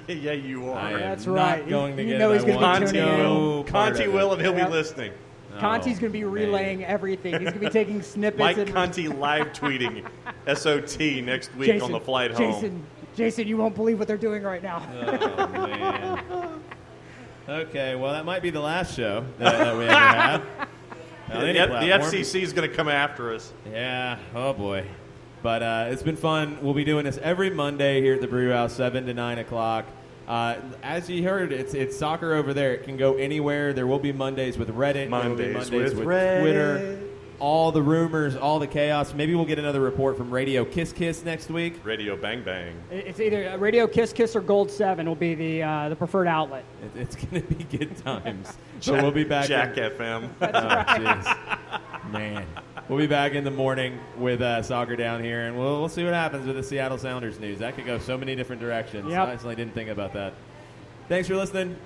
Yeah, you are. I am That's not right. going to You get know it. he's gonna be tuning in. Conti will, and he'll Yep. be listening. Conti's going to be relaying everything. He's going to be taking snippets. Mike Conti live tweeting SOT next week on the flight home. Jason, you won't believe what they're doing right now. Oh, man. Okay, well, that might be the last show that we ever had. The FCC is going to come after us. Yeah, oh boy. But it's been fun. We'll be doing this every Monday here at the Brewhouse, 7 to 9 o'clock. As you heard, it's soccer over there. It can go anywhere. There will be Mondays with Reddit. Mondays with Reddit. Twitter. All the rumors, all the chaos. Maybe we'll get another report from Radio Kiss Kiss next week. Radio Bang Bang. It's either Radio Kiss Kiss or Gold 7 will be the preferred outlet. It's going to be good times. So we'll be back. Jack FM. That's right. Man. We'll be back in the morning with soccer down here, and we'll see what happens with the Seattle Sounders news. That could go so many different directions. Yep. I honestly didn't think about that. Thanks for listening.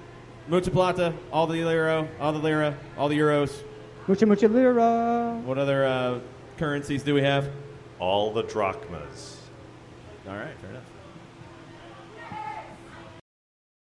Mucha plata, all the lira, all the euros. Mucha lira. What other currencies do we have? All the drachmas. All right, fair enough.